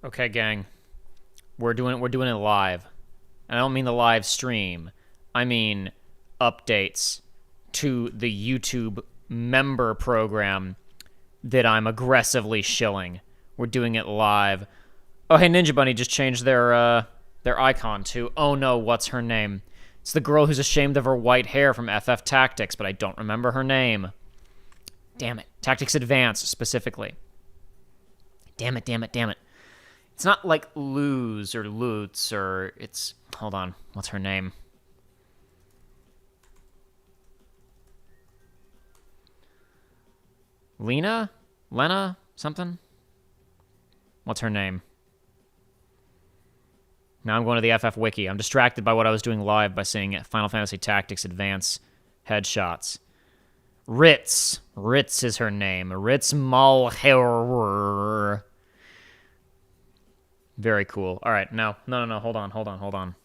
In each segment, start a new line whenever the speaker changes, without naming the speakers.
Okay, gang. We're doing it live. And I don't mean the live stream. I mean updates to the YouTube member program that I'm aggressively shilling. We're doing it live. Oh, hey, Ninja Bunny just changed their icon to, oh no, what's her name? It's the girl who's ashamed of her white hair from FF Tactics, but I don't remember her name. Damn it. Tactics Advance, specifically. Damn it. It's not like Luz or Lutz or it's... Hold on. What's her name? Lena? Lena? Something? What's her name? Now I'm going to the FF Wiki. I'm distracted by what I was doing live by seeing Final Fantasy Tactics Advance headshots. Ritz. Ritz is her name. Ritz Malheurer. Very cool. All right, no. Hold on.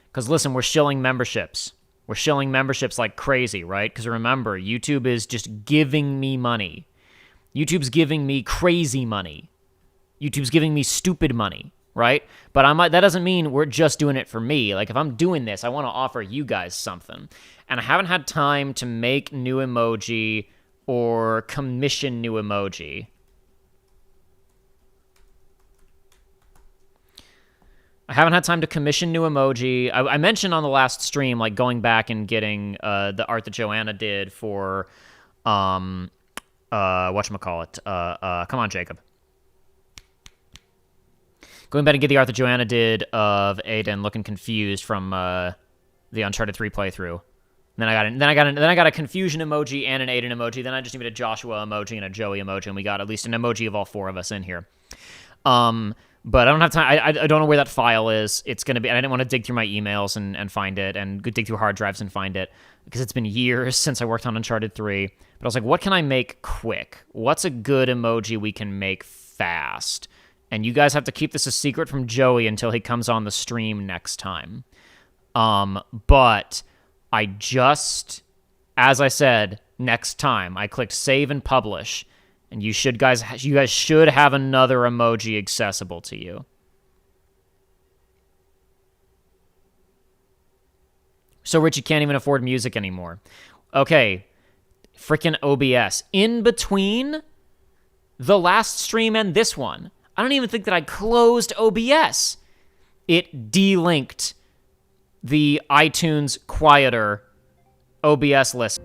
Because listen, we're shilling memberships. We're shilling memberships like crazy, right? Because remember, YouTube is just giving me money. YouTube's giving me crazy money. YouTube's giving me stupid money, right? But that doesn't mean we're just doing it for me. Like, if I'm doing this, I want to offer you guys something. And I haven't had time to make new emoji or commission new emoji. I haven't had time to commission new emoji. I mentioned on the last stream, like, going back and getting the art that Joanna did for, whatchamacallit. Come on, Jacob. Going back and get the art that Joanna did of Aiden looking confused from the Uncharted 3 playthrough. Then I got a confusion emoji and an Aiden emoji. Then I just needed a Joshua emoji and a Joey emoji, and we got at least an emoji of all four of us in here. But I don't have time. I don't know where that file is. It's going to be... I didn't want to dig through my emails and find it, and dig through hard drives and find it, because it's been years since I worked on Uncharted 3. But I was like, what can I make quick? What's a good emoji we can make fast? And you guys have to keep this a secret from Joey until he comes on the stream next time. But I just... As I said, next time, I clicked save and publish. And you guys should have another emoji accessible to you. So rich you can't even afford music anymore. Okay, frickin' OBS. In between the last stream and this one, I don't even think that I closed OBS. It delinked the iTunes Quieter OBS list.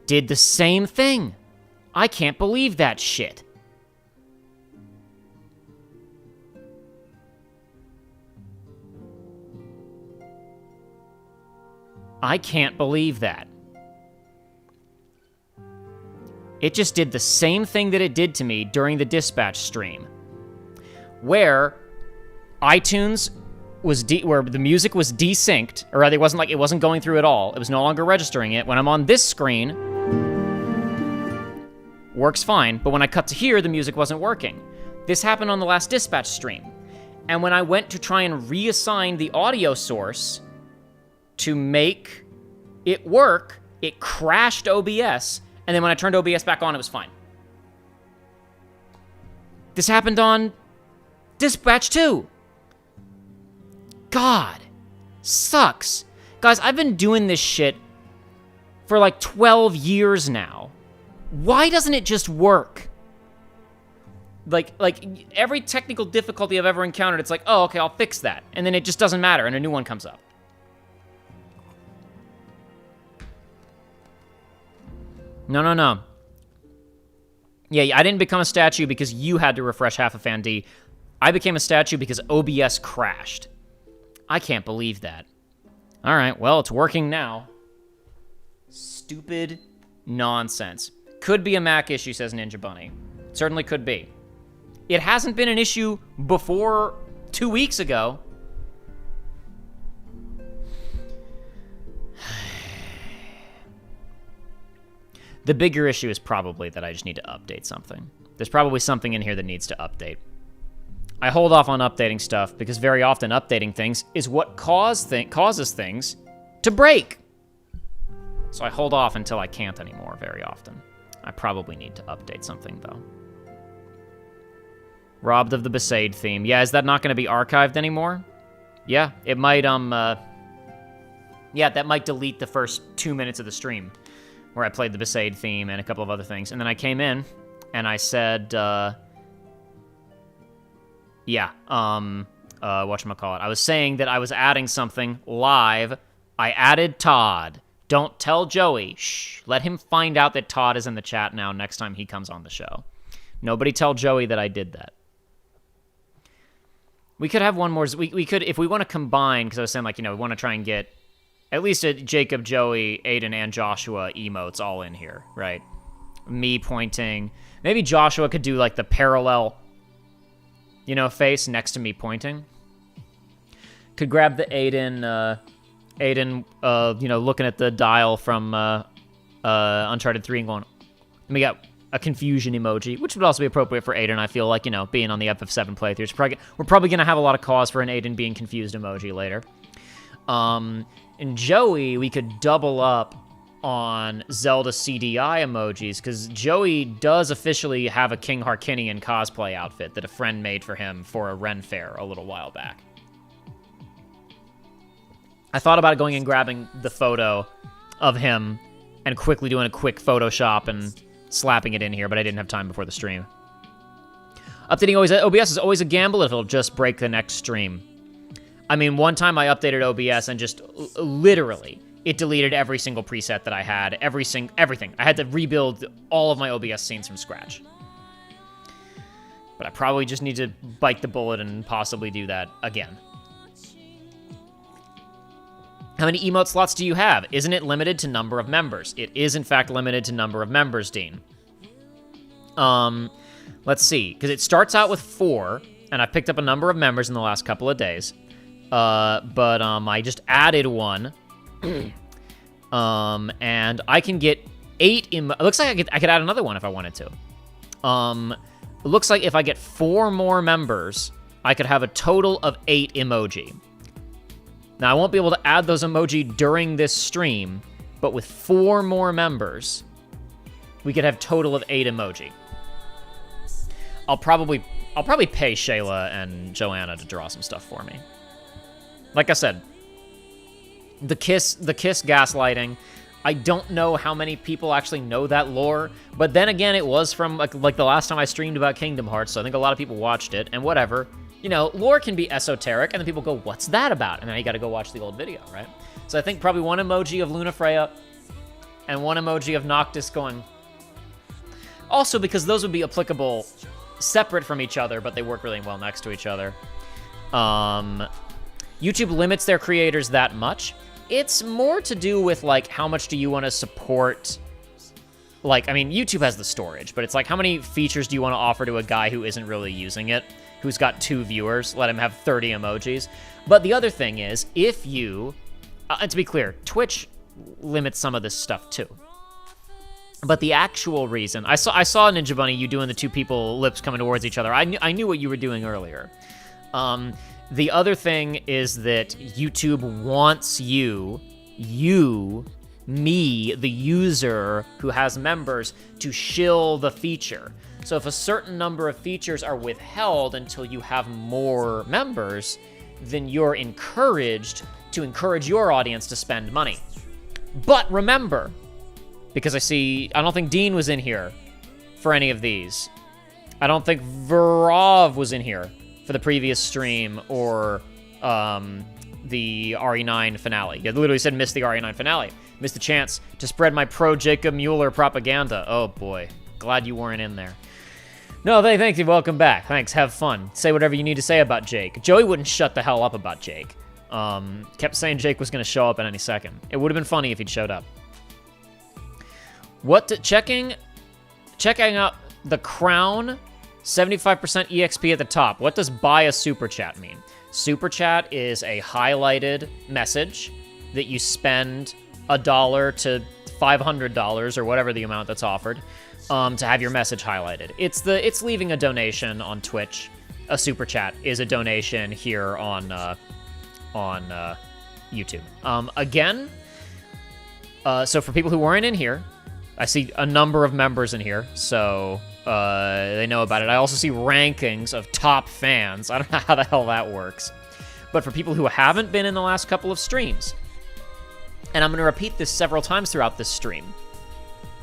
Did the same thing. I can't believe that shit. I can't believe that. It just did the same thing that it did to me during the dispatch stream, where iTunes was where the music was desynced, or rather, it wasn't going through at all. It was no longer registering it. When I'm on this screen, works fine, but when I cut to here, the music wasn't working. This happened on the last dispatch stream. And when I went to try and reassign the audio source to make it work, it crashed OBS, and then when I turned OBS back on, it was fine. This happened on dispatch 2. God, sucks. Guys, I've been doing this shit for like 12 years now. Why doesn't it just work? Like every technical difficulty I've ever encountered, it's like, oh, okay, I'll fix that. And then it just doesn't matter, and a new one comes up. No. Yeah, I didn't become a statue because you had to refresh half of FanD. I became a statue because OBS crashed. I can't believe that. All right, well, it's working now. Stupid nonsense. Could be a Mac issue, says Ninja Bunny. Certainly could be. It hasn't been an issue before 2 weeks ago. The bigger issue is probably that I just need to update something. There's probably something in here that needs to update. I hold off on updating stuff because very often updating things is what causes things to break. So I hold off until I can't anymore very often. I probably need to update something, though. Robbed of the Besaid theme. Yeah, is that not going to be archived anymore? Yeah, it might, yeah, that might delete the first 2 minutes of the stream where I played the Besaid theme and a couple of other things. And then I came in and I said, yeah, whatchamacallit. I was saying that I was adding something live. I added Todd. Don't tell Joey. Shh. Let him find out that Todd is in the chat now next time he comes on the show. Nobody tell Joey that I did that. We could have one more. We could, if we want to combine, because I was saying, like, you know, we want to try and get at least a Jacob, Joey, Aiden, and Joshua emotes all in here, right? Me pointing. Maybe Joshua could do, like, the parallel, you know, face next to me pointing. Could grab the Aiden, you know, looking at the dial from Uncharted 3 and going, we got a confusion emoji, which would also be appropriate for Aiden. I feel like, you know, being on the FF7 playthroughs, we're probably going to have a lot of cause for an Aiden being confused emoji later. And Joey, we could double up on Zelda CDI emojis, because Joey does officially have a King Harkinian cosplay outfit that a friend made for him for a Ren Fair a little while back. I thought about going and grabbing the photo of him and quickly doing a quick Photoshop and slapping it in here, but I didn't have time before the stream. Updating OBS is always a gamble if it'll just break the next stream. I mean, one time I updated OBS and just literally, it deleted every single preset that I had, everything. I had to rebuild all of my OBS scenes from scratch. But I probably just need to bite the bullet and possibly do that again. How many emote slots do you have? Isn't it limited to number of members? It is, in fact, limited to number of members, Dean. Let's see, because it starts out with 4, and I picked up a number of members in the last couple of days. But I just added one. And I can get 8 it looks like I could add another one if I wanted to. It looks like if I get 4 more members, I could have a total of 8 emoji. Now, I won't be able to add those emoji during this stream, but with 4 more members, we could have total of 8 emoji. I'll probably pay Shayla and Joanna to draw some stuff for me. Like I said, the kiss gaslighting, I don't know how many people actually know that lore, but then again, it was from like the last time I streamed about Kingdom Hearts, so I think a lot of people watched it, and whatever. You know, lore can be esoteric, and then people go, what's that about? And then you gotta go watch the old video, right? So I think probably one emoji of Lunafreya and one emoji of Noctis going. Also, because those would be applicable separate from each other, but they work really well next to each other. YouTube limits their creators that much. It's more to do with, like, how much do you want to support? Like, I mean, YouTube has the storage, but it's like, how many features do you want to offer to a guy who isn't really using it, who's got 2 viewers? Let him have 30 emojis. But the other thing is, if you, and to be clear, Twitch limits some of this stuff too. But the actual reason, I saw Ninja Bunny, you doing the 2 people lips coming towards each other. I knew what you were doing earlier. The other thing is that YouTube wants me, the user who has members, to shill the feature. So if a certain number of features are withheld until you have more members, then you're encouraged to encourage your audience to spend money. But remember, because I don't think Dean was in here for any of these. I don't think Varov was in here for the previous stream or the RE9 finale. You literally said missed the RE9 finale. Missed the chance to spread my pro-Jacob Mueller propaganda. Oh boy, glad you weren't in there. No, thank you, welcome back. Thanks, have fun. Say whatever you need to say about Jake. Joey wouldn't shut the hell up about Jake. Kept saying Jake was going to show up at any second. It would have been funny if he'd showed up. Checking out the crown, 75% EXP at the top. What does buy a super chat mean? Super chat is a highlighted message that you spend $1 to $500 or whatever the amount that's offered to have your message highlighted. It's leaving a donation on Twitch. A super chat is a donation here on YouTube. Again, So for people who weren't in here, I see a number of members in here, so they know about it. I also see rankings of top fans. I don't know how the hell that works. But for people who haven't been in the last couple of streams, and I'm going to repeat this several times throughout this stream,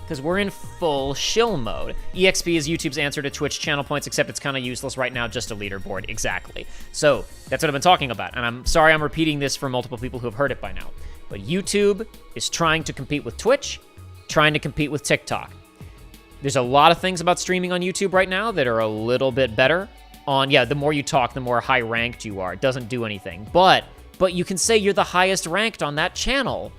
because we're in full shill mode. EXP is YouTube's answer to Twitch channel points, except it's kind of useless right now, just a leaderboard. Exactly. So that's what I've been talking about, and I'm sorry I'm repeating this for multiple people who have heard it by now. But YouTube is trying to compete with Twitch, trying to compete with TikTok. There's a lot of things about streaming on YouTube right now that are a little bit better. The more you talk, the more high ranked you are. It doesn't do anything. But you can say you're the highest ranked on that channel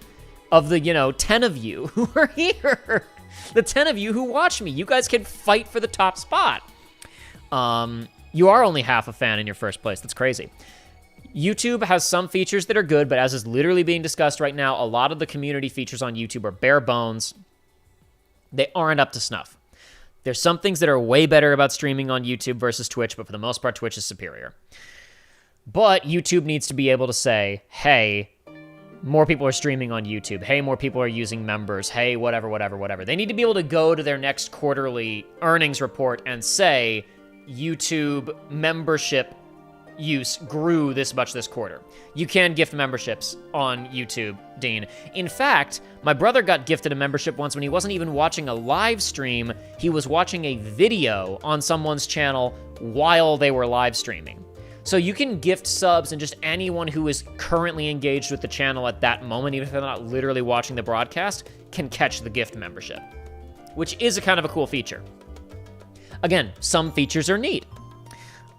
of the, 10 of you who are here. The 10 of you who watch me. You guys can fight for the top spot. You are only half a fan in your first place. That's crazy. YouTube has some features that are good, but as is literally being discussed right now, a lot of the community features on YouTube are bare bones. They aren't up to snuff. There's some things that are way better about streaming on YouTube versus Twitch, but for the most part, Twitch is superior. But YouTube needs to be able to say, hey, more people are streaming on YouTube. Hey, more people are using members. Hey, whatever. They need to be able to go to their next quarterly earnings report and say, YouTube membership use grew this much this quarter. You can gift memberships on YouTube, Dean. In fact, my brother got gifted a membership once when he wasn't even watching a live stream. He was watching a video on someone's channel while they were live streaming. So you can gift subs, and just anyone who is currently engaged with the channel at that moment, even if they're not literally watching the broadcast, can catch the gift membership, which is a kind of a cool feature. Again, some features are neat.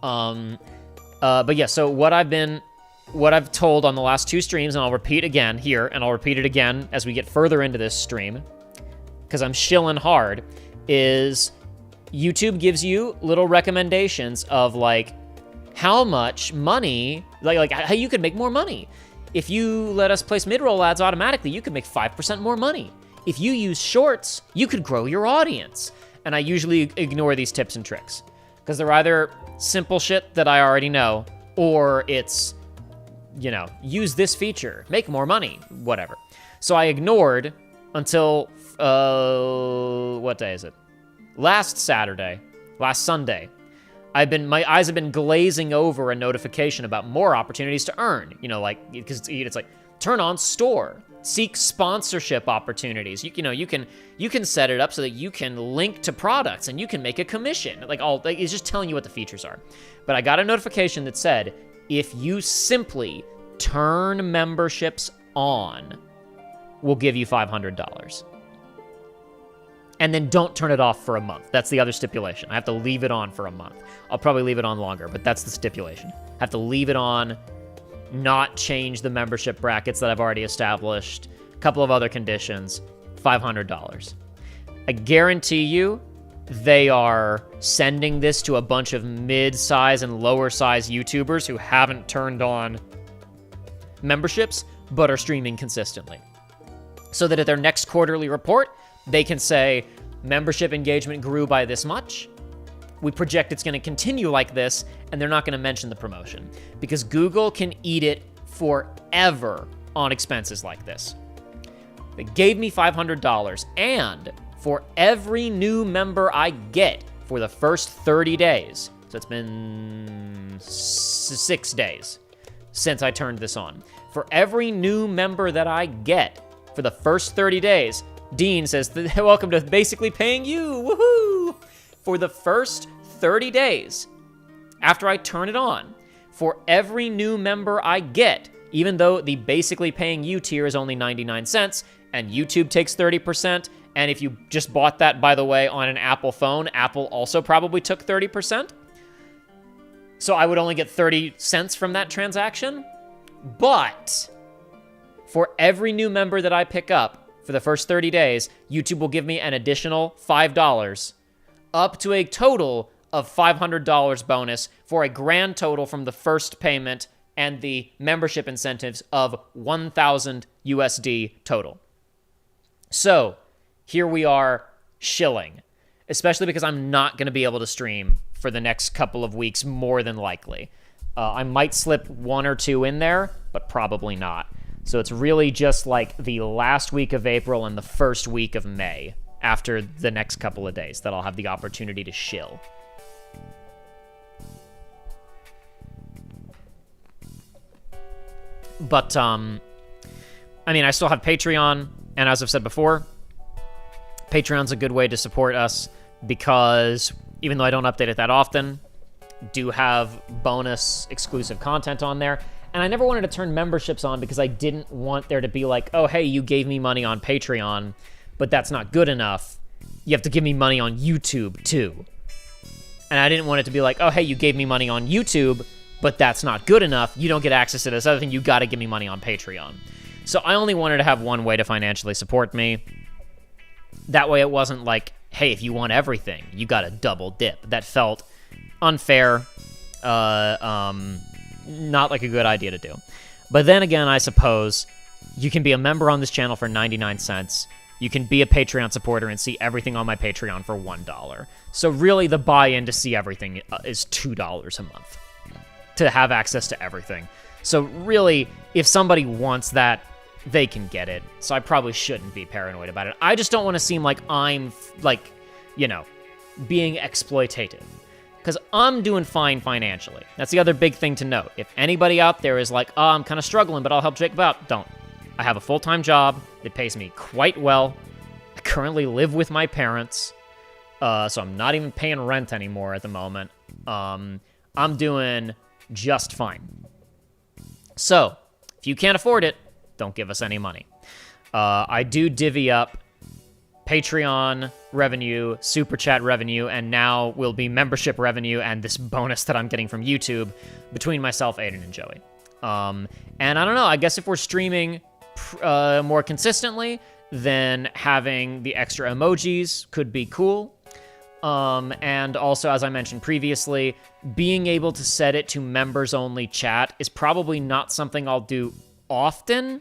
But yeah, so what I've told on the last two streams, and I'll repeat again here, and I'll repeat it again as we get further into this stream, because I'm shilling hard, is YouTube gives you little recommendations of, like, how much money, like how you could make more money. If you let us place mid-roll ads automatically, you could make 5% more money. If you use shorts, you could grow your audience. And I usually ignore these tips and tricks, because they're either simple shit that I already know, or it's, use this feature, make more money, whatever. So I ignored until, what day is it? Last Sunday. My eyes have been glazing over a notification about more opportunities to earn, because it's like, turn on store, seek sponsorship opportunities. You can set it up so that you can link to products and you can make a commission. It's just telling you what the features are. But I got a notification that said, if you simply turn memberships on, we'll give you $500. And then don't turn it off for a month. That's the other stipulation. I have to leave it on for a month. I'll probably leave it on longer, but that's the stipulation. I have to leave it on, not change the membership brackets that I've already established, a couple of other conditions, $500. I guarantee you they are sending this to a bunch of mid-size and lower-size YouTubers who haven't turned on memberships but are streaming consistently, so that at their next quarterly report, they can say, membership engagement grew by this much. We project it's going to continue like this, and they're not going to mention the promotion, because Google can eat it forever on expenses like this. They gave me $500, and for every new member I get for the first 30 days, so it's been 6 days since I turned this on, for every new member that I get for the first 30 days, Dean says, welcome to basically paying you, woohoo! For the first 30 days, after I turn it on, for every new member I get, even though the basically paying you tier is only 99 cents, and YouTube takes 30%, and if you just bought that, by the way, on an Apple phone, Apple also probably took 30%. So I would only get 30 cents from that transaction. But for every new member that I pick up, for the first 30 days, YouTube will give me an additional $5, up to a total of $500 bonus, for a grand total from the first payment and the membership incentives of 1,000 USD total. So here we are shilling, especially because I'm not going to be able to stream for the next couple of weeks, more than likely. I might slip one or two in there, but probably not. So it's really just like the last week of April and the first week of May after the next couple of days that I'll have the opportunity to shill. But, I mean, I still have Patreon, and as I've said before, Patreon's a good way to support us because even though I don't update it that often, do have bonus exclusive content on there. And I never wanted to turn memberships on because I didn't want there to be like, oh, hey, you gave me money on Patreon, but that's not good enough. You have to give me money on YouTube too. And I didn't want it to be like, oh, hey, you gave me money on YouTube, but that's not good enough. You don't get access to this other thing. You got to give me money on Patreon. So I only wanted to have one way to financially support me. That way it wasn't like, hey, if you want everything, you got to double dip. That felt unfair, not like a good idea to do. But then again, I suppose you can be a member on this channel for 99 cents. You can be a Patreon supporter and see everything on my Patreon for $1. So really the buy-in to see everything is $2 a month to have access to everything. So really, if somebody wants that, they can get it. So I probably shouldn't be paranoid about it. I just don't want to seem like I'm, like, you know, being exploitative. Because I'm doing fine financially. That's the other big thing to note. If anybody out there is like, oh, I'm kind of struggling, but I'll help Jacob out, don't. I have a full-time job that pays me quite well. I currently live with my parents, so I'm not even paying rent anymore at the moment. I'm doing just fine. So, if you can't afford it, don't give us any money. I do divvy up Patreon revenue, Super Chat revenue, and now will be membership revenue and this bonus that I'm getting from YouTube between myself, Aiden, and Joey. And I don't know, I guess if we're streaming more consistently, then having the extra emojis could be cool. And also, as I mentioned previously, being able to set it to members-only chat is probably not something I'll do often,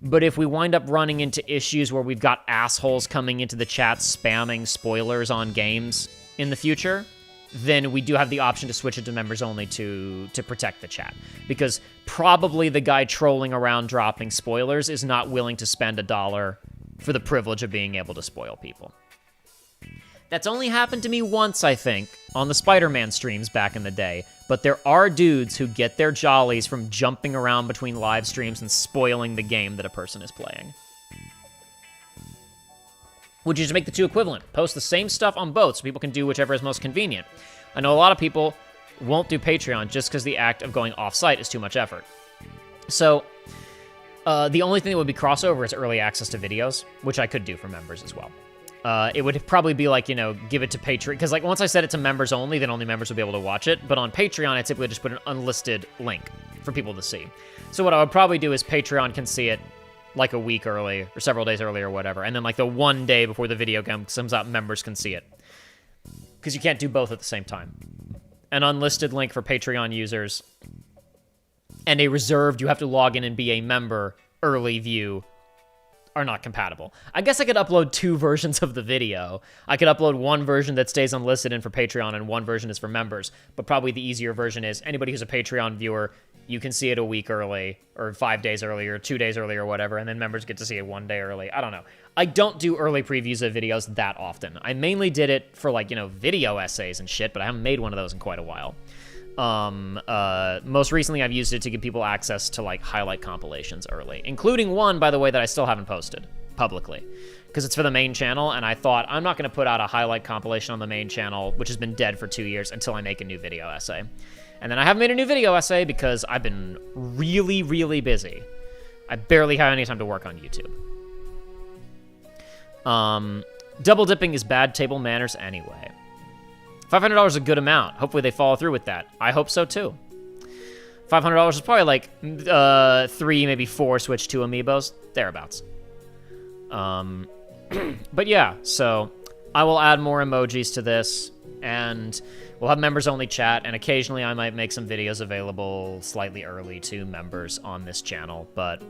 but if we wind up running into issues where we've got assholes coming into the chat spamming spoilers on games in the future, then we do have the option to switch it to members only to protect the chat. Because probably the guy trolling around dropping spoilers is not willing to spend $1 for the privilege of being able to spoil people. That's only happened to me once, I think, on the Spider-Man streams back in the day. But there are dudes who get their jollies from jumping around between live streams and spoiling the game that a person is playing. Would you just make the two equivalent? Post the same stuff on both so people can do whichever is most convenient. I know a lot of people won't do Patreon just because the act of going off-site is too much effort. So, the only thing that would be crossover is early access to videos, which I could do for members as well. It would probably be like, you know, give it to Patreon. Because, like, once I set it to members only, then only members will be able to watch it. But on Patreon, I typically just put an unlisted link for people to see. So what I would probably do is Patreon can see it, like, a week early or several days early or whatever. And then, like, the one day before the video comes out, members can see it. Because you can't do both at the same time. An unlisted link for Patreon users. And a reserved, you have to log in and be a member, early view are not compatible. I guess I could upload two versions of the video. I could upload one version that stays unlisted and for Patreon, and one version is for members. But probably the easier version is anybody who's a Patreon viewer, you can see it a week early, or 5 days early, or 2 days early, or whatever, and then members get to see it 1 day early. I don't know. I don't do early previews of videos that often. I mainly did it for, like, you know, video essays and shit, but I haven't made one of those in quite a while. Most recently I've used it to give people access to, like, highlight compilations early, including one, by the way, that I still haven't posted publicly because it's for the main channel. And I thought I'm not going to put out a highlight compilation on the main channel, which has been dead for 2 years, until I make a new video essay. And then I haven't made a new video essay because I've been really, really busy. I barely have any time to work on YouTube. Double dipping is bad table manners anyway. $500 is a good amount. Hopefully they follow through with that. I hope so, too. $500 is probably like 3, maybe 4 Switch 2 amiibos. Thereabouts. But yeah, so I will add more emojis to this, and we'll have members-only chat, and occasionally I might make some videos available slightly early to members on this channel, but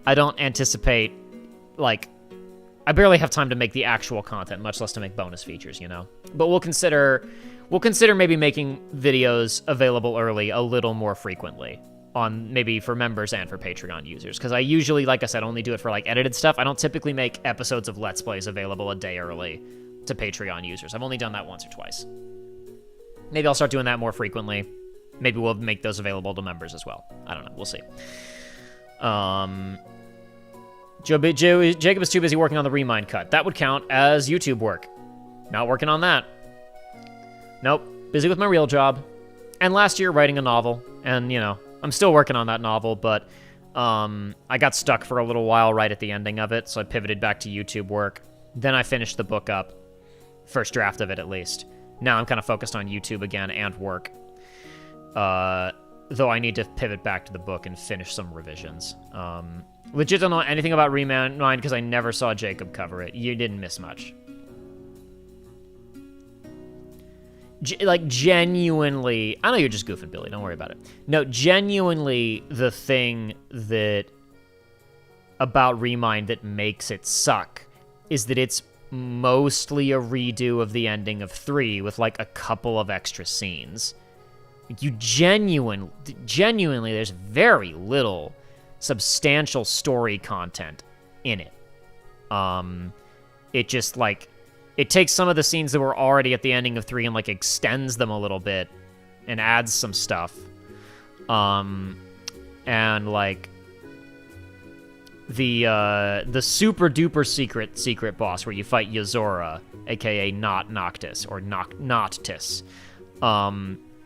I don't anticipate, like, I barely have time to make the actual content, much less to make bonus features, you know? But we'll consider maybe making videos available early a little more frequently on maybe for members and for Patreon users, because I usually, like I said, only do it for like edited stuff. I don't typically make episodes of Let's Plays available a day early to Patreon users. I've only done that once or twice. Maybe I'll start doing that more frequently. Maybe we'll make those available to members as well. I don't know. We'll see. Jacob is too busy working on the Remind cut. That would count as YouTube work. Not working on that. Nope. Busy with my real job. And last year writing a novel. And, you know, I'm still working on that novel, but I got stuck for a little while right at the ending of it, so I pivoted back to YouTube work. Then I finished the book up. First draft of it, at least. Now I'm kind of focused on YouTube again and work. Though I need to pivot back to the book and finish some revisions. Legit don't know anything about Remind because I never saw Jacob cover it. You didn't miss much. Like, genuinely... I know you're just goofing, Billy. Don't worry about it. No, genuinely, the thing that... about Remind that makes it suck is that it's mostly a redo of the ending of 3 with, like, a couple of extra scenes. You genuinely, there's very little substantial story content in it. It just, like... It takes some of the scenes that were already at the ending of 3 and, like, extends them a little bit and adds some stuff. And, like, the super-duper secret boss where you fight Yozora, a.k.a. Not Noctis, or Noctis,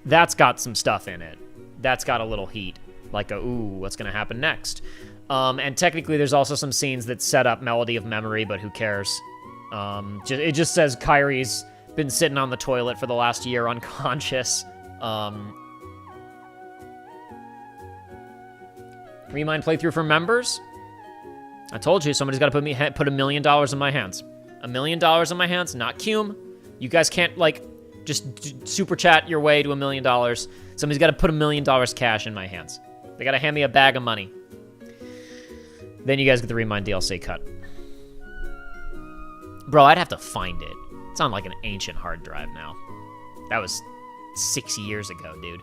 that's got some stuff in it. That's got a little heat. Like a, ooh, what's gonna happen next? And technically there's also some scenes that set up Melody of Memory, but who cares? It just says Kairi's been sitting on the toilet for the last year unconscious. Remind playthrough for members? I told you, somebody's got to put $1 million in my hands. $1 million in my hands, not Cume. You guys can't, like, just super chat your way to $1 million. Somebody's got to put $1 million cash in my hands. They got to hand me a bag of money. Then you guys get the Remind DLC cut. Bro, I'd have to find it. It's on, like, an ancient hard drive now. That was 6 years ago, dude.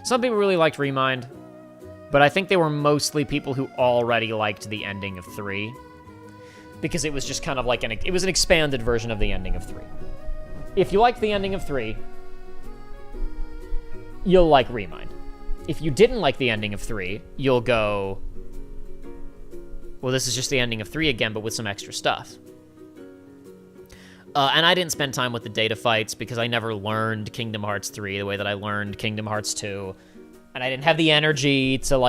Some people really liked Remind, but I think they were mostly people who already liked the ending of 3. Because it was just kind of like it was an expanded version of the ending of 3. If you liked the ending of 3, you'll like Remind. If you didn't like the ending of 3, you'll go, well, this is just the ending of 3 again, but with some extra stuff. And I didn't spend time with the data fights because I never learned Kingdom Hearts 3 the way that I learned Kingdom Hearts 2. And I didn't have the energy to,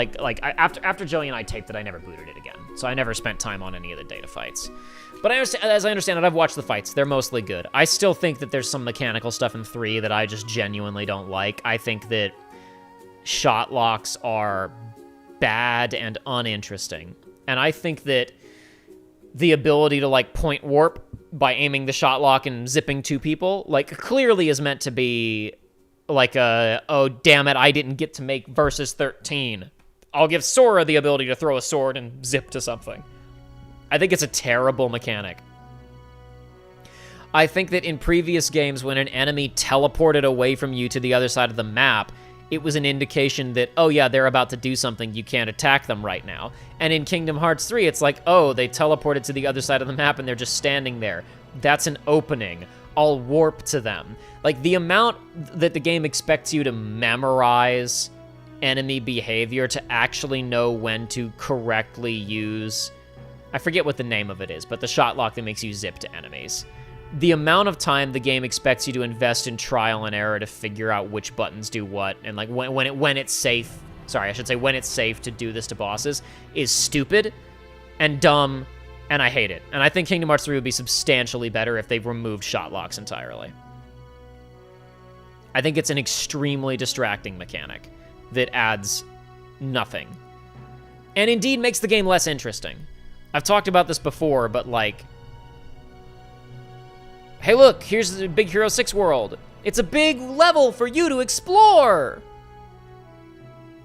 after Joey and I taped it, I never booted it again. So I never spent time on any of the data fights. But as I understand it, I've watched the fights. They're mostly good. I still think that there's some mechanical stuff in 3 that I just genuinely don't like. I think that shot locks are bad and uninteresting. And I think that the ability to, like, point warp by aiming the shot lock and zipping 2 people, like, clearly is meant to be like oh, damn it, I didn't get to make Versus 13. I'll give Sora the ability to throw a sword and zip to something. I think it's a terrible mechanic. I think that in previous games, when an enemy teleported away from you to the other side of the map, it was an indication that, oh yeah, they're about to do something, you can't attack them right now. And in Kingdom Hearts 3, it's like, oh, they teleported to the other side of the map and they're just standing there. That's an opening. I'll warp to them. Like, the amount that the game expects you to memorize enemy behavior to actually know when to correctly use, I forget what the name of it is, but the shot lock that makes you zip to enemies. The amount of time the game expects you to invest in trial and error to figure out which buttons do what, and like when it's safe, sorry, I should say when it's safe to do this to bosses, is stupid and dumb, and I hate it. And I think Kingdom Hearts 3 would be substantially better if they removed shot locks entirely. I think it's an extremely distracting mechanic that adds nothing. And indeed makes the game less interesting. I've talked about this before, but like, hey look, here's the Big Hero 6 world. It's a big level for you to explore.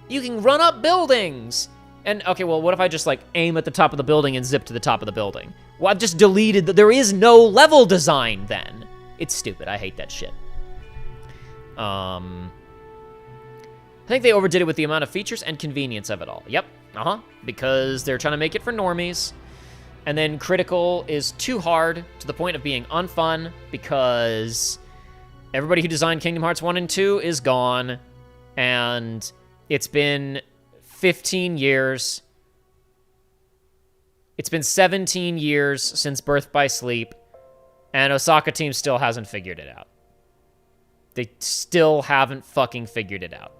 You can run up buildings And, okay, well, what if I just, like, aim at the top of the building and zip to the top of the building? Well, I've just deleted there is no level design then. It's stupid. I hate that shit. I think they overdid it with the amount of features and convenience of it all. Yep. Because they're trying to make it for normies. And then Critical is too hard to the point of being unfun because everybody who designed Kingdom Hearts 1 and 2 is gone. And it's been 15 years. It's been 17 years since Birth by Sleep. And Osaka Team still hasn't figured it out. They still haven't fucking figured it out.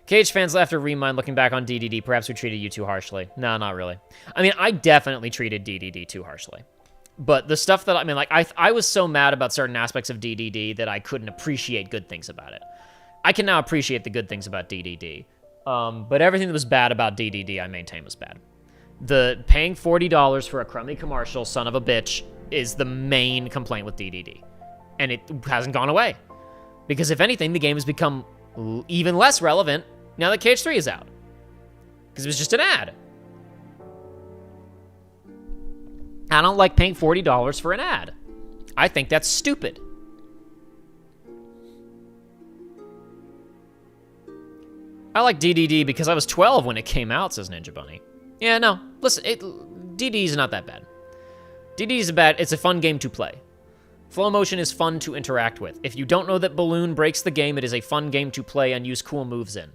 Cage fans left a remind looking back on DDD. Perhaps we treated you too harshly. No, not really. I mean, I definitely treated DDD too harshly. But the stuff that, I mean, like, I was so mad about certain aspects of DDD that I couldn't appreciate good things about it. I can now appreciate the good things about DDD. But everything that was bad about DDD, I maintain was bad. The paying $40 for a crummy commercial, son of a bitch, is the main complaint with DDD. And it hasn't gone away. Because if anything, the game has become even less relevant now that Cage 3 is out. Because it was just an ad. I don't like paying $40 for an ad. I think that's stupid. I like DDD because I was 12 when it came out, says Ninja Bunny. Yeah, no. Listen, DDD's not that bad. DDD's it's a fun game to play. Flow motion is fun to interact with. If you don't know that Balloon breaks the game, it is a fun game to play and use cool moves in.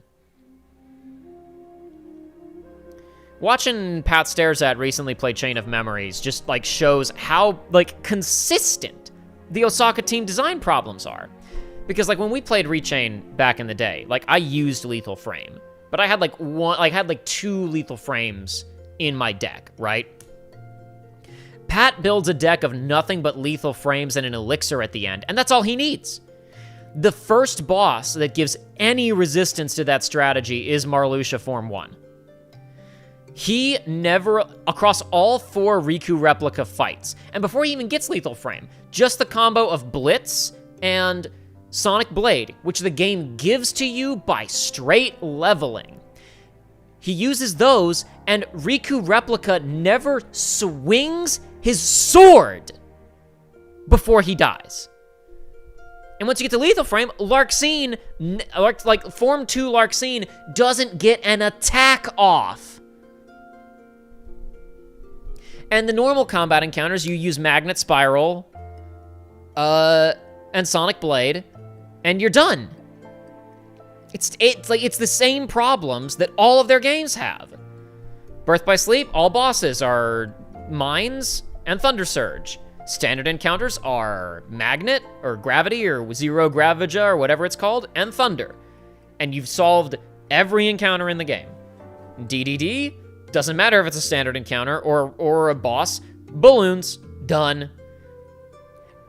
Watching Pat Stares At recently play Chain of Memories just, like, shows how, like, consistent the Osaka Team design problems are. Because, like, when we played Rechain back in the day, like, I used Lethal Frame. But I had, like, two Lethal Frames in my deck, right? Pat builds a deck of nothing but Lethal Frames and an Elixir at the end, and that's all he needs. The first boss that gives any resistance to that strategy is Marluxia Form 1. He never, across all 4 Riku replica fights, and before he even gets Lethal Frame, just the combo of Blitz and Sonic Blade, which the game gives to you by straight leveling. He uses those, and Riku replica never swings his sword before he dies. And once you get to Lethal Frame, Larxene, like Form 2 Larxene, doesn't get an attack off. And the normal combat encounters, you use Magnet Spiral, and Sonic Blade, and you're done. It's the same problems that all of their games have. Birth by Sleep, all bosses are Mines and Thunder Surge. Standard encounters are Magnet, or Gravity, or Zero Gravija, or whatever it's called, and Thunder. And you've solved every encounter in the game. DDD, doesn't matter if it's a standard encounter or a boss. Balloons, done.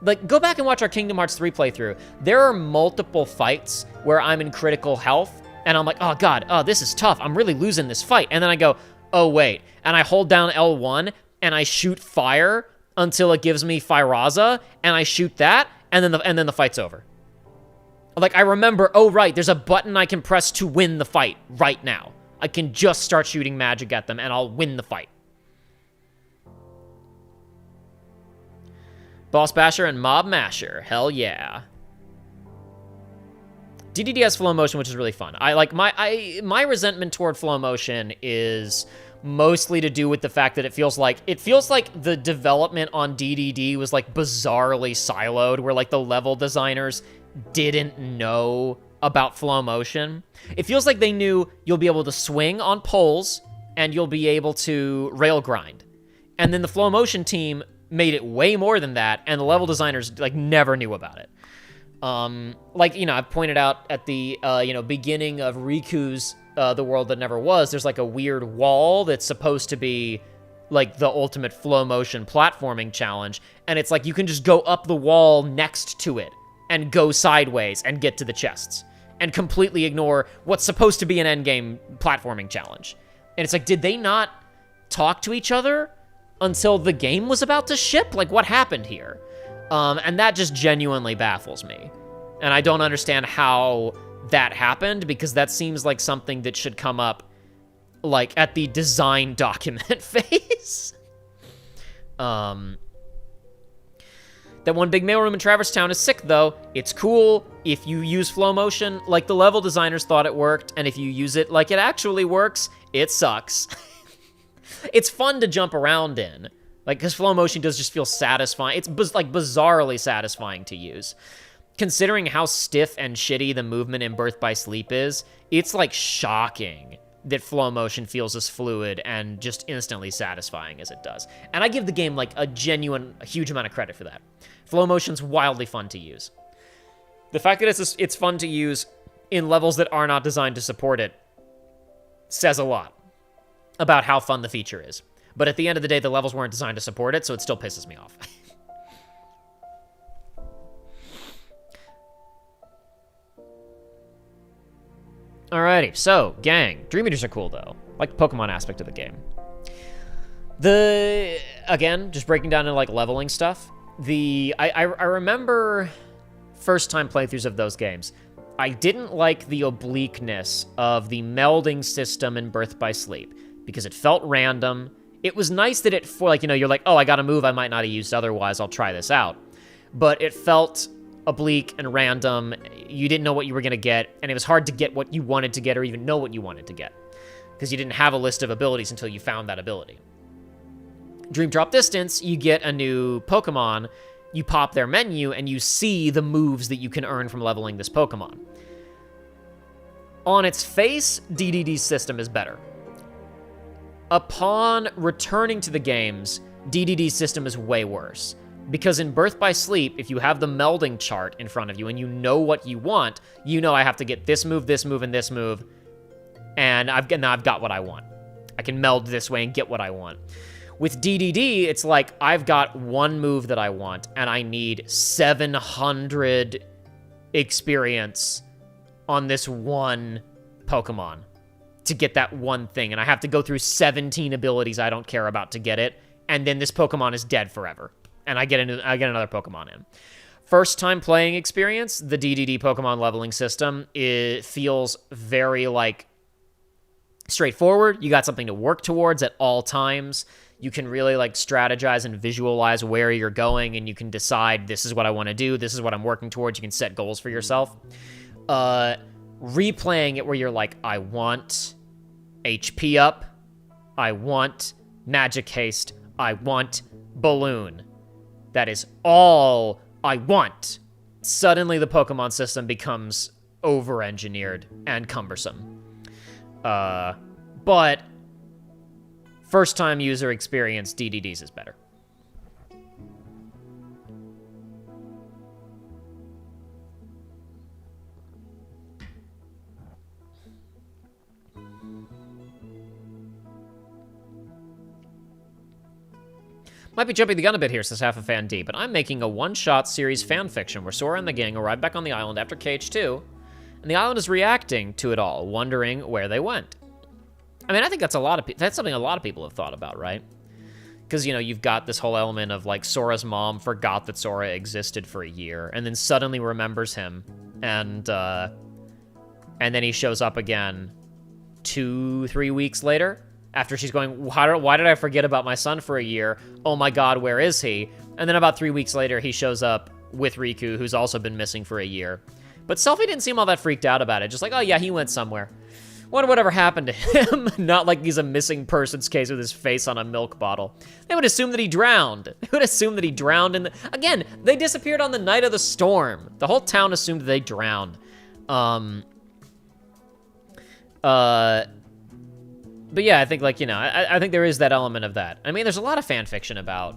Like, go back and watch our Kingdom Hearts 3 playthrough. There are multiple fights where I'm in critical health, and I'm like, oh god, oh, this is tough. I'm really losing this fight. And then I go, oh wait. And I hold down L1, and I shoot fire until it gives me Firaza, and I shoot that, and then the fight's over. Like, I remember, oh right, there's a button I can press to win the fight right now. I can just start shooting magic at them, and I'll win the fight. Boss Basher and Mob Masher. Hell yeah. DDD has flow motion, which is really fun. My resentment toward flow motion is mostly to do with the fact that it feels like the development on DDD was, like, bizarrely siloed, where, like, the level designers didn't know about flow motion. It feels like they knew you'll be able to swing on poles and you'll be able to rail grind. And then the flow motion team made it way more than that, and the level designers, like, never knew about it. Like, you know, I've pointed out at the, beginning of Riku's The World That Never Was, there's, like, a weird wall that's supposed to be, like, the ultimate flow motion platforming challenge, and it's like you can just go up the wall next to it and go sideways and get to the chests, and completely ignore what's supposed to be an endgame platforming challenge. And it's like, did they not talk to each other until the game was about to ship. Like, what happened here? And that just genuinely baffles me. And I don't understand how that happened, because that seems like something that should come up, like, at the design document phase. That one big mailroom in Traverse Town is sick, though. It's cool if you use flow motion like the level designers thought it worked, and if you use it like it actually works, it sucks. It's fun to jump around in, like, because flow motion does just feel satisfying. It's like bizarrely satisfying to use. Considering how stiff and shitty the movement in Birth by Sleep is, it's like shocking that flow motion feels as fluid and just instantly satisfying as it does. And I give the game like a huge amount of credit for that. Flow motion's wildly fun to use. The fact that it's fun to use in levels that are not designed to support it says a lot about how fun the feature is. But at the end of the day, the levels weren't designed to support it, so it still pisses me off. Alrighty, so, gang. Dream Eaters are cool, though. Like the Pokemon aspect of the game. Again, just breaking down into, like, leveling stuff. I remember first-time playthroughs of those games. I didn't like the obliqueness of the melding system in Birth by Sleep, because it felt random. It was nice that you're like, oh, I got a move I might not have used otherwise, I'll try this out. But it felt oblique and random. You didn't know what you were going to get, and it was hard to get what you wanted to get or even know what you wanted to get, because you didn't have a list of abilities until you found that ability. Dream Drop Distance, you get a new Pokemon, you pop their menu, and you see the moves that you can earn from leveling this Pokemon. On its face, DDD's system is better. Upon returning to the games, DDD's system is way worse. Because in Birth by Sleep, if you have the melding chart in front of you and you know what you want, you know I have to get this move, and this move, and now I've got what I want. I can meld this way and get what I want. With DDD, it's like I've got one move that I want, and I need 700 experience on this one Pokemon to get that one thing, and I have to go through 17 abilities I don't care about to get it, and then this Pokemon is dead forever. And I get another Pokemon in. First time playing experience, the DDD Pokemon leveling system, it feels very, like, straightforward. You got something to work towards at all times. You can really, like, strategize and visualize where you're going, and you can decide, this is what I want to do, this is what I'm working towards. You can set goals for yourself. Replaying it where you're like, I want HP up, I want Magic Haste, I want Balloon. That is all I want. Suddenly the Pokemon system becomes over-engineered and cumbersome. But first-time user experience, DDD's is better. Might be jumping the gun a bit here, says Half a Fan D, but I'm making a one-shot series fanfiction where Sora and the gang arrive back on the island after KH2, and the island is reacting to it all, wondering where they went. I mean, I think that's something a lot of people have thought about, right? Because, you know, you've got this whole element of, like, Sora's mom forgot that Sora existed for a year, and then suddenly remembers him, and then he shows up again 2-3 weeks later, after she's going, why did I forget about my son for a year? Oh my god, where is he? And then about 3 weeks later, he shows up with Riku, who's also been missing for a year. But Selphie didn't seem all that freaked out about it. Just like, oh yeah, he went somewhere. Wonder whatever happened to him. Not like he's a missing persons case with his face on a milk bottle. They would assume that he drowned. They would assume that he drowned in the... Again, they disappeared on the night of the storm. The whole town assumed that they drowned. But yeah, I think, like, you know, I think there is that element of that. I mean, there's a lot of fan fiction about,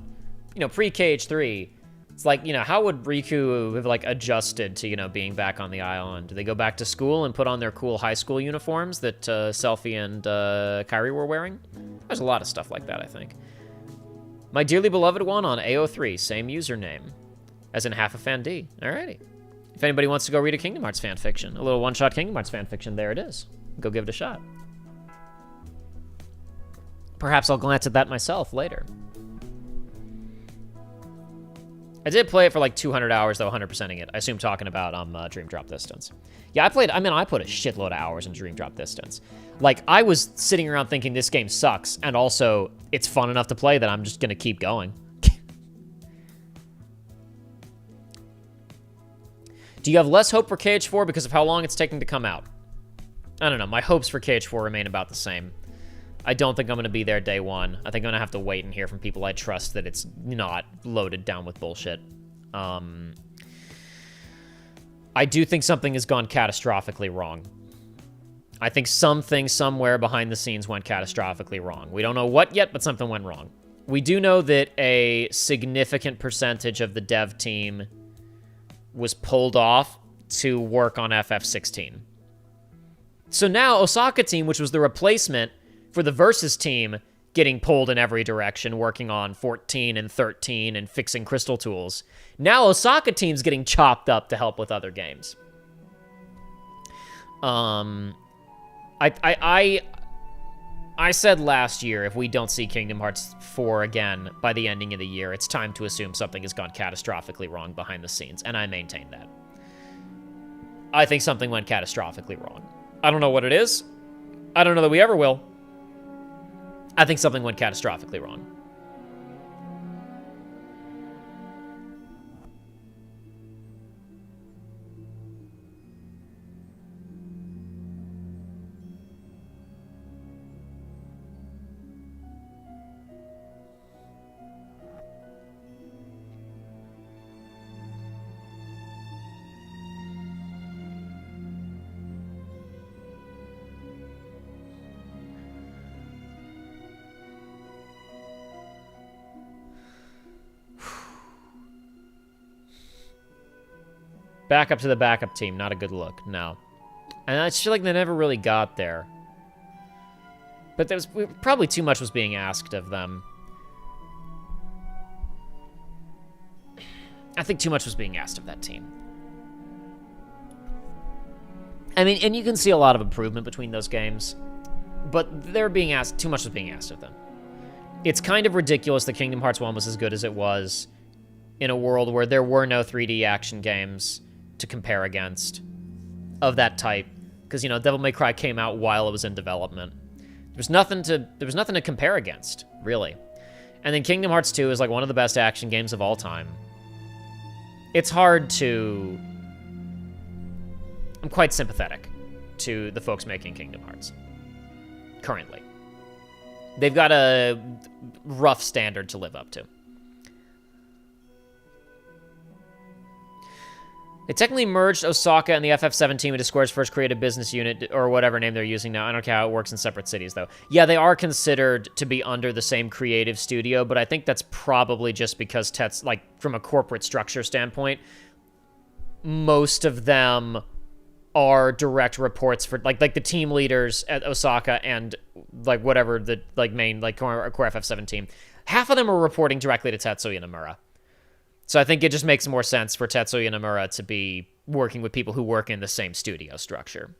you know, pre-KH3. It's like, you know, how would Riku have, like, adjusted to, you know, being back on the island? Do they go back to school and put on their cool high school uniforms that Selphie and Kairi were wearing? There's a lot of stuff like that, I think. My dearly beloved one on AO3, same username, as in Half a Fan D. Alrighty. If anybody wants to go read a Kingdom Hearts fan fiction, a little one-shot Kingdom Hearts fan fiction, there it is. Go give it a shot. Perhaps I'll glance at that myself later. I did play it for like 200 hours, though, 100%ing it. I assume talking about Dream Drop Distance. Yeah, I put a shitload of hours in Dream Drop Distance. Like, I was sitting around thinking this game sucks, and also it's fun enough to play that I'm just going to keep going. Do you have less hope for KH4 because of how long it's taking to come out? I don't know. My hopes for KH4 remain about the same. I don't think I'm going to be there day one. I think I'm going to have to wait and hear from people I trust that it's not loaded down with bullshit. I do think something has gone catastrophically wrong. I think something somewhere behind the scenes went catastrophically wrong. We don't know what yet, but something went wrong. We do know that a significant percentage of the dev team was pulled off to work on FF16. So now Osaka team, which was the replacement for the Versus team, getting pulled in every direction, working on 14 and 13 and fixing crystal tools. Now Osaka team's getting chopped up to help with other games. I said last year, if we don't see Kingdom Hearts 4 again by the ending of the year, it's time to assume something has gone catastrophically wrong behind the scenes, and I maintain that. I think something went catastrophically wrong. I don't know what it is. I don't know that we ever will. I think something went catastrophically wrong. Backup to the backup team, not a good look, no. And I just feel like they never really got there. But there was probably too much was being asked of them. I think too much was being asked of that team. I mean, and you can see a lot of improvement between those games, but they're being asked, too much was being asked of them. It's kind of ridiculous that Kingdom Hearts 1 was as good as it was in a world where there were no 3D action games to compare against of that type, because, you know, Devil May Cry came out while it was in development. There was nothing to compare against, really. And then Kingdom Hearts 2 is like one of the best action games of all time. It's hard to... I'm quite sympathetic to the folks making Kingdom Hearts currently. They've got a rough standard to live up to. They technically merged Osaka and the FF17 into Square's first creative business unit, or whatever name they're using now. I don't care how it works in separate cities, though. Yeah, they are considered to be under the same creative studio, but I think that's probably just because from a corporate structure standpoint, most of them are direct reports for, like the team leaders at Osaka and, like, whatever the, like, main, like, core FF17. Half of them are reporting directly to Tetsuya Nomura. So I think it just makes more sense for Tetsuya Nomura to be working with people who work in the same studio structure.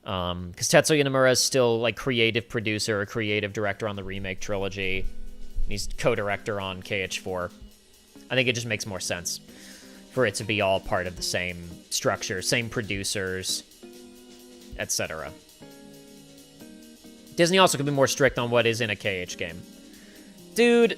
Because Tetsuya Nomura is still, like, creative producer or creative director on the remake trilogy. And he's co-director on KH4. I think it just makes more sense for it to be all part of the same structure, same producers, etc. Disney also could be more strict on what is in a KH game. Dude...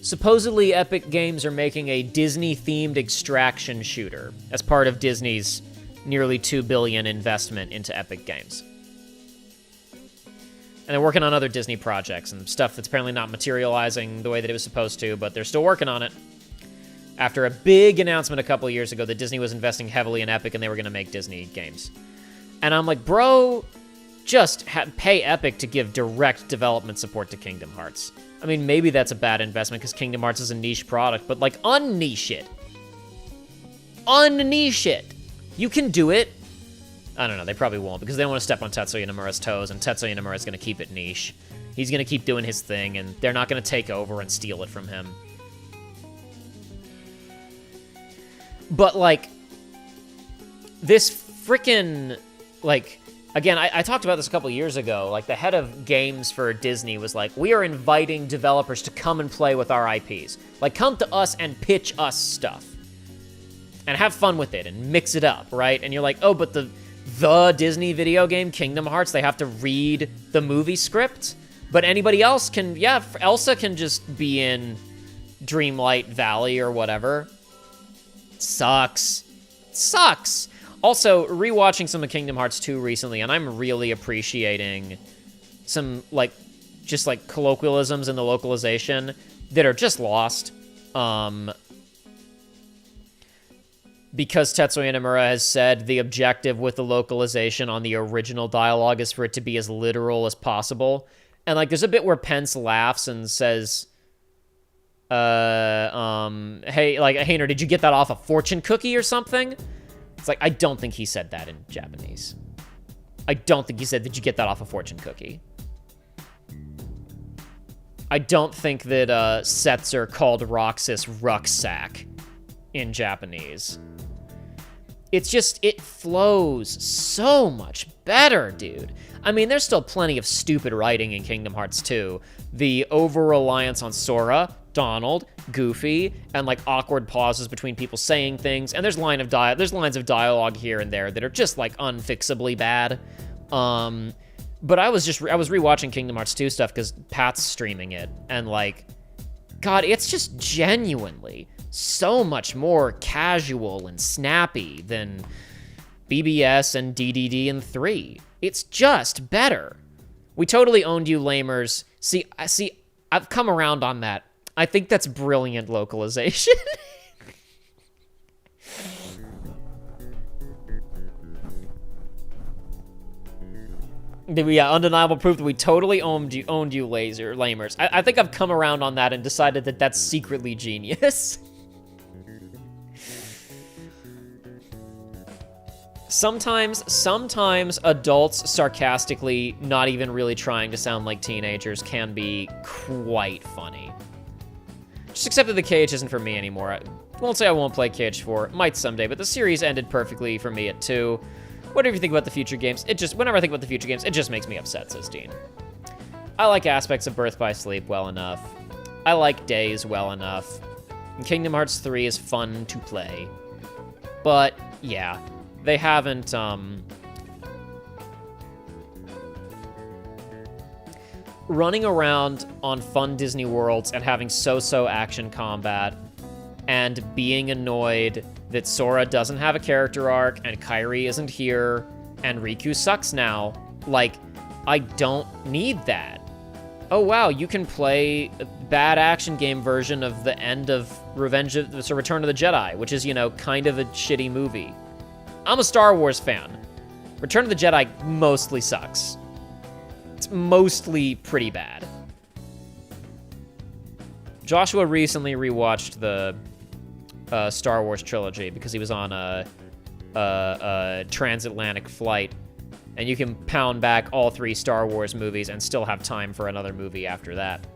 Supposedly, Epic Games are making a Disney-themed extraction shooter as part of Disney's nearly $2 billion investment into Epic Games. And they're working on other Disney projects and stuff that's apparently not materializing the way that it was supposed to, but they're still working on it. After a big announcement a couple years ago that Disney was investing heavily in Epic and they were going to make Disney games. And I'm like, bro, just pay Epic to give direct development support to Kingdom Hearts. I mean, maybe that's a bad investment because Kingdom Hearts is a niche product, but, like, unniche it. Unniche it. You can do it. I don't know, they probably won't because they don't want to step on Tetsuya Nomura's toes, and Tetsuya Nomura is going to keep it niche. He's going to keep doing his thing, and they're not going to take over and steal it from him. But, like, this frickin', like, again, I talked about this a couple years ago. Like, the head of games for Disney was like, we are inviting developers to come and play with our IPs. Like, come to us and pitch us stuff. And have fun with it and mix it up, right? And you're like, oh, but the Disney video game, Kingdom Hearts, they have to read the movie script? But anybody else can, yeah, Elsa can just be in Dreamlight Valley or whatever. Sucks. Sucks. Also, rewatching some of Kingdom Hearts 2 recently, and I'm really appreciating some, like, just, like, colloquialisms in the localization that are just lost. Because Tetsuya Nomura has said the objective with the localization on the original dialogue is for it to be as literal as possible. And, like, there's a bit where Pence laughs and says, hey, like, Hayner, did you get that off a fortune cookie or something? It's like, I don't think he said that in Japanese. I don't think he said, did you get that off a fortune cookie? I don't think that Setzer called Roxas rucksack in Japanese. It's just, it flows so much better, dude. I mean, there's still plenty of stupid writing in Kingdom Hearts 2. The over-reliance on Sora, Donald, Goofy, and, like, awkward pauses between people saying things, and there's lines of dialogue here and there that are just, like, unfixably bad. But I was rewatching Kingdom Hearts 2 stuff because Pat's streaming it, and, like, God, it's just genuinely so much more casual and snappy than BBS and DDD and 3. It's just better. We totally owned you, lamers. See, I've come around on that. I think that's brilliant localization. Yeah, undeniable proof that we totally owned you, lamers. I think I've come around on that and decided that that's secretly genius. Sometimes adults sarcastically, not even really trying to sound like teenagers, can be quite funny. Just accept that the KH isn't for me anymore. I won't say I won't play KH4, might someday, but the series ended perfectly for me at 2. Whatever you think about the future games, whenever I think about the future games, it just makes me upset, says Dean. I like aspects of Birth by Sleep well enough. I like Days well enough. And Kingdom Hearts 3 is fun to play. But, yeah, they haven't, running around on fun Disney worlds and having so-so action combat and being annoyed that Sora doesn't have a character arc and Kairi isn't here and Riku sucks now. Like, I don't need that. Oh, wow, you can play a bad action game version of the end of Return of the Jedi, which is, you know, kind of a shitty movie. I'm a Star Wars fan. Return of the Jedi mostly sucks. It's mostly pretty bad. Joshua recently rewatched the Star Wars trilogy because he was on a transatlantic flight, and you can pound back all 3 Star Wars movies and still have time for another movie after that.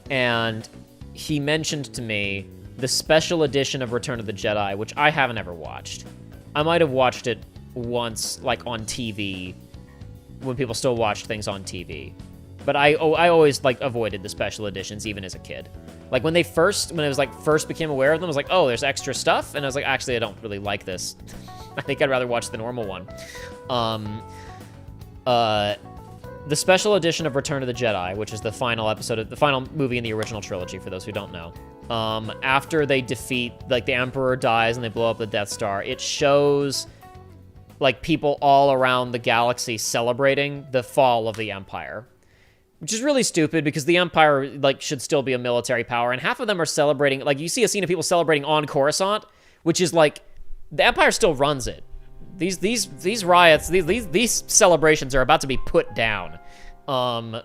And he mentioned to me the special edition of Return of the Jedi, which I haven't ever watched. I might have watched it once, like, on TV, when people still watched things on TV. But I always, like, avoided the special editions, even as a kid. Like, when I was, like, first became aware of them, I was like, oh, there's extra stuff? And I was like, actually, I don't really like this. I think I'd rather watch the normal one. The special edition of Return of the Jedi, which is the final movie in the original trilogy, for those who don't know. After they defeat, like, the Emperor dies and they blow up the Death Star, it shows, like, people all around the galaxy celebrating the fall of the Empire. Which is really stupid because the Empire, like, should still be a military power, and half of them are celebrating, like, you see a scene of people celebrating on Coruscant, which is, like, the Empire still runs it. These riots, these celebrations are about to be put down. They're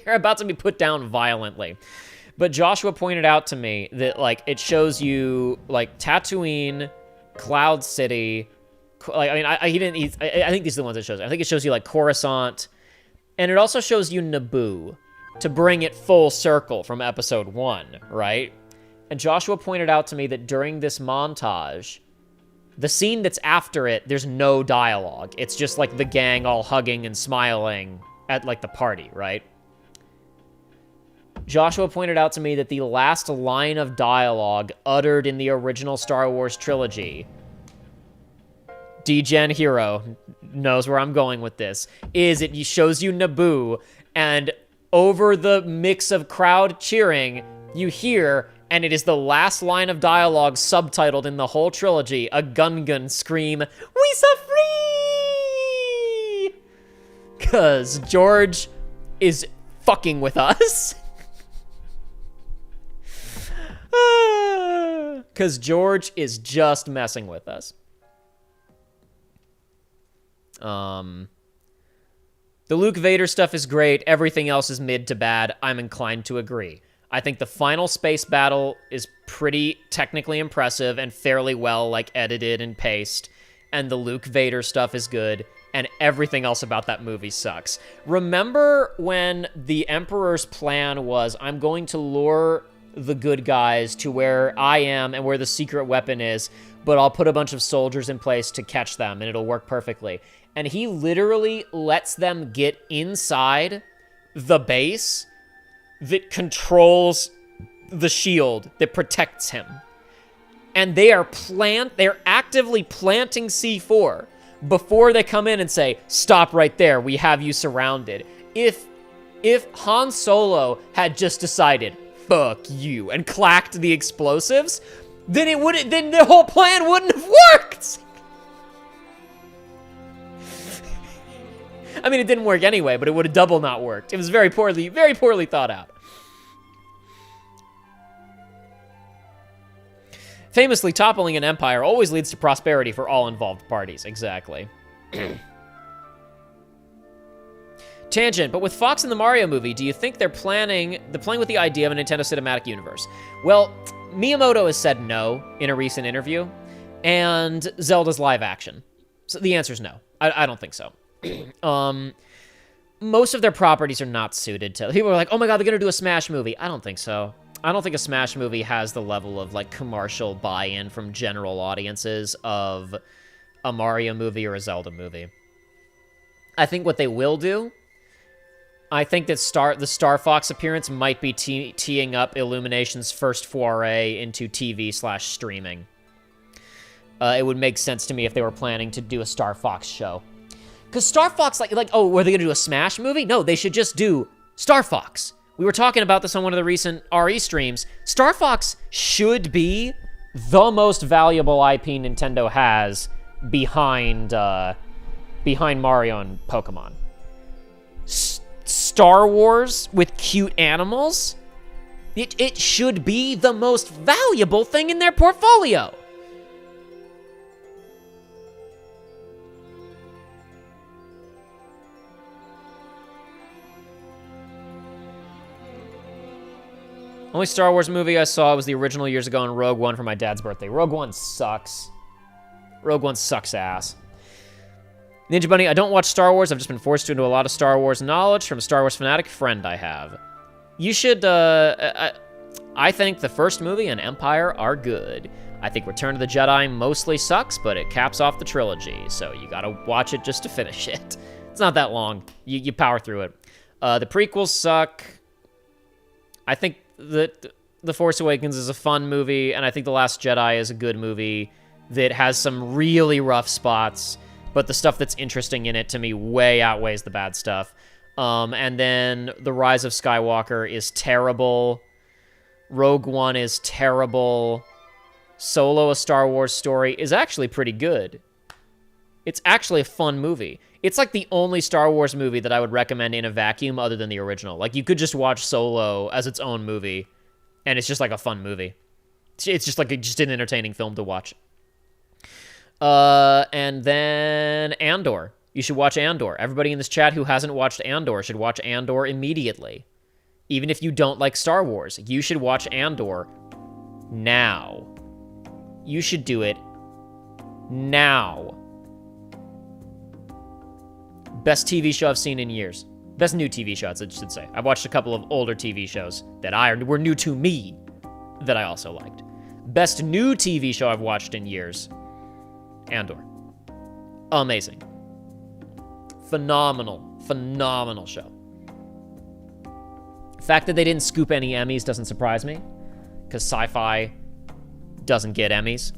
about to be put down violently. But Joshua pointed out to me that, like, it shows you, like, Tatooine, Cloud City, like, I mean, I think these are the ones it shows. I think it shows you, like, Coruscant, and it also shows you Naboo to bring it full circle from episode 1, right? And Joshua pointed out to me that during this montage, The scene that's after it, there's no dialogue. It's just like the gang all hugging and smiling at like the party, right? Joshua pointed out to me that the last line of dialogue uttered in the original Star Wars trilogy, D-Gen Hero knows where I'm going with this, is it shows you Naboo, and over the mix of crowd cheering, you hear, and it is the last line of dialogue subtitled in the whole trilogy, a Gungan scream, "We so free!" Because George is fucking with us. Because George is just messing with us. The Luke Vader stuff is great. Everything else is mid to bad. I'm inclined to agree. I think the final space battle is pretty technically impressive and fairly well, like, edited and paced. And the Luke Vader stuff is good. And everything else about that movie sucks. Remember when the Emperor's plan was, I'm going to lure the good guys to where I am and where the secret weapon is, but I'll put a bunch of soldiers in place to catch them, and it'll work perfectly. And he literally lets them get inside the base that controls the shield that protects him. And they're actively planting C4 before they come in and say, "Stop right there, we have you surrounded." If Han Solo had just decided, "Fuck you," and clacked the explosives, then the whole plan wouldn't have worked. I mean, it didn't work anyway, but it would have double not worked. It was very poorly thought out. Famously, toppling an empire always leads to prosperity for all involved parties. Exactly. Tangent, but with Fox and the Mario movie, do you think they're playing with the idea of a Nintendo Cinematic Universe? Well, Miyamoto has said no in a recent interview, and Zelda's live action. So the answer is no. I don't think so. Most of their properties are not suited to... People are like, oh my god, they're going to do a Smash movie. I don't think so. I don't think a Smash movie has the level of, like, commercial buy-in from general audiences of a Mario movie or a Zelda movie. I think what they will do... I think that the Star Fox appearance might be teeing up Illumination's first foray into TV/streaming. It would make sense to me if they were planning to do a Star Fox show. Because Star Fox, oh, were they going to do a Smash movie? No, they should just do Star Fox. We were talking about this on one of the recent RE streams. Star Fox should be the most valuable IP Nintendo has behind Mario and Pokemon. Star Wars with cute animals? It should be the most valuable thing in their portfolio. Only Star Wars movie I saw was the original years ago in Rogue One for my dad's birthday. Rogue One sucks. Rogue One sucks ass. Ninja Bunny, I don't watch Star Wars. I've just been forced into a lot of Star Wars knowledge from a Star Wars fanatic friend I have. You should, I think the first movie and Empire are good. I think Return of the Jedi mostly sucks, but it caps off the trilogy, so you gotta watch it just to finish it. It's not that long. You power through it. The prequels suck. I think The Force Awakens is a fun movie, and I think The Last Jedi is a good movie that has some really rough spots, but the stuff that's interesting in it, to me, way outweighs the bad stuff. And then The Rise of Skywalker is terrible. Rogue One is terrible. Solo: A Star Wars Story is actually pretty good. It's actually a fun movie. It's like the only Star Wars movie that I would recommend in a vacuum other than the original. Like, you could just watch Solo as its own movie, and it's just like a fun movie. It's just like just an entertaining film to watch. And then Andor. You should watch Andor. Everybody in this chat who hasn't watched Andor should watch Andor immediately. Even if you don't like Star Wars, you should watch Andor now. You should do it now. Best TV show I've seen in years. Best new TV show, I should say. I've watched a couple of older TV shows that were new to me that I also liked. Best new TV show I've watched in years. Andor. Amazing. Phenomenal show. The fact that they didn't scoop any Emmys doesn't surprise me, because sci-fi doesn't get Emmys.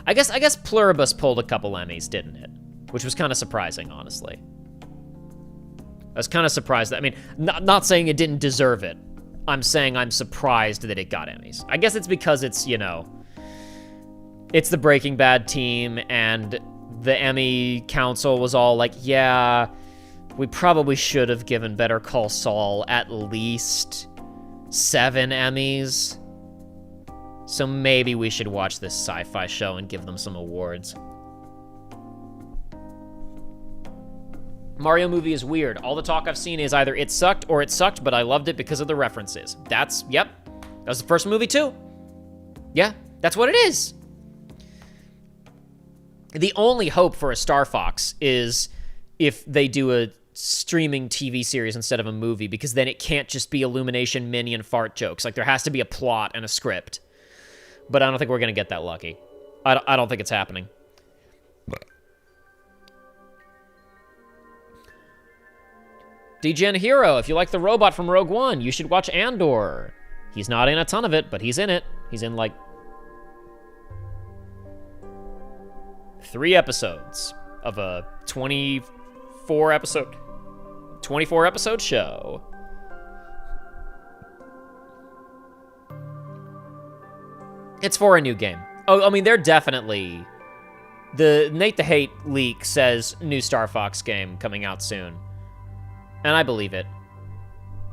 I guess Pluribus pulled a couple Emmys, didn't it? Which was kind of surprising, honestly. I was kind of surprised. I mean, not saying it didn't deserve it. I'm saying I'm surprised that it got Emmys. I guess it's because it's, you know, it's the Breaking Bad team, and the Emmy council was all like, yeah, we probably should have given Better Call Saul at least 7 Emmys. So maybe we should watch this sci-fi show and give them some awards. Mario movie is weird. All the talk I've seen is either it sucked or it sucked, but I loved it because of the references. Yep. That was the first movie too. Yeah, that's what it is. The only hope for a Star Fox is if they do a streaming TV series instead of a movie, because then it can't just be Illumination minion fart jokes. Like, there has to be a plot and a script. But I don't think we're going to get that lucky. I don't think it's happening. DGen Hero, if you like the robot from Rogue One, you should watch Andor. He's not in a ton of it, but he's in it. He's in, like, 3 episodes of a 24 episode show. It's for a new game. Oh, I mean, they're definitely... The Nate the Hate leak says new Star Fox game coming out soon. And I believe it.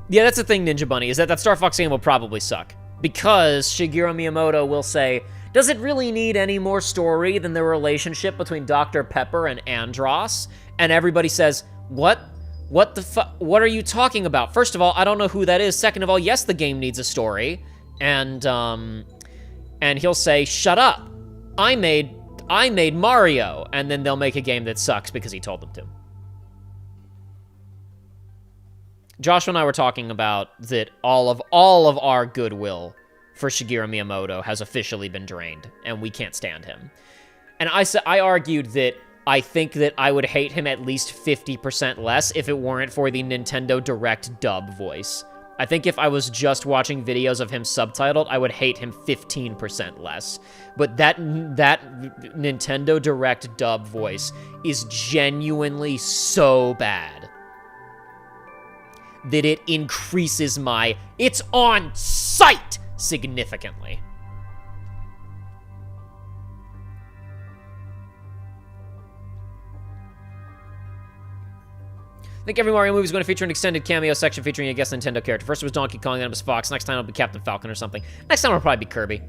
Yeah, that's the thing, Ninja Bunny, is that Star Fox game will probably suck. Because Shigeru Miyamoto will say, does it really need any more story than the relationship between Dr. Pepper and Andros? And everybody says, what? What the fuck? What are you talking about? First of all, I don't know who that is. Second of all, yes, the game needs a story. And he'll say, shut up. I made Mario. And then they'll make a game that sucks because he told them to. Joshua and I were talking about that all of our goodwill for Shigeru Miyamoto has officially been drained, and we can't stand him. And I argued that I think that I would hate him at least 50% less if it weren't for the Nintendo Direct dub voice. I think if I was just watching videos of him subtitled, I would hate him 15% less. But that Nintendo Direct dub voice is genuinely so bad that it increases my "it's on sight" significantly. I think every Mario movie is going to feature an extended cameo section featuring a guest Nintendo character. First it was Donkey Kong, then it was Fox. Next time it'll be Captain Falcon or something. Next time it'll probably be Kirby.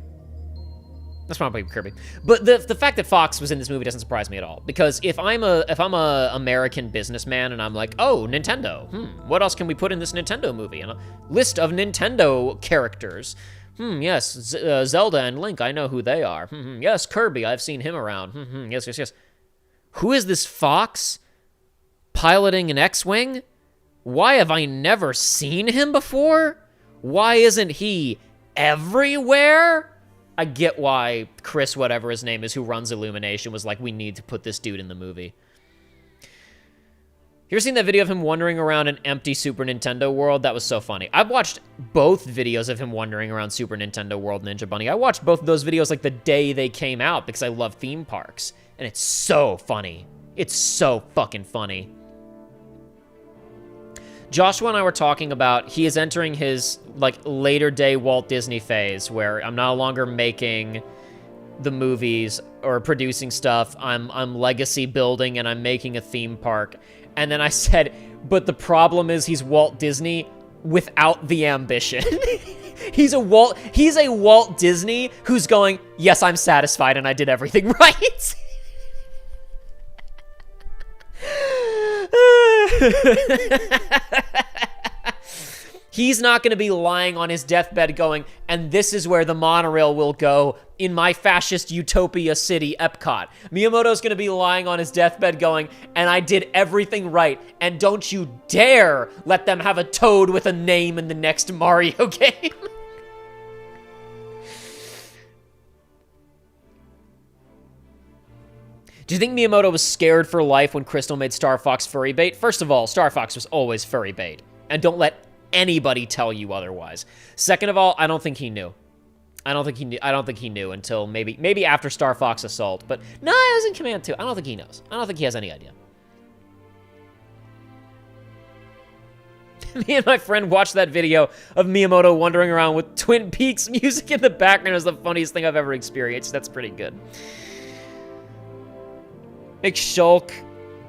That's probably Kirby. But the fact that Fox was in this movie doesn't surprise me at all. Because if I'm a American businessman and I'm like, oh, Nintendo, what else can we put in this Nintendo movie? And a list of Nintendo characters. Yes, Zelda and Link, I know who they are. Yes, Kirby, I've seen him around. Yes. Who is this Fox piloting an X-Wing? Why have I never seen him before? Why isn't he everywhere? I get why Chris, whatever his name is, who runs Illumination, was like, we need to put this dude in the movie. You ever seen that video of him wandering around an empty Super Nintendo world? That was so funny. I've watched both videos of him wandering around Super Nintendo World, Ninja Bunny. I watched both of those videos like the day they came out because I love theme parks. And it's so funny. It's so fucking funny. Joshua and I were talking about he is entering his like later day Walt Disney phase where I'm no longer making the movies or producing stuff. I'm legacy building and I'm making a theme park. And then I said, but the problem is he's Walt Disney without the ambition. He's a Walt Disney who's going, yes, I'm satisfied and I did everything right. He's not going to be lying on his deathbed going, and this is where the monorail will go in my fascist utopia city, Epcot. Miyamoto's going to be lying on his deathbed going, and I did everything right, and don't you dare let them have a Toad with a name in the next Mario game. Do you think Miyamoto was scared for life when Crystal made Star Fox furry bait? First of all, Star Fox was always furry bait. And don't let anybody tell you otherwise. Second of all, I don't think he knew. I don't think he knew until maybe after Star Fox Assault. But no, it was in Command 2. I don't think he knows. I don't think he has any idea. Me and my friend watched that video of Miyamoto wandering around with Twin Peaks music in the background. It was the funniest thing I've ever experienced. That's pretty good. Make Shulk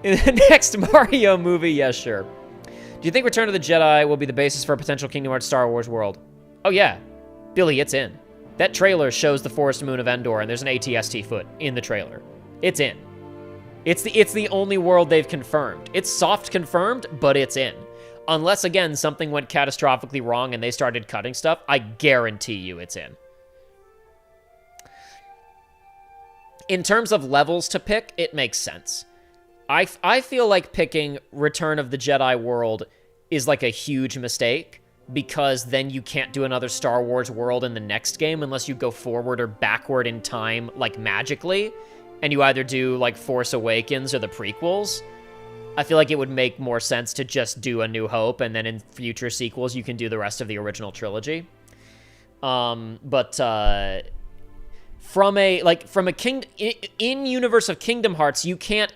in the next Mario movie? Yeah, sure. Do you think Return of the Jedi will be the basis for a potential Kingdom Hearts Star Wars world? Oh, yeah. Billy, it's in. That trailer shows the forest moon of Endor, and there's an AT-ST foot in the trailer. It's in. It's the only world they've confirmed. It's soft confirmed, but it's in. Unless, again, something went catastrophically wrong and they started cutting stuff, I guarantee you it's in. In terms of levels to pick, it makes sense. I feel like picking Return of the Jedi world is like a huge mistake, because then you can't do another Star Wars world in the next game unless you go forward or backward in time, like, magically, and you either do, like, Force Awakens or the prequels. I feel like it would make more sense to just do A New Hope, and then in future sequels you can do the rest of the original trilogy. From a in universe of Kingdom Hearts, you can't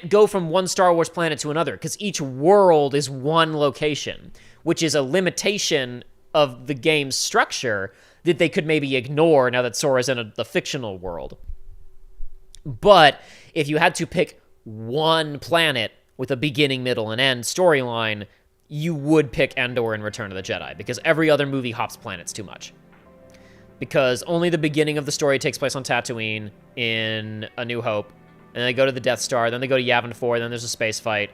go from one Star Wars planet to another, because each world is one location, which is a limitation of the game's structure that they could maybe ignore now that Sora's in the fictional world. But if you had to pick one planet with a beginning, middle, and end storyline, you would pick Endor in Return of the Jedi, because every other movie hops planets too much. Because only the beginning of the story takes place on Tatooine in A New Hope, and they go to the Death Star, then they go to Yavin 4, then there's a space fight.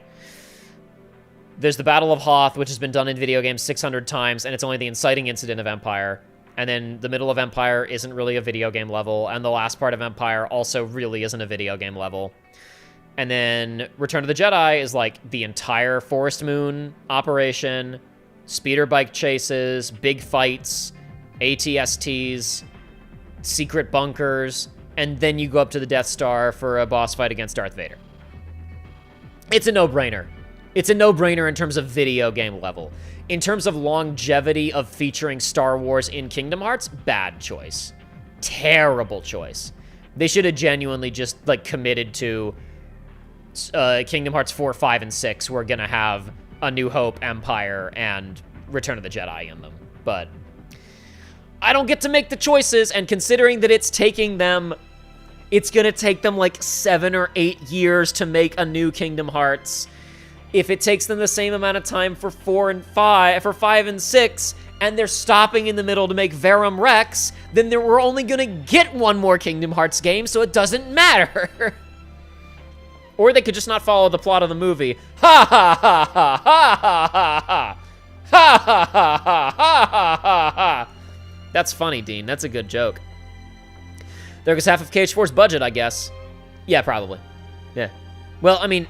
There's the Battle of Hoth, which has been done in video games 600 times, and it's only the inciting incident of Empire. And then the middle of Empire isn't really a video game level, and the last part of Empire also really isn't a video game level. And then Return of the Jedi is like the entire Forest Moon operation, speeder bike chases, big fights, AT-STs, secret bunkers, and then you go up to the Death Star for a boss fight against Darth Vader. It's a no-brainer. It's a no-brainer in terms of video game level. In terms of longevity of featuring Star Wars in Kingdom Hearts, bad choice. Terrible choice. They should have genuinely just, like, committed to Kingdom Hearts 4, 5, and 6 were gonna have A New Hope, Empire, and Return of the Jedi in them. But I don't get to make the choices, and considering that it's gonna take them like 7 or 8 years to make a new Kingdom Hearts. If it takes them the same amount of time for 5 and 6, and they're stopping in the middle to make Verum Rex, then we're only gonna get one more Kingdom Hearts game, so it doesn't matter. Or they could just not follow the plot of the movie. Ha ha ha ha ha ha ha ha. Ha ha ha ha ha ha ha. That's funny, Dean. That's a good joke. There goes half of KH4's budget, I guess. Yeah, probably. Yeah. Well, I mean,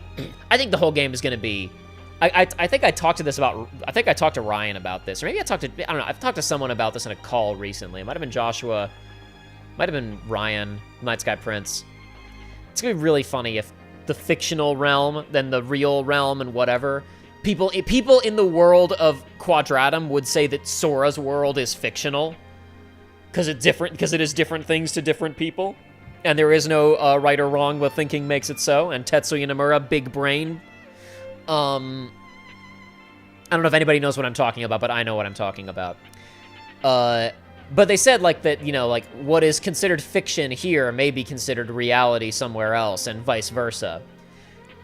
I think the whole game is going to be... I think I talked to Ryan about this. Or maybe I don't know. I've talked to someone about this in a call recently. It might have been Joshua. Might have been Ryan, Night Sky Prince. It's going to be really funny if the fictional realm than the real realm and whatever. People in the world of Quadratum would say that Sora's world is fictional because it is different things to different people, and there is no right or wrong, but thinking makes it so. And Tetsuya Nomura, big brain. I don't know if anybody knows what I'm talking about, but I know what I'm talking about. But they said, like, that, you know, like, what is considered fiction here may be considered reality somewhere else, and vice versa.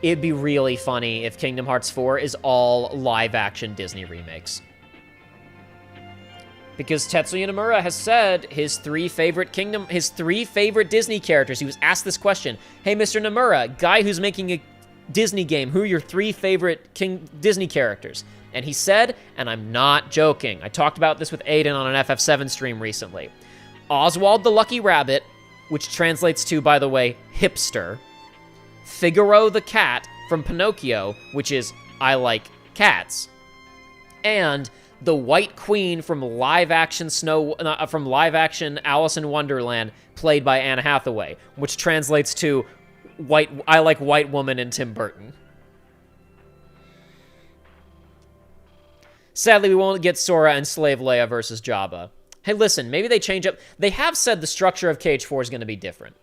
It'd be really funny if Kingdom Hearts 4 is all live-action Disney remakes. Because Tetsuya Nomura has said his three favorite Disney characters. He was asked this question. Hey, Mr. Nomura, guy who's making a Disney game, who are your three favorite Disney characters? And he said, and I'm not joking, I talked about this with Aiden on an FF7 stream recently, Oswald the Lucky Rabbit, which translates to, by the way, hipster, Figaro the cat from Pinocchio, which is I like cats, and the White Queen from live-action Alice in Wonderland, played by Anne Hathaway, which translates to white woman and Tim Burton. Sadly, we won't get Sora and Slave Leia versus Jabba. Hey, listen, maybe they change up. They have said the structure of KH4 is going to be different.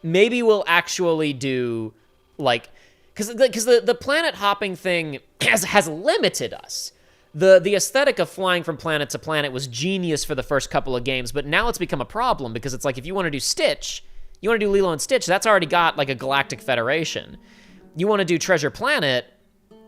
Maybe we'll actually do, like, because the planet hopping thing has limited us. The aesthetic of flying from planet to planet was genius for the first couple of games, but now it's become a problem because it's like if you want to do Stitch, you want to do Lilo and Stitch, that's already got like a Galactic Federation. You want to do Treasure Planet,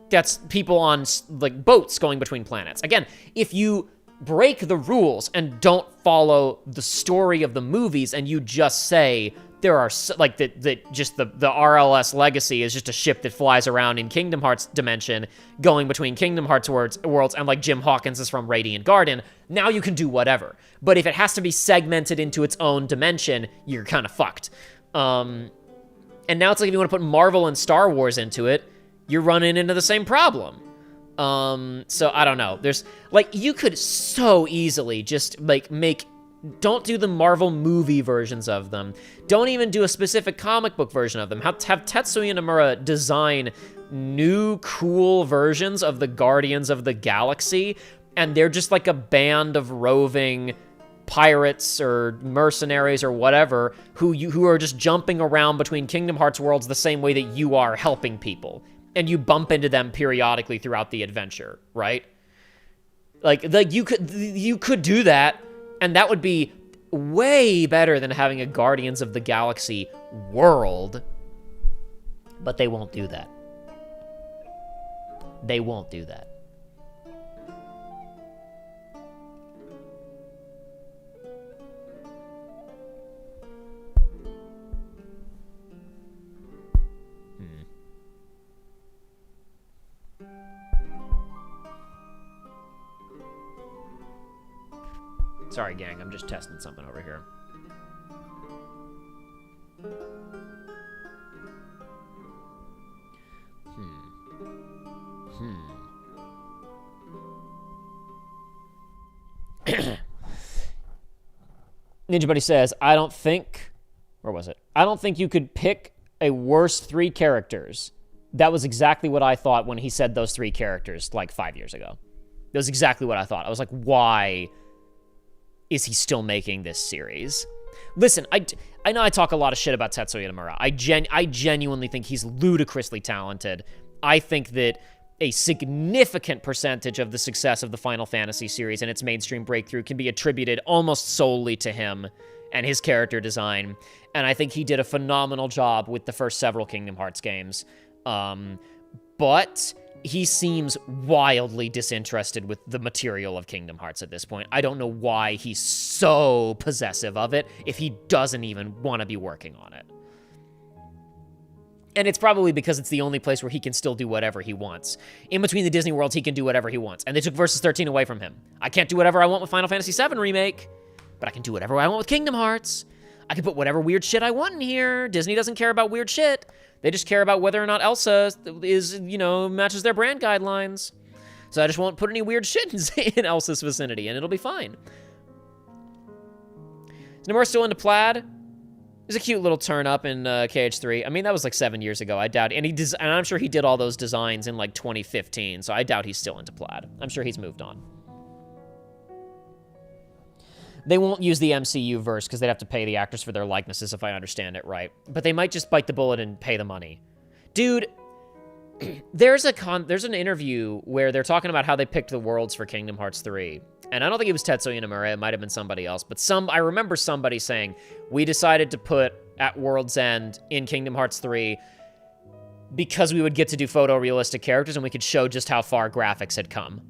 that's people on like boats going between planets. Again, if you break the rules and don't follow the story of the movies and you just say there are like the RLS Legacy is just a ship that flies around in Kingdom Hearts dimension going between Kingdom Hearts worlds and like Jim Hawkins is from Radiant Garden, now you can do whatever. But if it has to be segmented into its own dimension, you're kind of fucked. And now it's like if you want to put Marvel and Star Wars into it, you're running into the same problem. So I don't know. There's like, you could so easily just like don't do the Marvel movie versions of them. Don't even do a specific comic book version of them. Have Tetsuya Nomura design new cool versions of the Guardians of the Galaxy, and they're just like a band of roving pirates or mercenaries or whatever who are just jumping around between Kingdom Hearts worlds the same way that you are helping people. And you bump into them periodically throughout the adventure, right? Like you could do that, and that would be way better than having a Guardians of the Galaxy world. But they won't do that. They won't do that. Sorry, gang, I'm just testing something over here. Ninja Buddy says, I don't think you could pick a worse 3 characters. That was exactly what I thought when he said those 3 characters like 5 years ago. That was exactly what I thought. I was like, why is he still making this series? Listen, I know I talk a lot of shit about Tetsuya Nomura. I genuinely think he's ludicrously talented. I think that a significant percentage of the success of the Final Fantasy series and its mainstream breakthrough can be attributed almost solely to him and his character design. And I think he did a phenomenal job with the first several Kingdom Hearts games. But he seems wildly disinterested with the material of Kingdom Hearts at this point. I don't know why he's so possessive of it if he doesn't even want to be working on it. And it's probably because it's the only place where he can still do whatever he wants. In between the Disney worlds, he can do whatever he wants. And they took Versus 13 away from him. I can't do whatever I want with Final Fantasy VII Remake, but I can do whatever I want with Kingdom Hearts. I can put whatever weird shit I want in here. Disney doesn't care about weird shit. They just care about whether or not Elsa matches their brand guidelines. So I just won't put any weird shit in Elsa's vicinity, and it'll be fine. Is Nomura still into plaid? There's a cute little turn up in KH3. I mean, that was like 7 years ago. I doubt, and I'm sure he did all those designs in like 2015. So I doubt he's still into plaid. I'm sure he's moved on. They won't use the MCU verse because they'd have to pay the actors for their likenesses, if I understand it right. But they might just bite the bullet and pay the money. Dude, there's an interview where they're talking about how they picked the worlds for Kingdom Hearts 3. And I don't think it was Tetsuya Nomura, it might have been somebody else, but I remember somebody saying, we decided to put at World's End in Kingdom Hearts 3 because we would get to do photorealistic characters and we could show just how far graphics had come.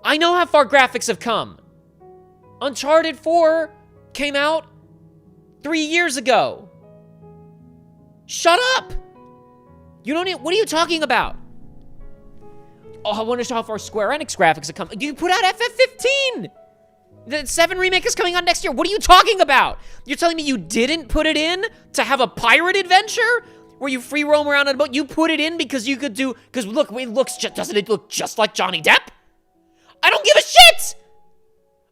I know how far graphics have come. Uncharted 4 came out 3 years ago. Shut up! You don't need, what are you talking about? Oh, I wonder how far Square Enix graphics have come. You put out FF15! The 7 remake is coming out next year. What are you talking about? You're telling me you didn't put it in to have a pirate adventure? Where you free roam around on a boat? You put it in because you could do, because look, doesn't it look just like Johnny Depp? I don't give a shit!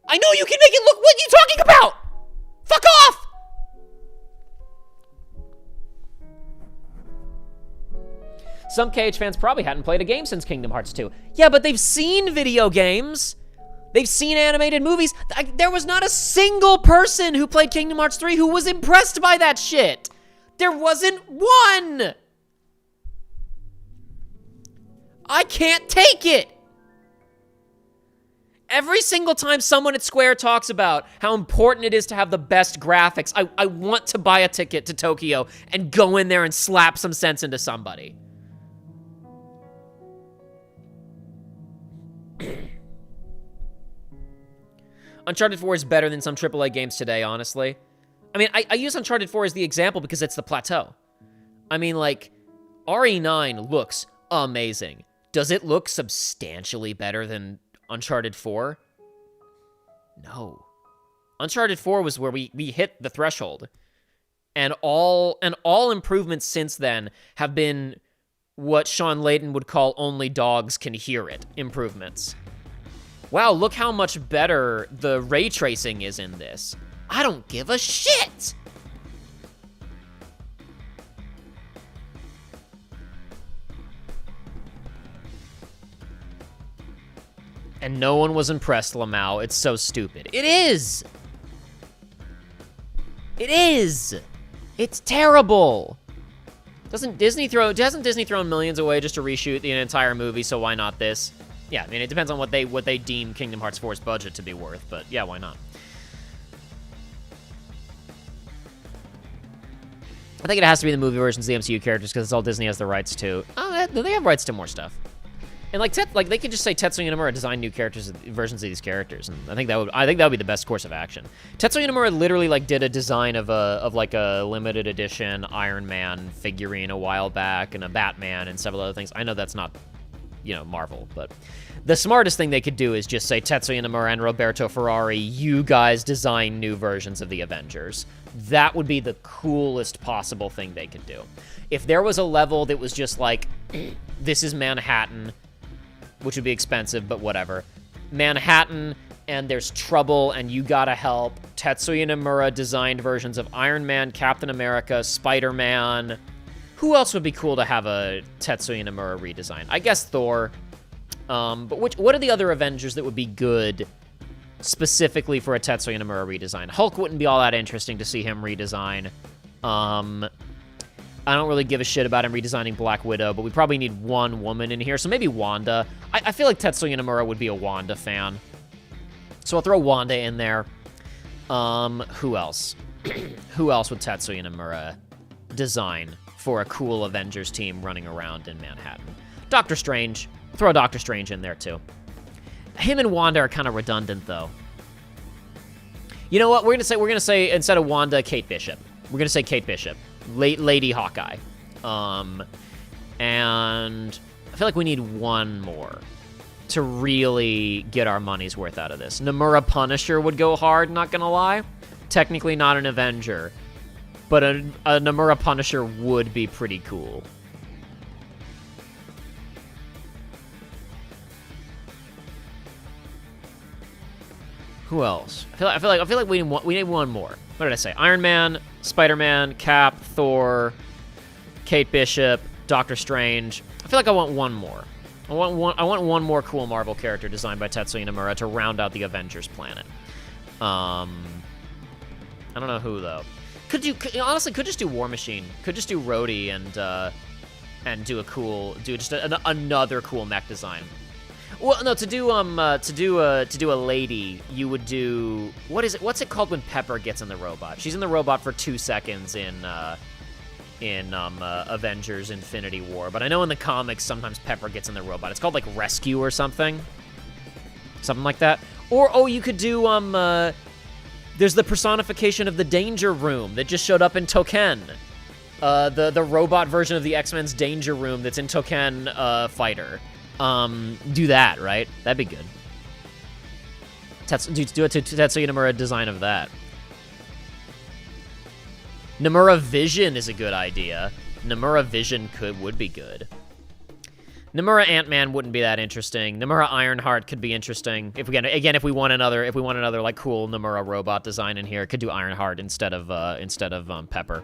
I know you can make it look. What are you talking about? Fuck off! Some KH fans probably hadn't played a game since Kingdom Hearts 2. Yeah, but they've seen video games. They've seen animated movies. There was not a single person who played Kingdom Hearts 3 who was impressed by that shit. There wasn't one. I can't take it. Every single time someone at Square talks about how important it is to have the best graphics, I want to buy a ticket to Tokyo and go in there and slap some sense into somebody. Uncharted 4 is better than some AAA games today, honestly. I mean, I use Uncharted 4 as the example because it's the plateau. I mean, like, RE9 looks amazing. Does it look substantially better than Uncharted 4? No. Uncharted 4 was where we hit the threshold. And all improvements since then have been what Sean Layden would call only dogs can hear it improvements. Wow, look how much better the ray tracing is in this. I don't give a shit! And no one was impressed, Lamau. It's so stupid. It is! It is! It's terrible! Hasn't Disney thrown millions away just to reshoot the entire movie, so why not this? Yeah, I mean, it depends on what they deem Kingdom Hearts 4's budget to be worth, but yeah, why not? I think it has to be the movie versions of the MCU characters because it's all Disney has the rights to. Oh, they have rights to more stuff. And like they could just say Tetsuya Nomura design new characters, versions of these characters, and I think that would be the best course of action. Tetsuya Nomura literally like did a design of like a limited edition Iron Man figurine a while back, and a Batman and several other things. I know that's not, you know, Marvel, but the smartest thing they could do is just say Tetsuya Nomura and Roberto Ferrari, you guys design new versions of the Avengers. That would be the coolest possible thing they could do. If there was a level that was just like, this is Manhattan, which would be expensive, but whatever. Manhattan, and there's trouble, and you gotta help. Tetsuya Nomura designed versions of Iron Man, Captain America, Spider-Man. Who else would be cool to have a Tetsuya Nomura redesign? I guess Thor. But what are the other Avengers that would be good specifically for a Tetsuya Nomura redesign? Hulk wouldn't be all that interesting to see him redesign. I don't really give a shit about him redesigning Black Widow, but we probably need one woman in here, so maybe Wanda. I feel like Tetsuya Nomura would be a Wanda fan. So I'll throw Wanda in there. Who else? Who else would Tetsuya Nomura design for a cool Avengers team running around in Manhattan? Doctor Strange. Throw Doctor Strange in there, too. Him and Wanda are kind of redundant, though. You know what? We're gonna say instead of Wanda, Kate Bishop. We're gonna say Kate Bishop. Lady Hawkeye. And I feel like we need one more to really get our money's worth out of this. Nomura Punisher would go hard, not gonna lie. Technically not an Avenger, but a Nomura Punisher would be pretty cool. Who else? I feel like we need one more. What did I say? Iron Man, Spider-Man, Cap, Thor, Kate Bishop, Doctor Strange. I feel like I want one more. I want one more cool Marvel character designed by Tetsuya Nomura to round out the Avengers planet. I don't know who though. Could just do War Machine. Could just do Rhodey and do just another cool mech design. Well, no, to do a lady, you would do what's it called when Pepper gets in the robot? She's in the robot for 2 seconds in Avengers Infinity War, but I know in the comics sometimes Pepper gets in the robot. It's called like Rescue or something like that. Or you could do there's the personification of the Danger Room that just showed up in Token. The robot version of the X-Men's Danger Room that's in Token Fighter. Do that, right? That'd be good. Do a Tetsuya Nomura design of that. Nomura Vision is a good idea. Nomura Vision would be good. Nomura Ant-Man wouldn't be that interesting. Nomura Ironheart could be interesting. If we want another like cool Nomura robot design in here, could do Ironheart instead of Pepper.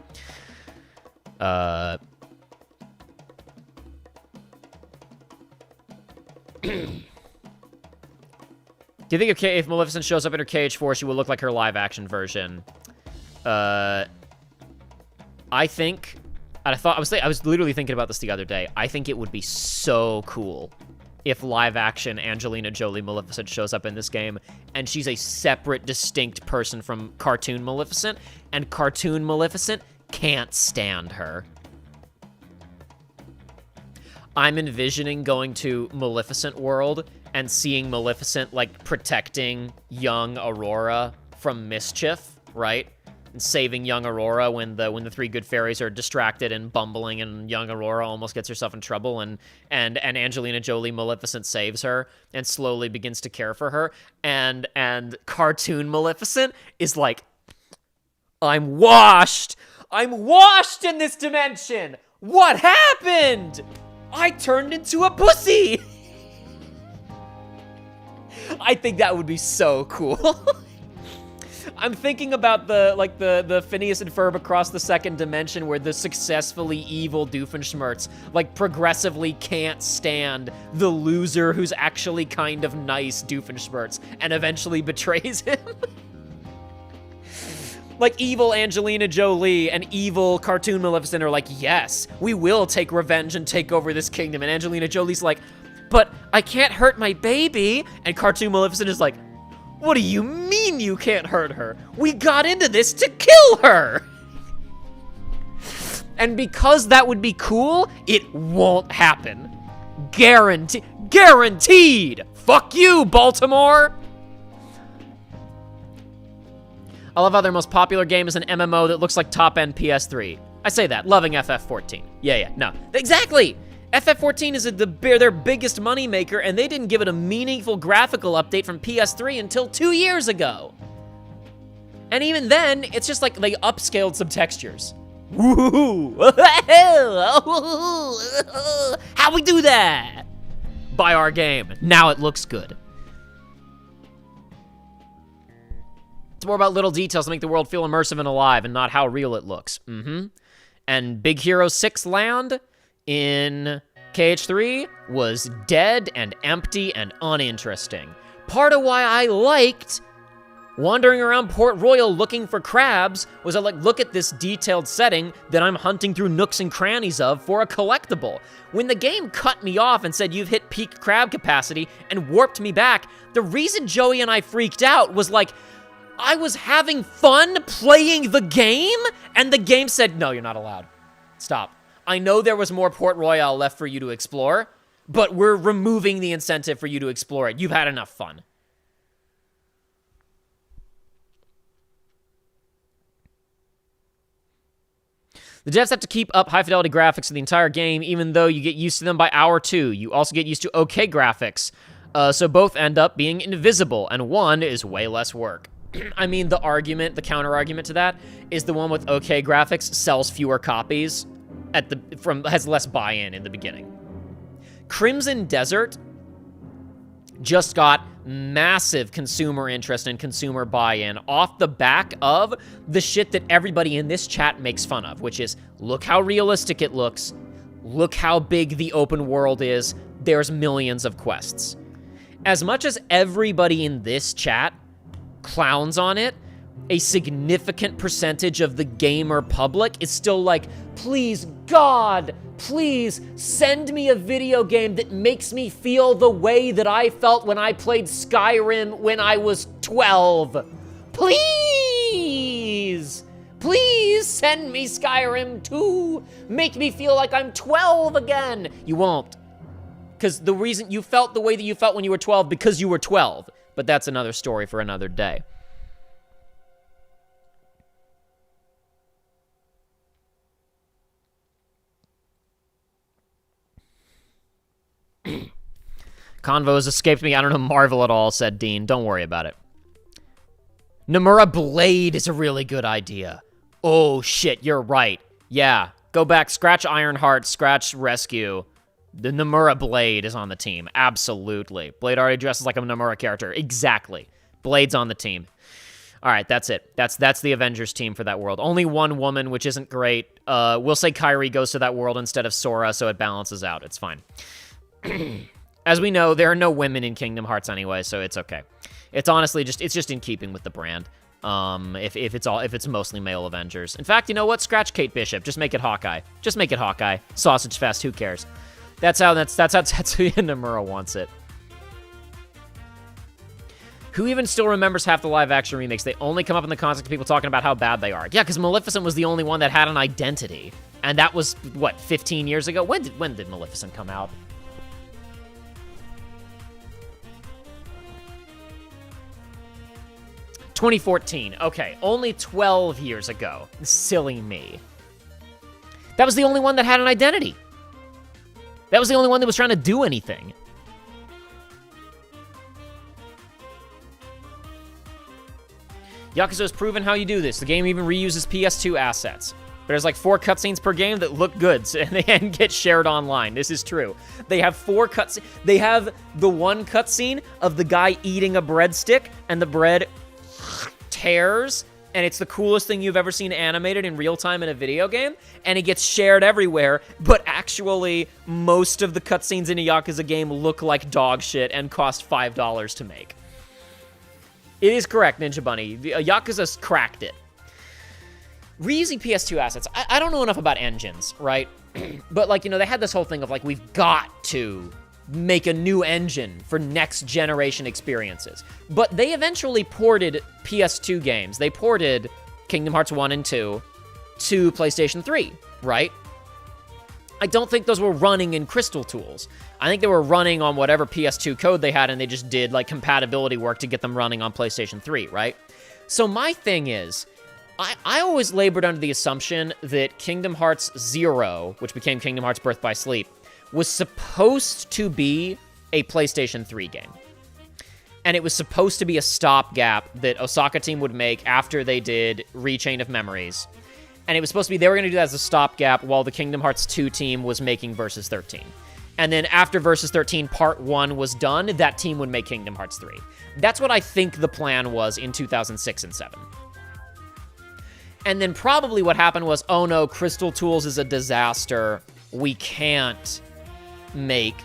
Do you think if Maleficent shows up in her KH4, she will look like her live-action version? I think... I was literally thinking about this the other day. I think it would be so cool if live-action Angelina Jolie Maleficent shows up in this game, and she's a separate, distinct person from cartoon Maleficent, and cartoon Maleficent can't stand her. I'm envisioning going to Maleficent World and seeing Maleficent, like, protecting young Aurora from mischief, right? And saving young Aurora when the three good fairies are distracted and bumbling, and young Aurora almost gets herself in trouble, and Angelina Jolie Maleficent saves her and slowly begins to care for her, and cartoon Maleficent is like, I'm washed in this dimension. What happened? I turned into a pussy. I think that would be so cool. I'm thinking about the Phineas and Ferb Across the Second Dimension, where the successfully evil Doofenshmirtz, like, progressively can't stand the loser who's actually kind of nice Doofenshmirtz and eventually betrays him. Like, evil Angelina Jolie and evil cartoon Maleficent are like, yes, we will take revenge and take over this kingdom. And Angelina Jolie's like, but I can't hurt my baby. And cartoon Maleficent is like, what do you mean you can't hurt her? We got into this to kill her. And because that would be cool, it won't happen. Guaranteed. Fuck you, Baltimore. I love how their most popular game is an MMO that looks like top-end PS3. I say that, loving FF14. Yeah, no. Exactly! FF14 is their biggest moneymaker, and they didn't give it a meaningful graphical update from PS3 until 2 years ago. And even then, it's just like they upscaled some textures. Woohoo! How we do that? Buy our game. Now it looks good. It's more about little details to make the world feel immersive and alive, and not how real it looks. And Big Hero 6 Land in KH3 was dead and empty and uninteresting. Part of why I liked wandering around Port Royal looking for crabs was I like, look at this detailed setting that I'm hunting through nooks and crannies of for a collectible. When the game cut me off and said you've hit peak crab capacity and warped me back, the reason Joey and I freaked out was like, I was having fun playing the game, and the game said, no, you're not allowed. Stop. I know there was more Port Royale left for you to explore, but we're removing the incentive for you to explore it. You've had enough fun. The devs have to keep up high-fidelity graphics for the entire game, even though you get used to them by hour 2. You also get used to okay graphics, so both end up being invisible, and one is way less work. I mean, the counter-argument to that is the one with okay graphics sells fewer copies has less buy-in in the beginning. Crimson Desert just got massive consumer interest and consumer buy-in off the back of the shit that everybody in this chat makes fun of, which is, look how realistic it looks, look how big the open world is, there's millions of quests. As much as everybody in this chat clowns on it, a significant percentage of the gamer public is still like, please, God, please send me a video game that makes me feel the way that I felt when I played Skyrim when I was 12. Please! Please send me Skyrim 2. Make me feel like I'm 12 again. You won't. Because the reason you felt the way that you felt when you were 12 because you were 12. But that's another story for another day. Convo has escaped me. I don't know Marvel at all, said Dean. Don't worry about it. Nomura Blade is a really good idea. Oh, shit, you're right. Yeah, go back, scratch Ironheart, scratch Rescue. The Nomura Blade is on the team. Absolutely. Blade already dresses like a Nomura character. Exactly. Blade's on the team. All right, that's it. That's the Avengers team for that world. Only one woman, which isn't great. We'll say Kairi goes to that world instead of Sora, so it balances out. It's fine. As we know, there are no women in Kingdom Hearts anyway, so it's okay. It's honestly just in keeping with the brand. If it's mostly male Avengers. In fact, you know what? Scratch Kate Bishop. Just make it Hawkeye. Just make it Hawkeye. Sausage Fest. Who cares? That's how Tetsuya Nomura wants it. Who even still remembers half the live-action remakes? They only come up in the context of people talking about how bad they are. Yeah, because Maleficent was the only one that had an identity. And that was, what, 15 years ago? When did Maleficent come out? ...2014. Okay, only 12 years ago. Silly me. That was the only one that had an identity. That was the only one that was trying to do anything. Yakuza's proven how you do this. The game even reuses PS2 assets. There's like 4 cutscenes per game that look good and get shared online. This is true. They have 4 cutscenes. They have the one cutscene of the guy eating a breadstick, and the bread tears, and it's the coolest thing you've ever seen animated in real time in a video game, and it gets shared everywhere, but actually, most of the cutscenes in a Yakuza game look like dog shit and cost $5 to make. It is correct, Ninja Bunny. Yakuza's cracked it. Reusing PS2 assets. I don't know enough about engines, right? But, like, you know, they had this whole thing of, like, we've got to make a new engine for next-generation experiences. But they eventually ported PS2 games. They ported Kingdom Hearts 1 and 2 to PlayStation 3, right? I don't think those were running in Crystal tools. I think they were running on whatever PS2 code they had, and they just did, like, compatibility work to get them running on PlayStation 3, right? So my thing is, I always labored under the assumption that Kingdom Hearts 0, which became Kingdom Hearts Birth by Sleep, was supposed to be a PlayStation 3 game. And it was supposed to be a stopgap that Osaka Team would make after they did Rechain of Memories. And it was supposed to be, they were going to do that as a stopgap while the Kingdom Hearts 2 team was making Versus 13. And then after Versus 13 Part 1 was done, that team would make Kingdom Hearts 3. That's what I think the plan was in 2006 and 7. And then probably what happened was, oh no, Crystal Tools is a disaster. We can't make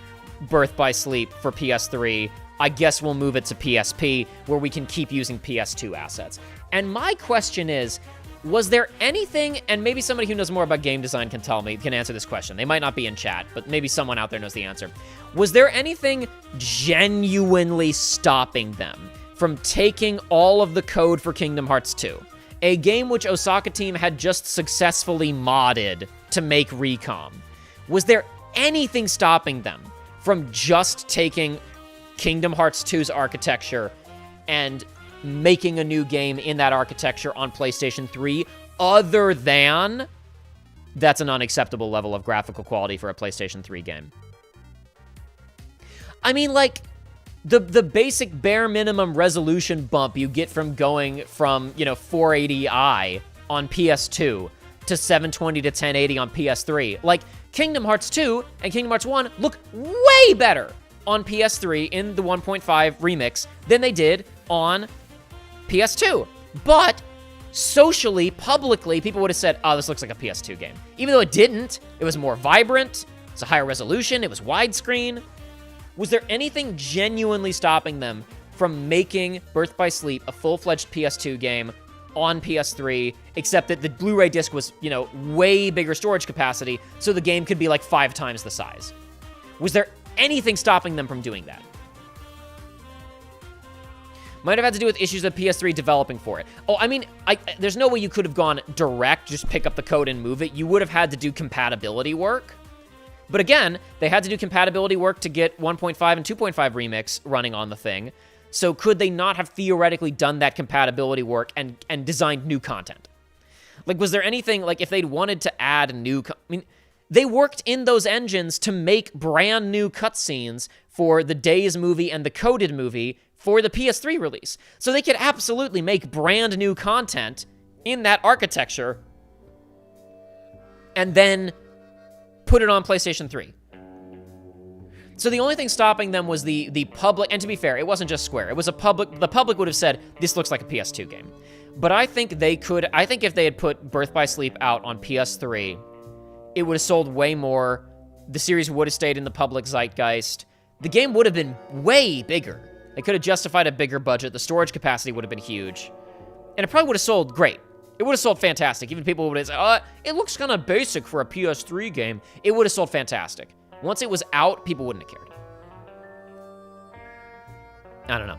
Birth by Sleep for PS3. I guess we'll move it to PSP, where we can keep using PS2 assets. And my question is, was there anything, and maybe somebody who knows more about game design can answer this question. They might not be in chat, but maybe someone out there knows the answer. Was there anything genuinely stopping them from taking all of the code for Kingdom Hearts 2? A game which Osaka Team had just successfully modded to make Recom. Was there anything stopping them from just taking Kingdom Hearts 2's architecture and making a new game in that architecture on PlayStation 3, other than that's an unacceptable level of graphical quality for a PlayStation 3 game? I mean, like, the basic bare minimum resolution bump you get from going from, you know, 480i on PS2 to 720 to 1080 on PS3. Like, Kingdom Hearts 2 and Kingdom Hearts 1 look way better on PS3 in the 1.5 remix than they did on PS2. But socially, publicly, people would have said, oh, this looks like a PS2 game. Even though it didn't. It was more vibrant. It's a higher resolution. It was widescreen. Was there anything genuinely stopping them from making Birth by Sleep a full-fledged PS2 game on PS3, except that the Blu-ray disc was, you know, way bigger storage capacity, so the game could be like 5 times the size? Was there anything stopping them from doing that? Might have had to do with issues of PS3 developing for it. Oh, I mean, there's no way you could have gone direct, just pick up the code and move it. You would have had to do compatibility work. But again, they had to do compatibility work to get 1.5 and 2.5 remix running on the thing. So could they not have theoretically done that compatibility work and designed new content? Like, was there anything, like, if they'd wanted to add new... I mean, they worked in those engines to make brand new cutscenes for the Days movie and the Coded movie for the PS3 release. So they could absolutely make brand new content in that architecture and then put it on PlayStation 3. So the only thing stopping them was the public, and to be fair, it wasn't just Square. It was the public would have said, this looks like a PS2 game. But I think if they had put Birth by Sleep out on PS3, it would have sold way more. The series would have stayed in the public zeitgeist. The game would have been way bigger. They could have justified a bigger budget. The storage capacity would have been huge. And it probably would have sold great. It would have sold fantastic. Even people would have said, it looks kind of basic for a PS3 game. It would have sold fantastic. Once it was out, people wouldn't have cared. I don't know.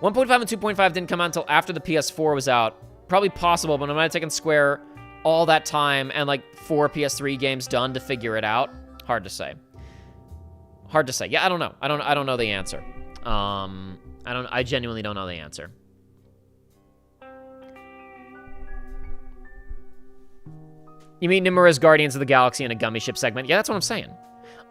1.5 and 2.5 didn't come out until after the PS4 was out. Probably possible, but it might have taken Square all that time and like 4 PS3 games done to figure it out. Hard to say. Hard to say. Yeah, I don't know. I don't know the answer. I genuinely don't know the answer. You mean Nimura's Guardians of the Galaxy in a Gummy Ship segment? Yeah, that's what I'm saying.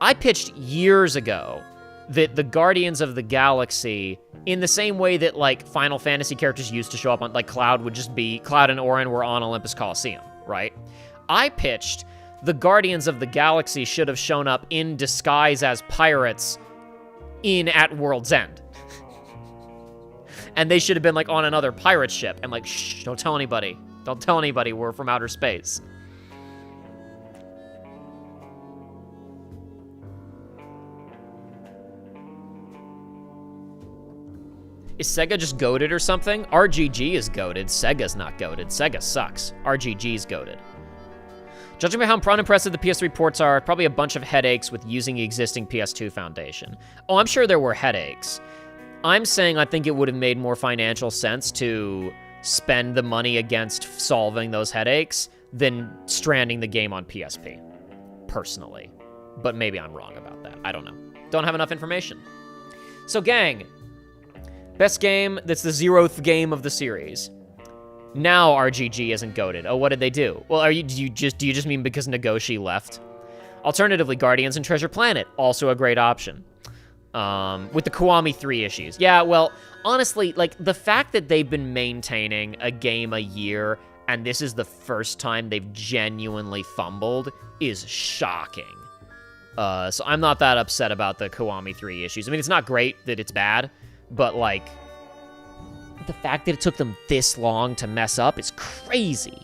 I pitched years ago that the Guardians of the Galaxy, in the same way that, like, Final Fantasy characters used to show up on, like, Cloud and Auron were on Olympus Coliseum, right? I pitched the Guardians of the Galaxy should have shown up in disguise as pirates at World's End. And they should have been, like, on another pirate ship. And, like, shh, don't tell anybody. Don't tell anybody we're from outer space. Is Sega just goated or something? RGG is goated. Sega's not goated. Sega sucks. RGG's goated. Judging by how unimpressive the PS3 ports are, probably a bunch of headaches with using the existing PS2 foundation. Oh, I'm sure there were headaches. I'm saying I think it would have made more financial sense to spend the money against solving those headaches than stranding the game on PSP, personally. But maybe I'm wrong about that. I don't know. Don't have enough information. So, gang, best game that's the 0th game of the series. Now RGG isn't goated. Oh, what did they do? Well, do you just mean because Nagoshi left? Alternatively, Guardians and Treasure Planet, also a great option. With the Kiwami 3 issues. Yeah, well, honestly, like, the fact that they've been maintaining a game a year, and this is the first time they've genuinely fumbled, is shocking. So I'm not that upset about the Kiwami 3 issues. I mean, it's not great that it's bad, but, like, the fact that it took them this long to mess up is crazy.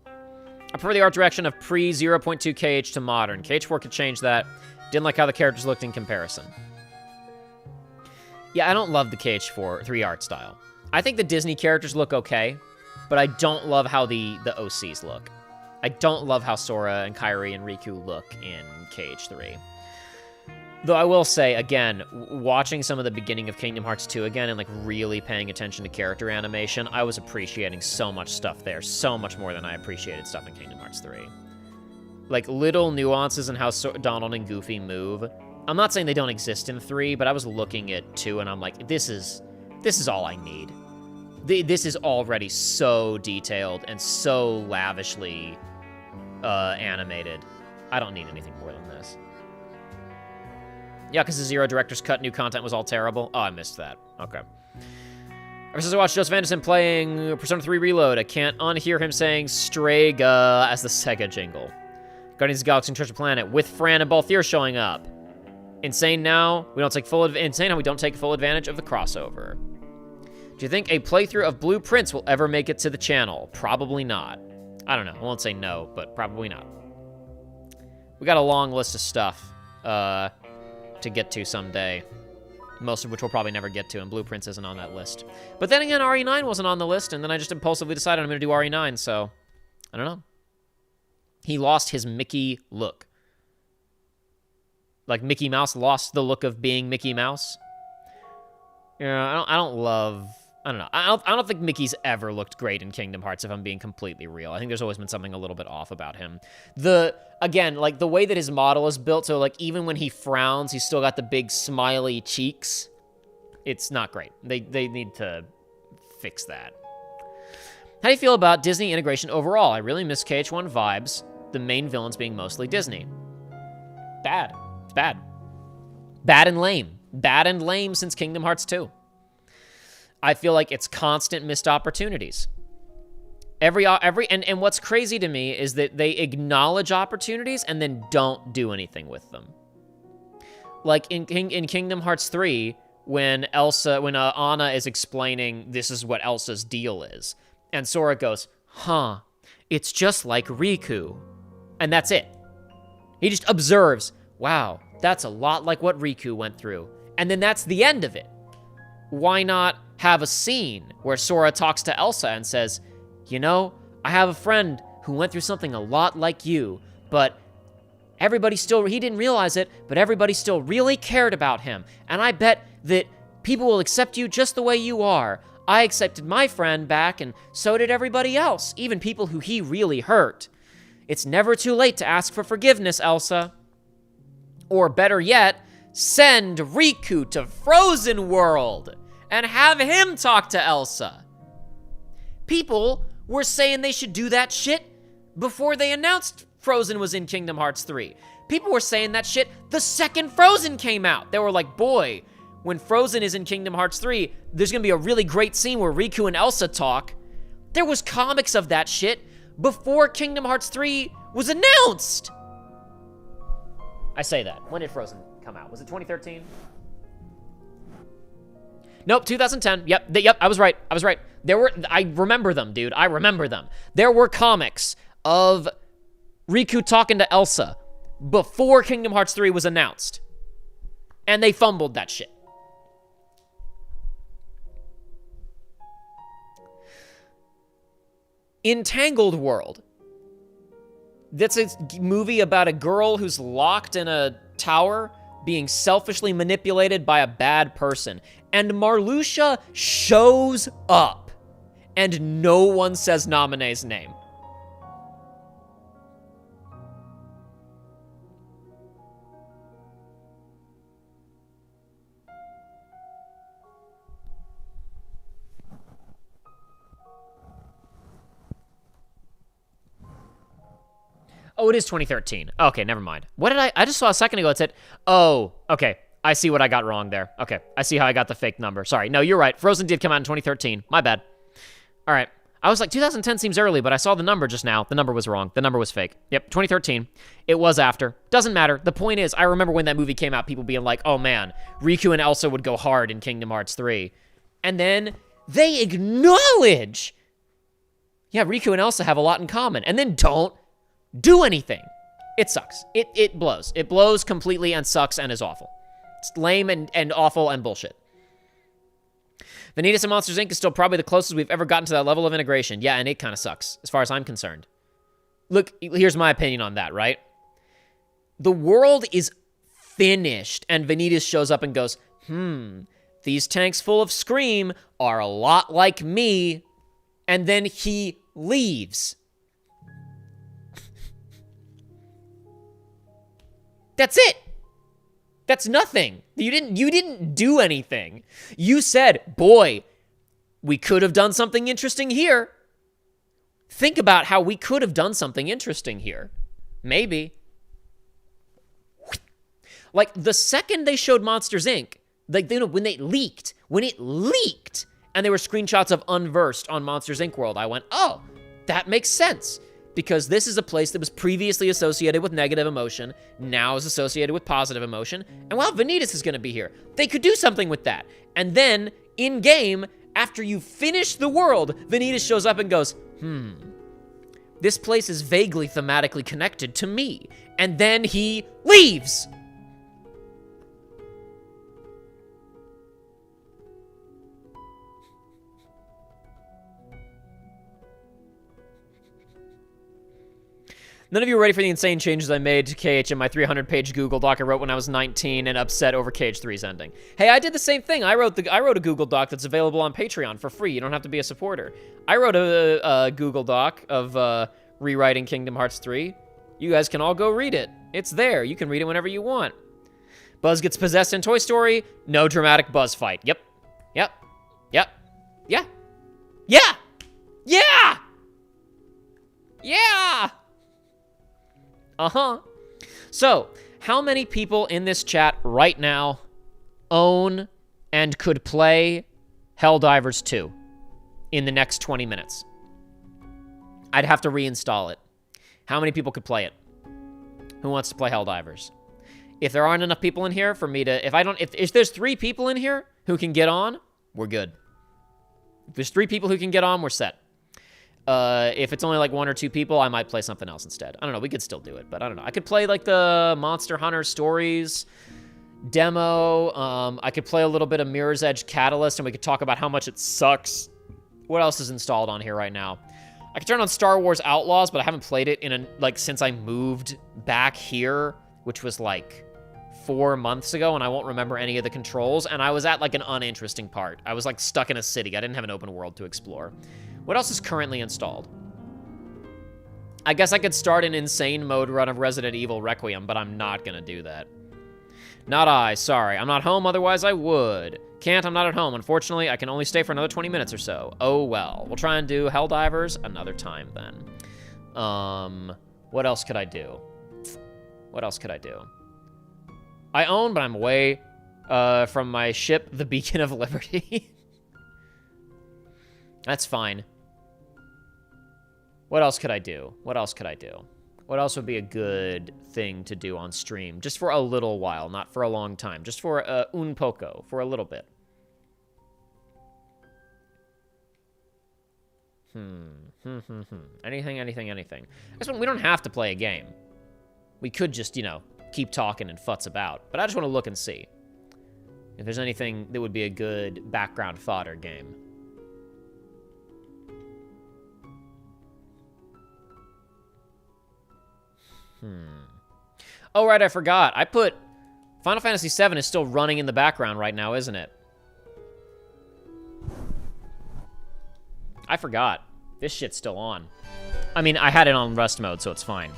I prefer the art direction of pre-0.2 KH to modern. KH4 could change that. Didn't like how the characters looked in comparison. Yeah, I don't love the KH3 art style. I think the Disney characters look okay, but I don't love how the OCs look. I don't love how Sora and Kairi and Riku look in KH3. Though I will say, again, watching some of the beginning of Kingdom Hearts 2 again and, like, really paying attention to character animation, I was appreciating so much stuff there, so much more than I appreciated stuff in Kingdom Hearts 3. Like, little nuances in how Donald and Goofy move. I'm not saying they don't exist in 3, but I was looking at 2 and I'm like, this is all I need. This is already so detailed and so lavishly animated. I don't need anything more than this. Yeah, because the Zero Director's Cut new content was all terrible. Oh, I missed that. Okay. Ever since I watched Joseph Anderson playing Persona 3 Reload, I can't unhear him saying Strega as the Sega jingle. Guardians of the Galaxy and Treasure Planet with Fran and Balthier showing up. Insane how we don't take full advantage of the crossover. Do you think a playthrough of Blue Prince will ever make it to the channel? Probably not. I don't know. I won't say no, but probably not. We got a long list of stuff to get to someday, most of which we'll probably never get to, and Blue Prince isn't on that list. But then again, RE9 wasn't on the list, and then I just impulsively decided I'm going to do RE9, so I don't know. He lost his Mickey look. Like Mickey Mouse lost the look of being Mickey Mouse. Yeah, I don't know. I don't think Mickey's ever looked great in Kingdom Hearts, if I'm being completely real. I think there's always been something a little bit off about him. Again, like, the way that his model is built, so, like, even when he frowns, he's still got the big smiley cheeks. It's not great. They need to fix that. How do you feel about Disney integration overall? I really miss KH1 vibes, the main villains being mostly Disney. Bad. It's bad. Bad and lame. Bad and lame since Kingdom Hearts 2. I feel like it's constant missed opportunities. And what's crazy to me is that they acknowledge opportunities and then don't do anything with them. Like in Kingdom Hearts 3, when Anna is explaining this is what Elsa's deal is, and Sora goes, "Huh, it's just like Riku," and that's it. He just observes, "Wow, that's a lot like what Riku went through," and then that's the end of it. Why not have a scene where Sora talks to Elsa and says, "You know, I have a friend who went through something a lot like you, but he didn't realize it, but everybody still really cared about him. And I bet that people will accept you just the way you are. I accepted my friend back, and so did everybody else, even people who he really hurt. It's never too late to ask for forgiveness, Elsa." Or better yet, send Riku to Frozen World and have him talk to Elsa. People were saying they should do that shit before they announced Frozen was in Kingdom Hearts 3. People were saying that shit the second Frozen came out. They were like, boy, when Frozen is in Kingdom Hearts 3, there's gonna be a really great scene where Riku and Elsa talk. There was comics of that shit before Kingdom Hearts 3 was announced. I say that. When did Frozen come out? Was it 2013? Nope, 2010. Yep, I was right. I remember them, dude. I remember them. There were comics of Riku talking to Elsa before Kingdom Hearts 3 was announced. And they fumbled that shit. Entangled World. That's a movie about a girl who's locked in a tower being selfishly manipulated by a bad person. And Marluxia shows up. And no one says Naminé's name. Oh, it is 2013. Okay, never mind. What did I just saw a second ago it said, oh, okay. I see what I got wrong there. Okay, I see how I got the fake number. Sorry, no, you're right. Frozen did come out in 2013. My bad. All right. I was like, 2010 seems early, but I saw the number just now. The number was wrong. The number was fake. Yep, 2013. It was after. Doesn't matter. The point is, I remember when that movie came out, people being like, oh man, Riku and Elsa would go hard in Kingdom Hearts 3. And then they acknowledge, yeah, Riku and Elsa have a lot in common, and then don't do anything. It sucks. It blows. It blows completely and sucks and is awful. It's lame and awful and bullshit. Vanitas and Monsters, Inc. is still probably the closest we've ever gotten to that level of integration. Yeah, and it kind of sucks, as far as I'm concerned. Look, here's my opinion on that, right? The world is finished, and Vanitas shows up and goes, these tanks full of Scream are a lot like me. And then he leaves. That's it. That's nothing. You didn't do anything. You said, boy, we could have done something interesting here. Think about how we could have done something interesting here. Maybe. Like, the second they showed Monsters, Inc., like, you know, when it leaked, and there were screenshots of Unversed on Monsters, Inc. World, I went, oh, that makes sense. Because this is a place that was previously associated with negative emotion, now is associated with positive emotion, and well, Vanitas is going to be here. They could do something with that. And then, in-game, after you finish the world, Vanitas shows up and goes, this place is vaguely thematically connected to me. And then he leaves! None of you are ready for the insane changes I made to KH in my 300-page Google Doc I wrote when I was 19 and upset over KH3's ending. Hey, I did the same thing. I wrote a Google Doc that's available on Patreon for free. You don't have to be a supporter. I wrote a Google Doc of rewriting Kingdom Hearts 3. You guys can all go read it. It's there. You can read it whenever you want. Buzz gets possessed in Toy Story. No dramatic Buzz fight. Yep. Yeah. So, how many people in this chat right now own and could play Helldivers 2 in the next 20 minutes? I'd have to reinstall it. How many people could play it? Who wants to play Helldivers? If there aren't enough people in here for me to... If there's 3 people in here who can get on, we're good. If there's 3 people who can get on, we're set. If it's only like 1 or 2 people, I might play something else instead. I don't know. We could still do it, but I don't know. I could play like the Monster Hunter Stories demo. I could play a little bit of Mirror's Edge Catalyst, and we could talk about how much it sucks. What else is installed on here right now? I could turn on Star Wars Outlaws, but I haven't played it since I moved back here, which was like 4 months ago, and I won't remember any of the controls, and I was at like an uninteresting part. I was like stuck in a city. I didn't have an open world to explore. What else is currently installed? I guess I could start an insane mode run of Resident Evil Requiem, but I'm not gonna do that. Not I, sorry. I'm not home, otherwise I would. Can't, I'm not at home. Unfortunately, I can only stay for another 20 minutes or so. Oh well. We'll try and do Helldivers another time then. What else could I do? What else could I do? I own, but I'm away from my ship, the Beacon of Liberty. That's fine. What else could I do? What else could I do? What else would be a good thing to do on stream? Just for a little while, not for a long time. Just for un poco, for a little bit. Anything. I guess we don't have to play a game. We could just, you know, keep talking and futz about. But I just want to look and see if there's anything that would be a good background fodder game. Oh, right, I forgot. I put... Final Fantasy VII is still running in the background right now, isn't it? I forgot. This shit's still on. I mean, I had it on rust mode, so it's fine.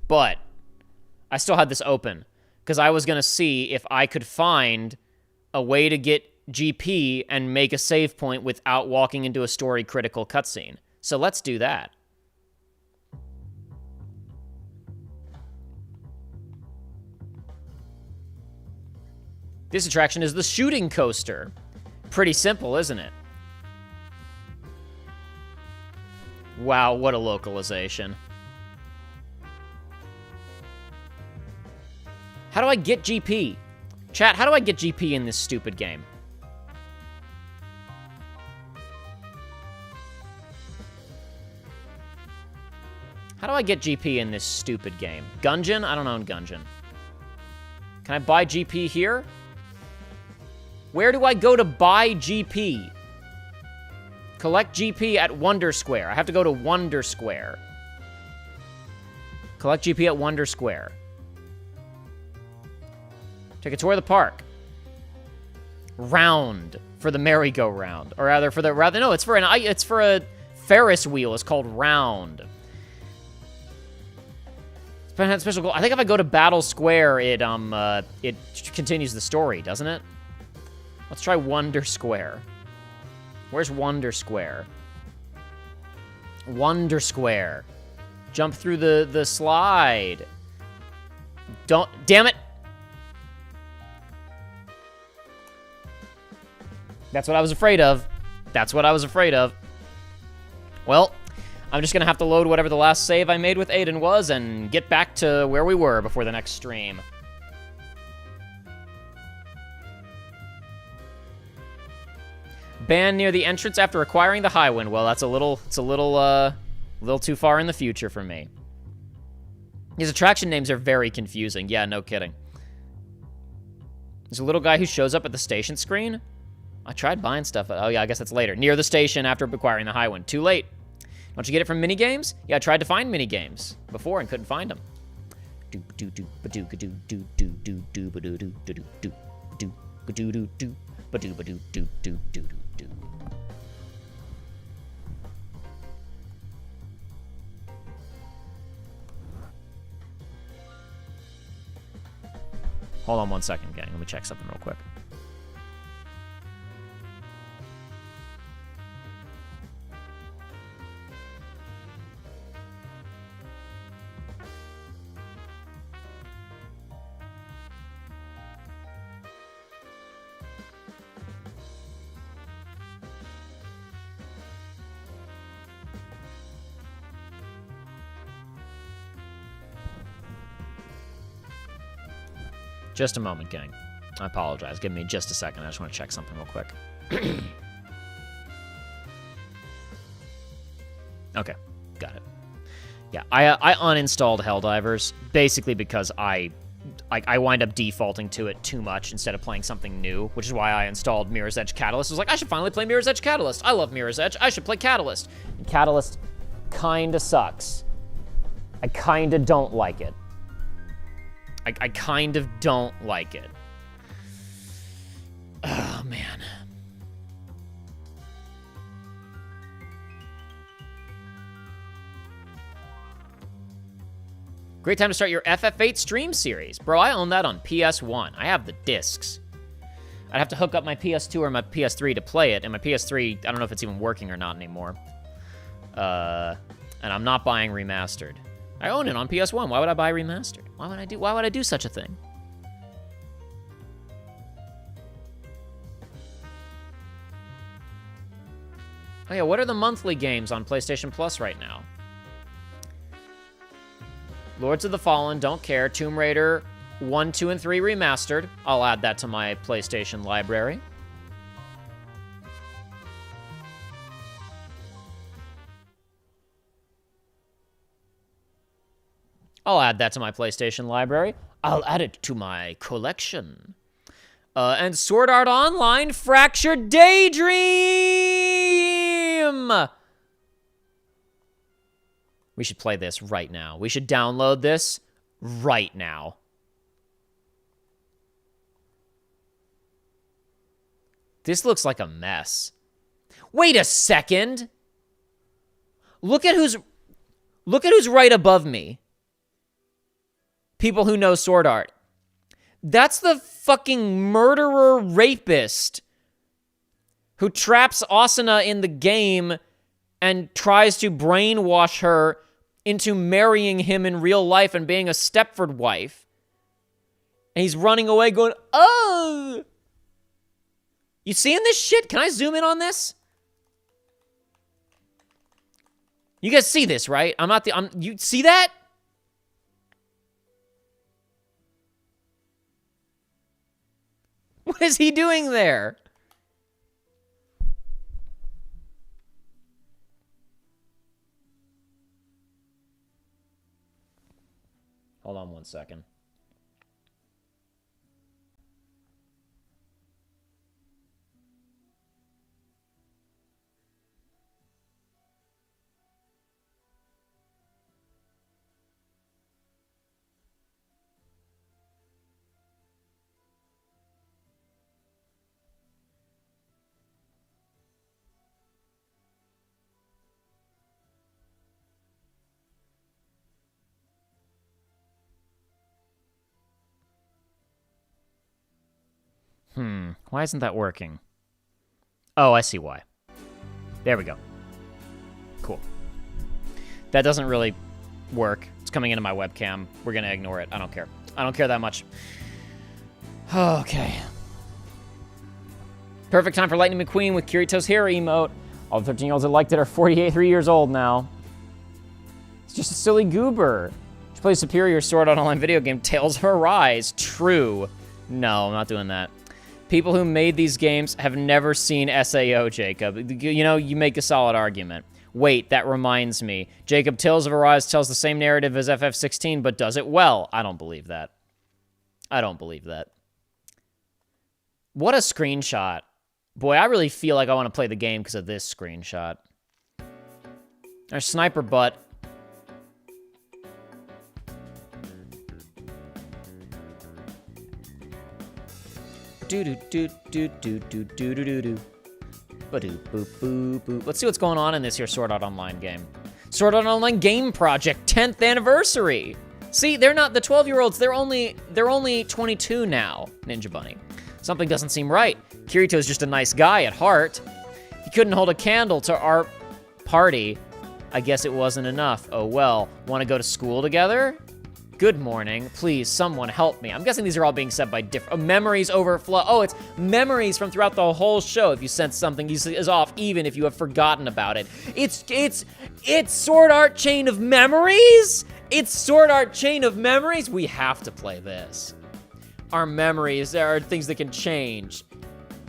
But I still had this open, because I was going to see if I could find a way to get GP and make a save point without walking into a story-critical cutscene. So let's do that. This attraction is the shooting coaster. Pretty simple, isn't it? Wow, what a localization. How do I get GP? Chat, how do I get GP in this stupid game? How do I get GP in this stupid game? Gungeon? I don't own Gungeon. Can I buy GP here? Where do I go to buy GP? Collect GP at Wonder Square. I have to go to Wonder Square. Collect GP at Wonder Square. Take a tour of the park. Round for the merry-go-round, or rather no, it's for a Ferris wheel. It's called Round. It's special goal. I think if I go to Battle Square, it continues the story, doesn't it? Let's try Wonder Square. Where's Wonder Square? Wonder Square. Jump through the slide. Damn it! That's what I was afraid of. That's what I was afraid of. Well, I'm just gonna have to load whatever the last save I made with Aiden was and get back to where we were before the next stream. Banned near the entrance after acquiring the Highwind. Well, it's a little too far in the future for me. These attraction names are very confusing. Yeah, no kidding. There's a little guy who shows up at the station screen. I tried buying stuff. Oh, yeah, I guess that's later. Near the station after acquiring the Highwind. Too late. Don't you get it from minigames? Yeah, I tried to find minigames before and couldn't find them. Hold on 1 second, gang. Let me check something real quick. Just a moment, gang. I apologize. Give me just a second. I just want to check something real quick. Okay, got it. Yeah, I uninstalled Helldivers basically because I wind up defaulting to it too much instead of playing something new, which is why I installed Mirror's Edge Catalyst. I was like, I should finally play Mirror's Edge Catalyst. I love Mirror's Edge. I should play Catalyst. And Catalyst kinda sucks. I kinda don't like it. I kind of don't like it. Oh, man. Great time to start your FF8 stream series. Bro, I own that on PS1. I have the discs. I'd have to hook up my PS2 or my PS3 to play it, and my PS3, I don't know if it's even working or not anymore. And I'm not buying remastered. I own it on PS1. Why would I buy remastered? Why would I do such a thing? Oh yeah, what are the monthly games on PlayStation Plus right now? Lords of the Fallen, don't care. Tomb Raider 1, 2, and 3 remastered. I'll add that to my PlayStation library. I'll add that to my PlayStation library. I'll add it to my collection. And Sword Art Online Fractured Daydream! We should play this right now. We should download this right now. This looks like a mess. Wait a second! Look at who's right above me. People who know Sword Art. That's the fucking murderer rapist who traps Asuna in the game and tries to brainwash her into marrying him in real life and being a Stepford wife. And he's running away going, oh! You seeing this shit? Can I zoom in on this? You guys see this, right? You see that? What is he doing there? Hold on one second. Why isn't that working? Oh, I see why. There we go. Cool. That doesn't really work. It's coming into my webcam. We're gonna ignore it. I don't care. I don't care that much. Okay. Perfect time for Lightning McQueen with Kirito's hair emote. All the 13-year-olds that liked it are 43 years old now. It's just a silly goober. She plays superior Sword Art Online video game Tales of Arise. True. No, I'm not doing that. People who made these games have never seen SAO, Jacob. You know, you make a solid argument. Wait, that reminds me. Jacob, Tales of Arise tells the same narrative as FF16, but does it well. I don't believe that. I don't believe that. What a screenshot. Boy, I really feel like I want to play the game because of this screenshot. There's Sniper Butt. Let's see what's going on in this here Sword Art Online game. Sword Art Online Game Project 10th anniversary. See, they're not the 12-year-olds. They're only 22 now. Ninja Bunny. Something doesn't seem right. Kirito's just a nice guy at heart. He couldn't hold a candle to our party. I guess it wasn't enough. Oh well. Want to go to school together? Good morning. Please, someone help me. I'm guessing these are all being said by different... memories overflow. Oh, it's memories from throughout the whole show. If you sense something is off, even if you have forgotten about it. It's Sword Art Chain of Memories? It's Sword Art Chain of Memories? We have to play this. our memories. There are things that can change.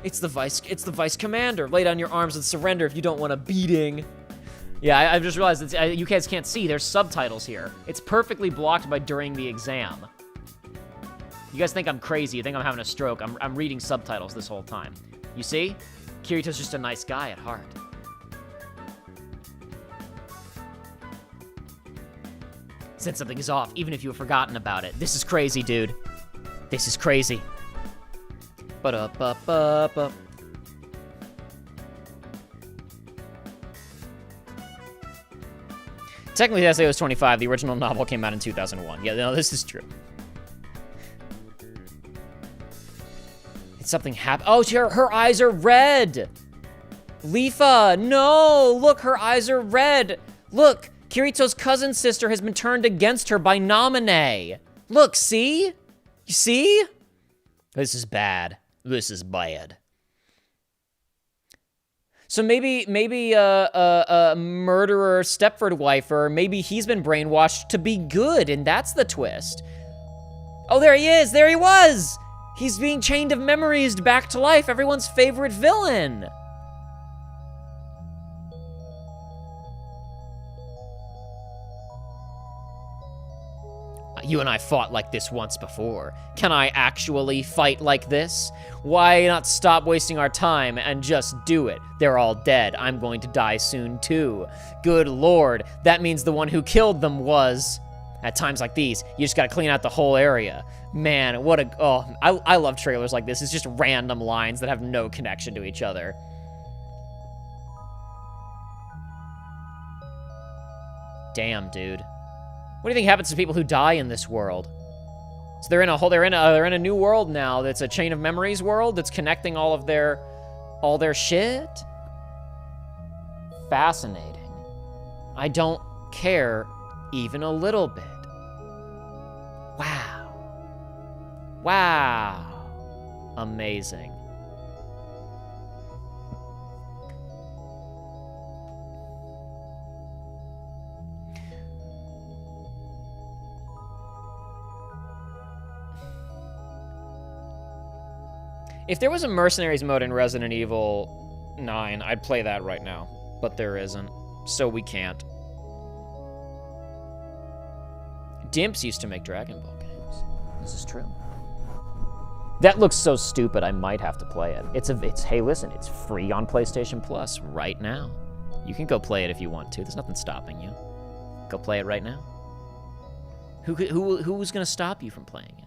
It's the vice commander. Lay down your arms and surrender if you don't want a beating. Yeah, I've just realized you guys can't see. There's subtitles here. It's perfectly blocked by during the exam. You guys think I'm crazy. You think I'm having a stroke. I'm reading subtitles this whole time. You see? Kirito's just a nice guy at heart. Said something is off, even if you have forgotten about it. This is crazy, dude. This is crazy. Ba-da-ba-ba-ba. Technically, SAO was 25. The original novel came out in 2001. Yeah, no, this is true. Did something happen? Oh, her eyes are red. Leafa, no. Look, her eyes are red. Look, Kirito's cousin sister has been turned against her by Naminé. Look, see? You see? This is bad. This is bad. So maybe a murderer Stepford wifer, maybe he's been brainwashed to be good, and that's the twist. Oh, there he is! There he was! He's being chained of memories back to life, everyone's favorite villain! You and I fought like this once before. Can I actually fight like this? Why not stop wasting our time and just do it? They're all dead. I'm going to die soon too. Good lord, that means the one who killed them was... At times like these, you just gotta clean out the whole area. Man, what a... Oh, I love trailers like this. It's just random lines that have no connection to each other. Damn, dude. What do you think happens to people who die in this world? So they're in a new world now that's a chain of memories world that's connecting all their shit? Fascinating. I don't care even a little bit. Wow. Wow. Amazing. If there was a Mercenaries mode in Resident Evil 9, I'd play that right now. But there isn't, so we can't. Dimps used to make Dragon Ball games. This is true. That looks so stupid, I might have to play it. Hey, listen, it's free on PlayStation Plus right now. You can go play it if you want to. There's nothing stopping you. Go play it right now. Who's gonna stop you from playing it?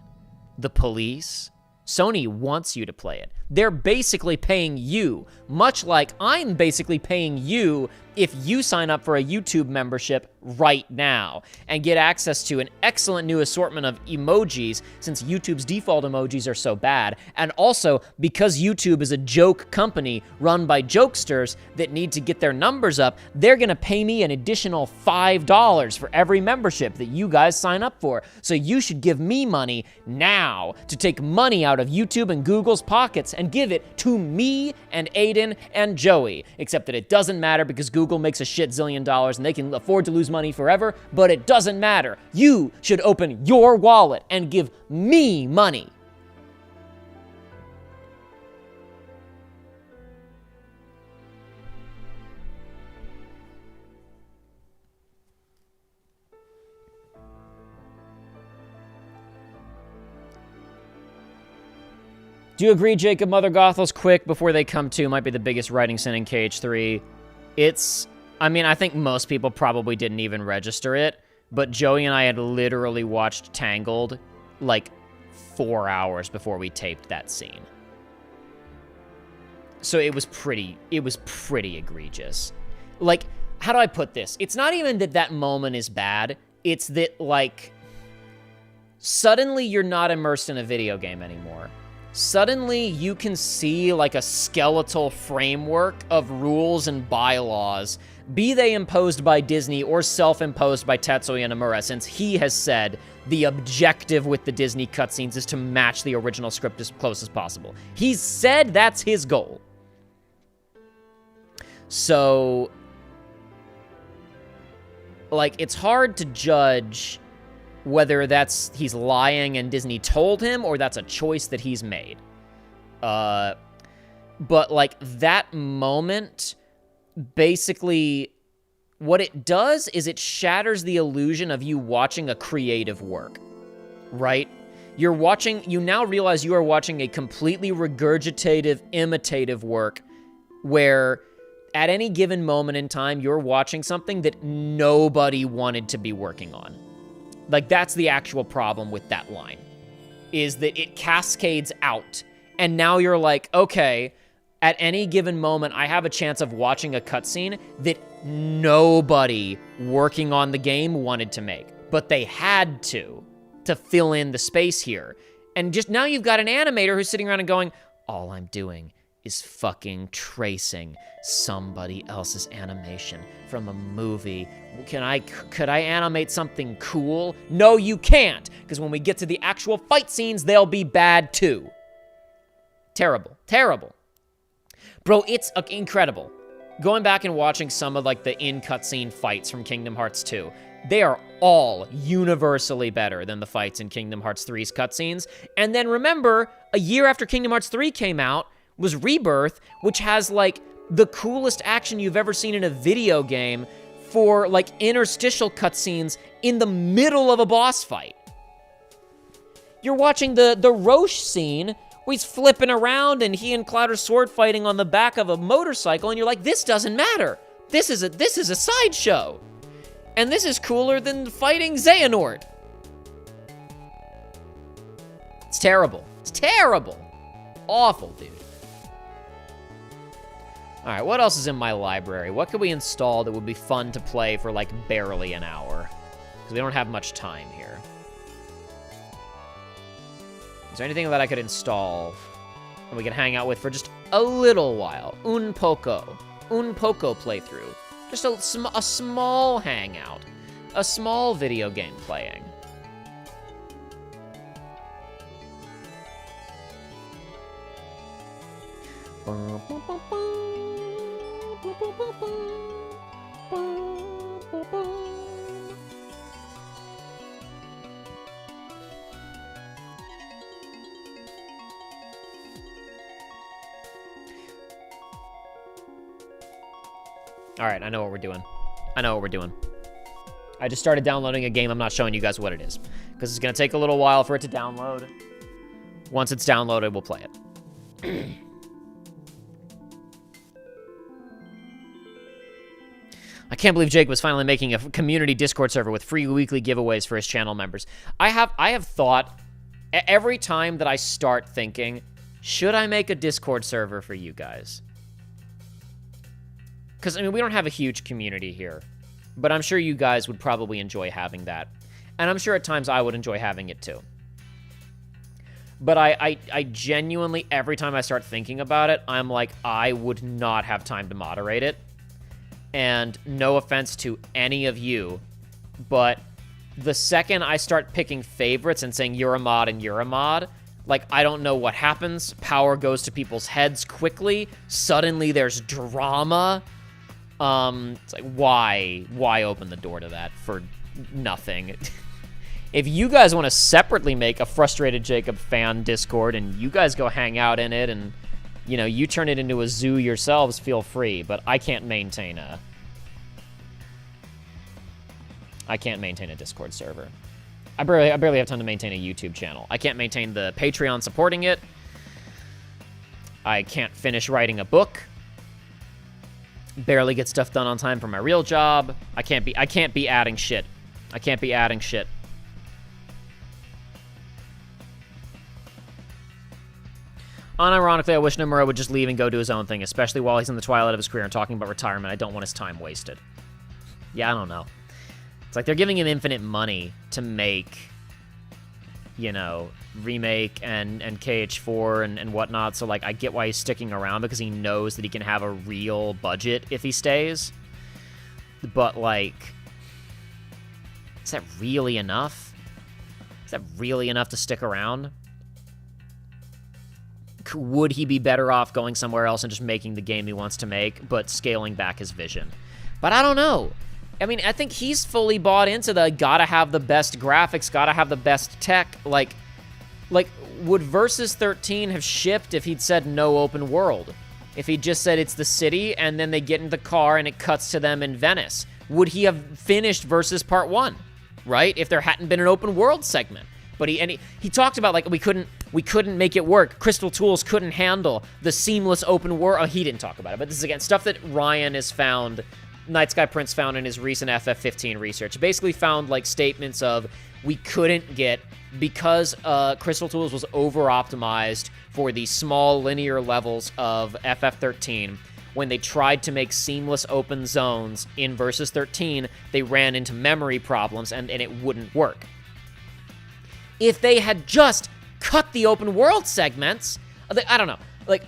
The police? Sony wants you to play it. They're basically paying you, much like I'm basically paying you if you sign up for a YouTube membership right now and get access to an excellent new assortment of emojis since YouTube's default emojis are so bad. And also, because YouTube is a joke company run by jokesters that need to get their numbers up, they're gonna pay me an additional $5 for every membership that you guys sign up for. So you should give me money now to take money out of YouTube and Google's pockets and give it to me and Aiden and Joey. Except that it doesn't matter because Google makes a shit zillion dollars and they can afford to lose money forever, but it doesn't matter. You should open your wallet and give me money. Do you agree, Jacob? Mother Gothel's quick before they come to might be the biggest writing sin in KH3. I mean, I think most people probably didn't even register it, but Joey and I had literally watched Tangled like 4 hours before we taped that scene. So it was pretty egregious. Like, how do I put this? It's not even that that moment is bad. It's that, like, suddenly you're not immersed in a video game anymore. Suddenly, you can see, like, a skeletal framework of rules and bylaws, be they imposed by Disney or self-imposed by Tetsuya Nomura, since he has said the objective with the Disney cutscenes is to match the original script as close as possible. He's said that's his goal. So, like, it's hard to judge Whether that's he's lying and Disney told him, or that's a choice that he's made. But, like, that moment, basically, what it does is it shatters the illusion of you watching a creative work, right? You now realize you are watching a completely regurgitative, imitative work where at any given moment in time, you're watching something that nobody wanted to be working on. Like, that's the actual problem with that line, is that it cascades out. And now you're like, okay, at any given moment, I have a chance of watching a cutscene that nobody working on the game wanted to make. But they had to fill in the space here. And just now you've got an animator who's sitting around and going, all I'm doing is fucking tracing somebody else's animation from a movie. Could I animate something cool? No, you can't, because when we get to the actual fight scenes, they'll be bad too. Terrible. Terrible. Bro, it's incredible. Going back and watching some of, like, the in-cutscene fights from Kingdom Hearts 2, they are all universally better than the fights in Kingdom Hearts 3's cutscenes. And then remember, a year after Kingdom Hearts 3 came out was Rebirth, which has, like, the coolest action you've ever seen in a video game for, like, interstitial cutscenes in the middle of a boss fight. You're watching the Roche scene where he's flipping around and he and Cloud are sword fighting on the back of a motorcycle, and you're like, this doesn't matter. This is a sideshow. And this is cooler than fighting Xehanort. It's terrible. It's terrible. Awful, dude. All right, what else is in my library? What could we install that would be fun to play for, like, barely an hour? Because we don't have much time here. Is there anything that I could install and we could hang out with for just a little while? Un poco playthrough. Just a small hangout. A small video game playing. All right, I know what we're doing. I just started downloading a game. I'm not showing you guys what it is, because it's going to take a little while for it to download. Once it's downloaded, we'll play it. I can't believe Jake was finally making a community Discord server with free weekly giveaways for his channel members. I have thought, every time that I start thinking, should I make a Discord server for you guys? Because, I mean, we don't have a huge community here, but I'm sure you guys would probably enjoy having that. And I'm sure at times I would enjoy having it too. But I genuinely, every time I start thinking about it, I'm like, I would not have time to moderate it. And no offense to any of you, but the second I start picking favorites and saying you're a mod and you're a mod, like, I don't know what happens. Power goes to people's heads quickly. Suddenly there's drama. It's like, why open the door to that for nothing? If you guys want to separately make a Frustrated Jacob fan Discord and you guys go hang out in it and, you know, you turn it into a zoo yourselves, feel free, but I can't maintain a Discord server. I barely have time to maintain a YouTube channel. I can't maintain the Patreon supporting it. I can't finish writing a book. Barely get stuff done on time for my real job. I can't be adding shit. Unironically, I wish Nomura would just leave and go do his own thing, especially while he's in the twilight of his career and talking about retirement. I don't want his time wasted. Yeah, I don't know. It's like they're giving him infinite money to make, you know, Remake and KH4 and whatnot, so, like, I get why he's sticking around, because he knows that he can have a real budget if he stays. But, like, is that really enough? Is that really enough to stick around? Would he be better off going somewhere else and just making the game he wants to make, but scaling back his vision? But I don't know. I mean, I think he's fully bought into the gotta have the best graphics, gotta have the best tech. Like, would Versus 13 have shipped if he'd said no open world? If he just said it's the city, and then they get in the car and it cuts to them in Venice? Would he have finished Versus Part 1, right? If there hadn't been an open world segment. But he talked about, like, we couldn't make it work. Crystal Tools couldn't handle the seamless open world. Oh, he didn't talk about it, but this is, again, stuff that Ryan has found, Night Sky Prince found in his recent FF15 research. Basically found, like, statements of we couldn't get, because Crystal Tools was over-optimized for the small linear levels of FF13, when they tried to make seamless open zones in Versus 13, they ran into memory problems, and it wouldn't work. If they had just cut the open world segments, I don't know. Like,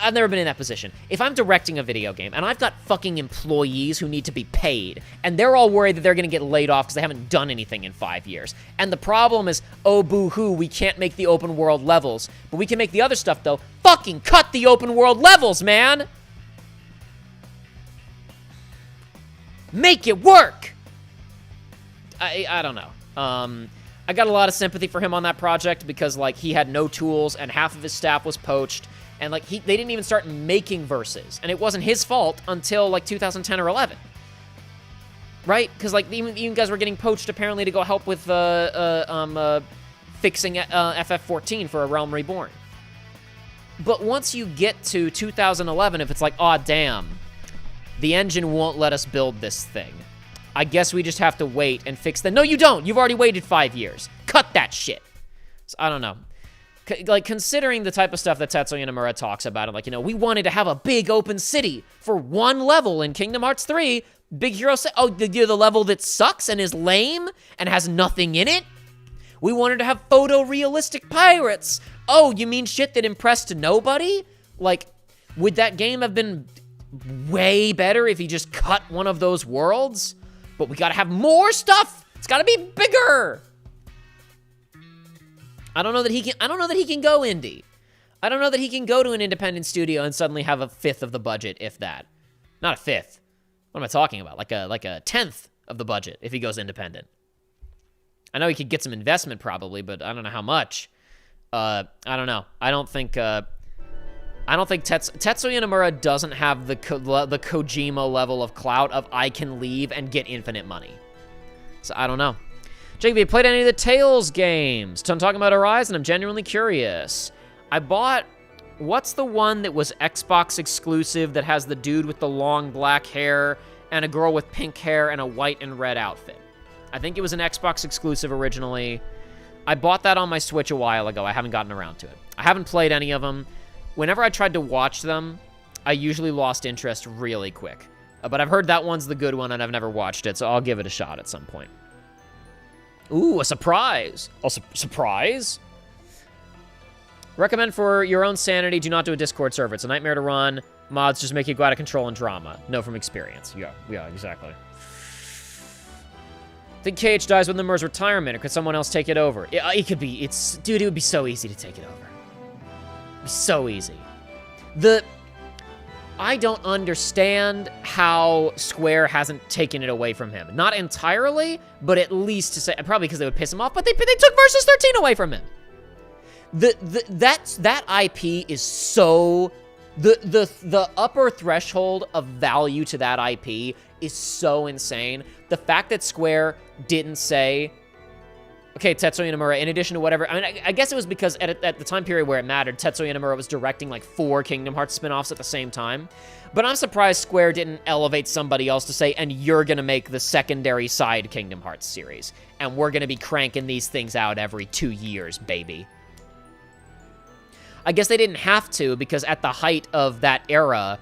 I've never been in that position. If I'm directing a video game and I've got fucking employees who need to be paid, and they're all worried that they're going to get laid off because they haven't done anything in 5 years, and the problem is, oh, boo-hoo, we can't make the open world levels, but we can make the other stuff, though. Fucking cut the open world levels, man! Make it work! I don't know. I got a lot of sympathy for him on that project because, like, he had no tools and half of his staff was poached, and, like, they didn't even start making Versus, and it wasn't his fault until, like, 2010 or 11. Right? Because, like, even guys were getting poached, apparently, to go help with fixing FF14 for A Realm Reborn. But once you get to 2011, if it's like, aw, damn, the engine won't let us build this thing, I guess we just have to wait and fix that. No, you don't. You've already waited 5 years. Cut that shit. So, I don't know. Like, considering the type of stuff that Tetsuya Nomura talks about, and, like, you know, we wanted to have a big open city for one level in Kingdom Hearts 3. Big Hero oh, the level that sucks and is lame and has nothing in it? We wanted to have photorealistic pirates. Oh, you mean shit that impressed nobody? Like, would that game have been way better if he just cut one of those worlds? But we gotta have more stuff. It's gotta be bigger. I don't know that he can go indie. I don't know that he can go to an independent studio and suddenly have a fifth of the budget, if that. Not a fifth. What am I talking about? Like a tenth of the budget if he goes independent. I know he could get some investment probably, but I don't know how much. I don't know. I don't think Tetsuya Nomura doesn't have the Kojima level of clout of I can leave and get infinite money. So I don't know. Jake, have you played any of the Tales games? So I'm talking about Horizon. I'm genuinely curious. I bought, what's the one that was Xbox exclusive that has the dude with the long black hair and a girl with pink hair and a white and red outfit? I think it was an Xbox exclusive originally. I bought that on my Switch a while ago. I haven't gotten around to it. I haven't played any of them. Whenever I tried to watch them, I usually lost interest really quick. But I've heard that one's the good one, and I've never watched it, so I'll give it a shot at some point. Ooh, a surprise. A surprise? Recommend for your own sanity, do not do a Discord server. It's a nightmare to run. Mods just make you go out of control and drama. Know from experience. Yeah, exactly. Think KH dies with Nomura's retirement, or could someone else take it over? It could be. Dude, it would be so easy to take it over. It'd be so easy. I don't understand how Square hasn't taken it away from him. Not entirely, but at least to say, probably because they would piss him off, but they took Versus 13 away from him. That IP is so, the upper threshold of value to that IP is so insane. The fact that Square didn't say, okay, Tetsuya Nomura, in addition to whatever, I mean, I guess it was because at the time period where it mattered, Tetsuya Nomura was directing like 4 Kingdom Hearts spin-offs at the same time. But I'm surprised Square didn't elevate somebody else to say, and you're gonna make the secondary side Kingdom Hearts series. And we're gonna be cranking these things out every 2 years, baby. I guess they didn't have to, because at the height of that era,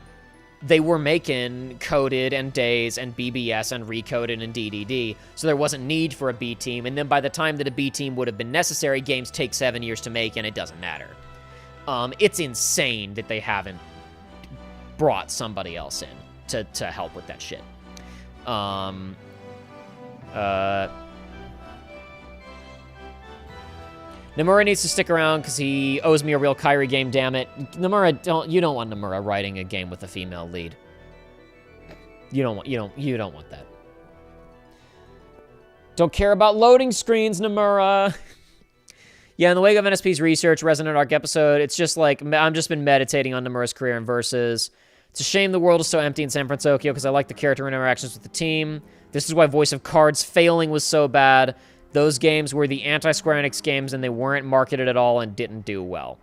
they were making Coded and Days and BBS and Recoded and DDD, so there wasn't need for a B team, and then by the time that a B team would have been necessary, games take 7 years to make, and it doesn't matter. It's insane that they haven't brought somebody else in to help with that shit. Nomura needs to stick around because he owes me a real Kairi game, damn it. Nomura, you don't want Nomura writing a game with a female lead. You don't want that. Don't care about loading screens, Nomura. Yeah, in the wake of NSP's research, Resonant Arc episode, it's just like, I've just been meditating on Nomura's career in Versus. It's a shame the world is so empty in San Francisco because I like the character interactions with the team. This is why Voice of Cards failing was so bad. Those games were the anti-Square Enix games and they weren't marketed at all and didn't do well.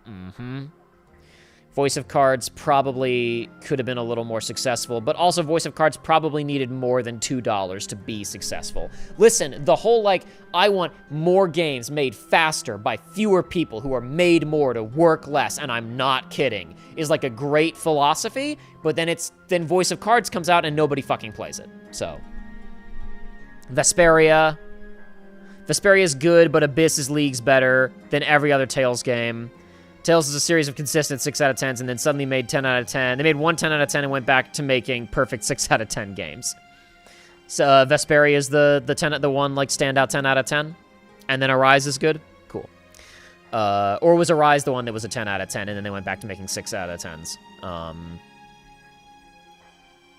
Voice of Cards probably could have been a little more successful, but also Voice of Cards probably needed more than $2 to be successful. Listen, the whole, like, I want more games made faster by fewer people who are made more to work less, and I'm not kidding, is like a great philosophy, but then Voice of Cards comes out and nobody fucking plays it. So, Vesperia is good, but Abyss is leagues better than every other Tales game. Tales is a series of consistent 6 out of 10s and then suddenly made 10 out of 10. They made one 10 out of 10 and went back to making perfect 6 out of 10 games. So Vesperia is the one like standout 10 out of 10. And then Arise is good. Cool. Or was Arise the one that was a 10 out of 10 and then they went back to making 6 out of 10s?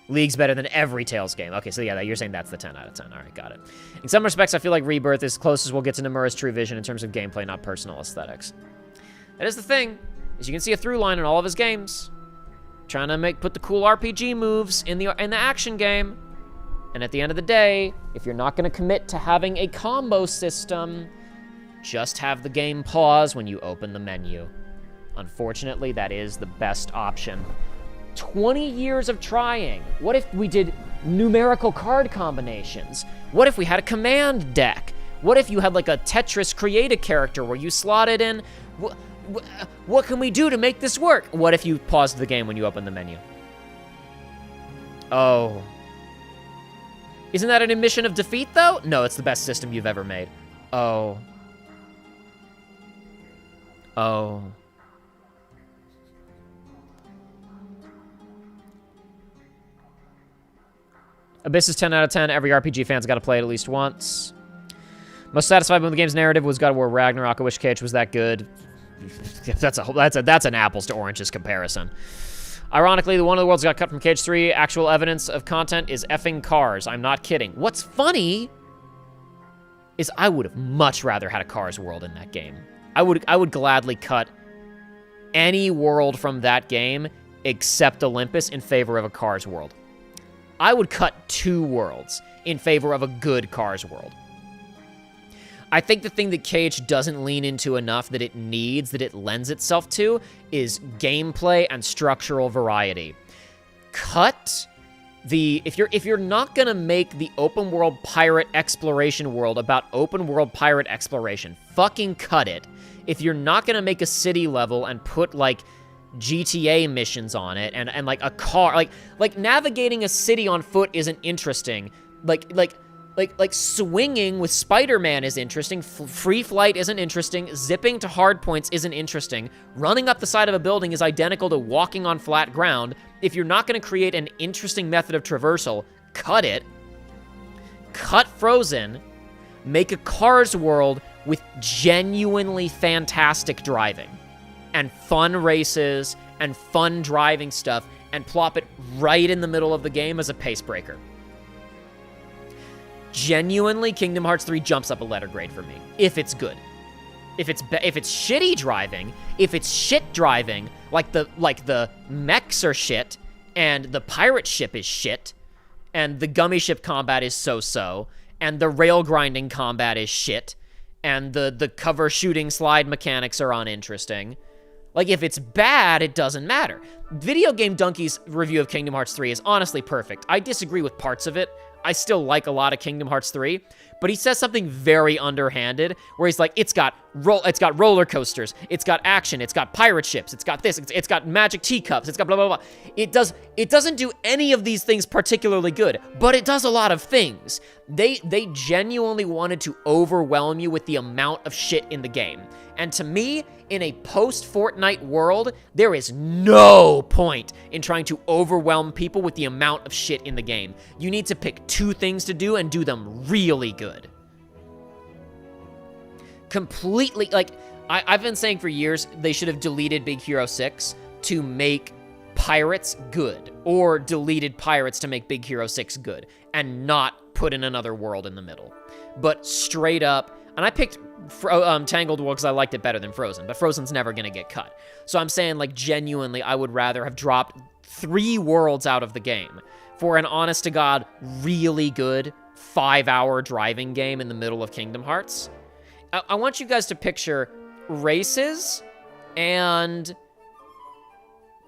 League's better than every Tales game. Okay, so yeah, you're saying that's the 10 out of 10. All right, got it. In some respects, I feel like Rebirth is closest we'll get to Nomura's true vision in terms of gameplay, not personal aesthetics. That is the thing, is you can see a through line in all of his games. Trying to put the cool RPG moves in the action game. And at the end of the day, if you're not gonna commit to having a combo system, just have the game pause when you open the menu. Unfortunately, that is the best option. 20 years of trying. What if we did numerical card combinations? What if we had a command deck? What if you had like a Tetris create a character where you slotted in, what can we do to make this work? What if you paused the game when you open the menu? Oh. Isn't that an admission of defeat, though? No, it's the best system you've ever made. Oh. Oh. Abyss is 10 out of 10. Every RPG fan's got to play it at least once. Most satisfied with the game's narrative was God of War Ragnarok. I wish KH was that good. That's an apples to oranges comparison. Ironically, the one of the worlds got cut from KH3. Actual evidence of content is effing Cars. I'm not kidding. What's funny is I would have much rather had a Cars world in that game. I would gladly cut any world from that game except Olympus in favor of a Cars world. I would cut 2 worlds in favor of a good Cars world. I think the thing that KH doesn't lean into enough that it needs, that it lends itself to, is gameplay and structural variety. Cut the... If you're not gonna make the open world pirate exploration world about open world pirate exploration, fucking cut it. If you're not gonna make a city level and put, like, GTA missions on it and like a car... Like navigating a city on foot isn't interesting. Like swinging with Spider-Man is interesting. Free flight isn't interesting. Zipping to hard points isn't interesting. Running up the side of a building is identical to walking on flat ground. If you're not going to create an interesting method of traversal, cut it. Cut Frozen. Make a Cars world with genuinely fantastic driving and fun races and fun driving stuff and plop it right in the middle of the game as a pace breaker. Genuinely, Kingdom Hearts 3 jumps up a letter grade for me, if it's good. If it's shitty driving, if it's shit driving, like the mechs are shit, and the pirate ship is shit, and the gummy ship combat is so-so, and the rail grinding combat is shit, and the cover shooting slide mechanics are uninteresting. Like, if it's bad, it doesn't matter. Video Game Donkey's review of Kingdom Hearts 3 is honestly perfect. I disagree with parts of it. I still like a lot of Kingdom Hearts 3, but he says something very underhanded, where he's like, it's got roller coasters, it's got action, it's got pirate ships, it's got this, it's got magic teacups, it's got blah, blah, blah. It doesn't do any of these things particularly good, but it does a lot of things. They genuinely wanted to overwhelm you with the amount of shit in the game. And to me, in a post-Fortnite world, there is no point in trying to overwhelm people with the amount of shit in the game. You need to pick 2 things to do and do them really good. Completely, like, I've been saying for years, they should have deleted Big Hero 6 to make Pirates good, or deleted Pirates to make Big Hero 6 good, and not put in another world in the middle. But straight up, and I picked Tangled World because I liked it better than Frozen, but Frozen's never going to get cut. So I'm saying, like, genuinely, I would rather have dropped 3 worlds out of the game for an honest-to-God, really good 5-hour driving game in the middle of Kingdom Hearts. I want you guys to picture races and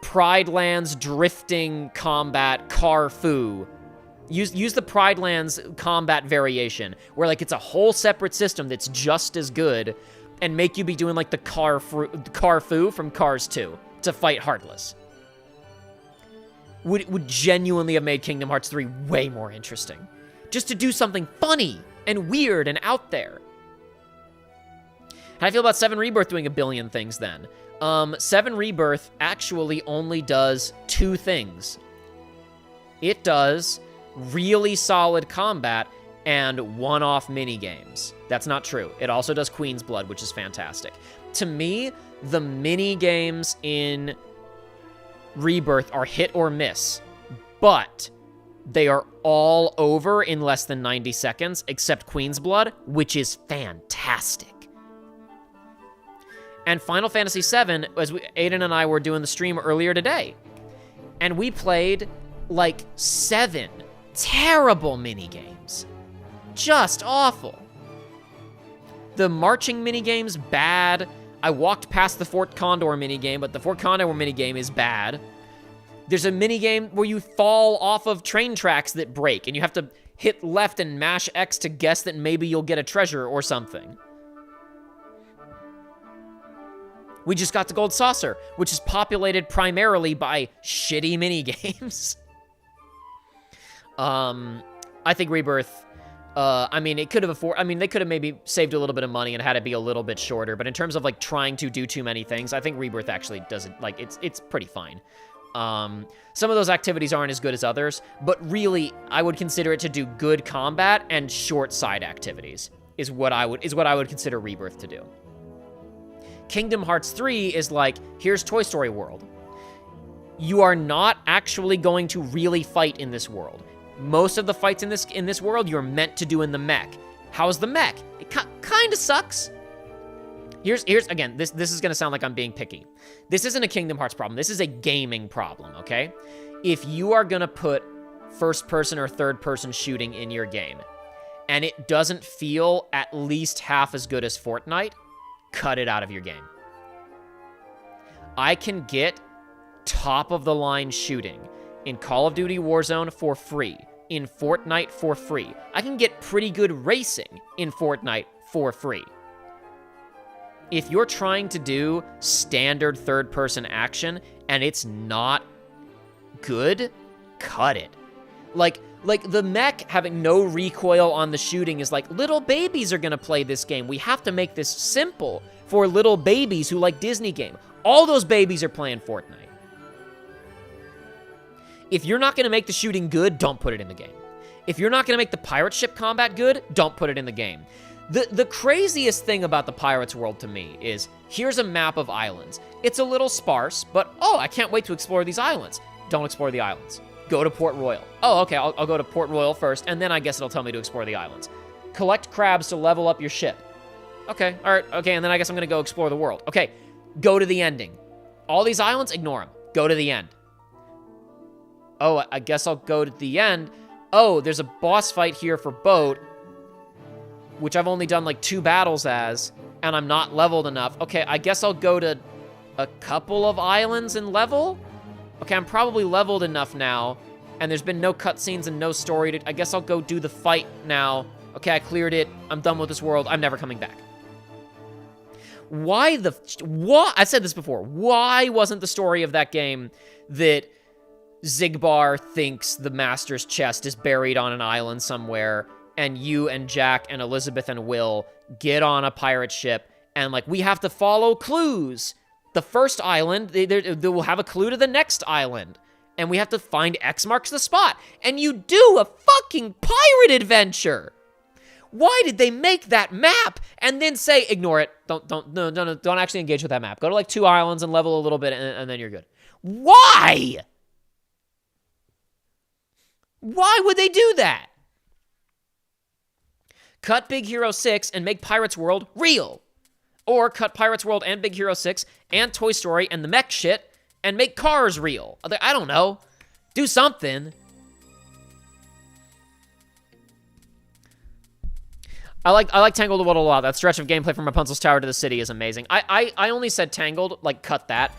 Pride Lands drifting combat Carfu. Use the Pride Lands combat variation, where, like, it's a whole separate system that's just as good, and make you be doing, like, the Carfu from Cars 2 to fight Heartless. Would genuinely have made Kingdom Hearts 3 way more interesting. Just to do something funny and weird and out there. How do I feel about 7 Rebirth doing a billion things then? 7 Rebirth actually only does 2 things. It does really solid combat and one-off mini-games. That's not true. It also does Queen's Blood, which is fantastic. To me, the mini-games in Rebirth are hit or miss, but they are all over in less than 90 seconds, except Queen's Blood, which is fantastic. And Final Fantasy VII, as Aiden and I were doing the stream earlier today, and we played, like, 7 terrible minigames. Just awful. The marching minigame's bad. I walked past the Fort Condor minigame, but the Fort Condor minigame is bad. There's a minigame where you fall off of train tracks that break, and you have to hit left and mash X to guess that maybe you'll get a treasure or something. We just got to Gold Saucer, which is populated primarily by shitty minigames. I think Rebirth, I mean, it could have they could have maybe saved a little bit of money and had it be a little bit shorter, but in terms of, like, trying to do too many things, I think Rebirth actually doesn't, like, it's pretty fine. Some of those activities aren't as good as others, but really, I would consider it to do good combat and short side activities, is what I would consider Rebirth to do. Kingdom Hearts 3 is like, here's Toy Story World. You are not actually going to really fight in this world. Most of the fights in this world you're meant to do in the mech. How's the mech? It kind of sucks. Here's again, this is going to sound like I'm being picky. This isn't a Kingdom Hearts problem. This is a gaming problem, okay? If you are going to put first-person or third-person shooting in your game, and it doesn't feel at least half as good as Fortnite, cut it out of your game. I can get top-of-the-line shooting in Call of Duty Warzone for free, in Fortnite for free. I can get pretty good racing in Fortnite for free. If you're trying to do standard third-person action and it's not good, cut it. Like the mech having no recoil on the shooting is like, little babies are gonna play this game. We have to make this simple for little babies who like Disney game. All those babies are playing Fortnite. If you're not gonna make the shooting good, don't put it in the game. If you're not gonna make the pirate ship combat good, don't put it in the game. The craziest thing about the Pirates world to me is, here's a map of islands. It's a little sparse, but oh, I can't wait to explore these islands. Don't explore the islands. Go to Port Royal. Oh, okay, I'll go to Port Royal first, and then I guess it'll tell me to explore the islands. Collect crabs to level up your ship. Okay, all right, okay, and then I guess I'm gonna go explore the world. Okay, go to the ending. All these islands, ignore them. Go to the end. Oh, I guess I'll go to the end. Oh, there's a boss fight here for Boat, which I've only done like 2 battles as, and I'm not leveled enough. Okay, I guess I'll go to a couple of islands and level? Okay, I'm probably leveled enough now, and there's been no cutscenes and no story. I guess I'll go do the fight now. Okay, I cleared it. I'm done with this world. I'm never coming back. What? I said this before. Why wasn't the story of that game that Xigbar thinks the Master's chest is buried on an island somewhere, and you and Jack and Elizabeth and Will get on a pirate ship, and, like, we have to follow clues. The first island, they will have a clue to the next island, and we have to find X marks the spot, and you do a fucking pirate adventure. Why did they make that map and then say, ignore it, don't actually engage with that map. Go to, like, 2 islands and level a little bit, and then you're good. Why? Why would they do that? cut Big Hero 6 and make Pirates World real. Or cut Pirates World and Big Hero 6 and Toy Story and the mech shit and make Cars real. I don't know. Do something. I like Tangled World a lot. That stretch of gameplay from Rapunzel's Tower to the city is amazing. I only said Tangled, like, cut that.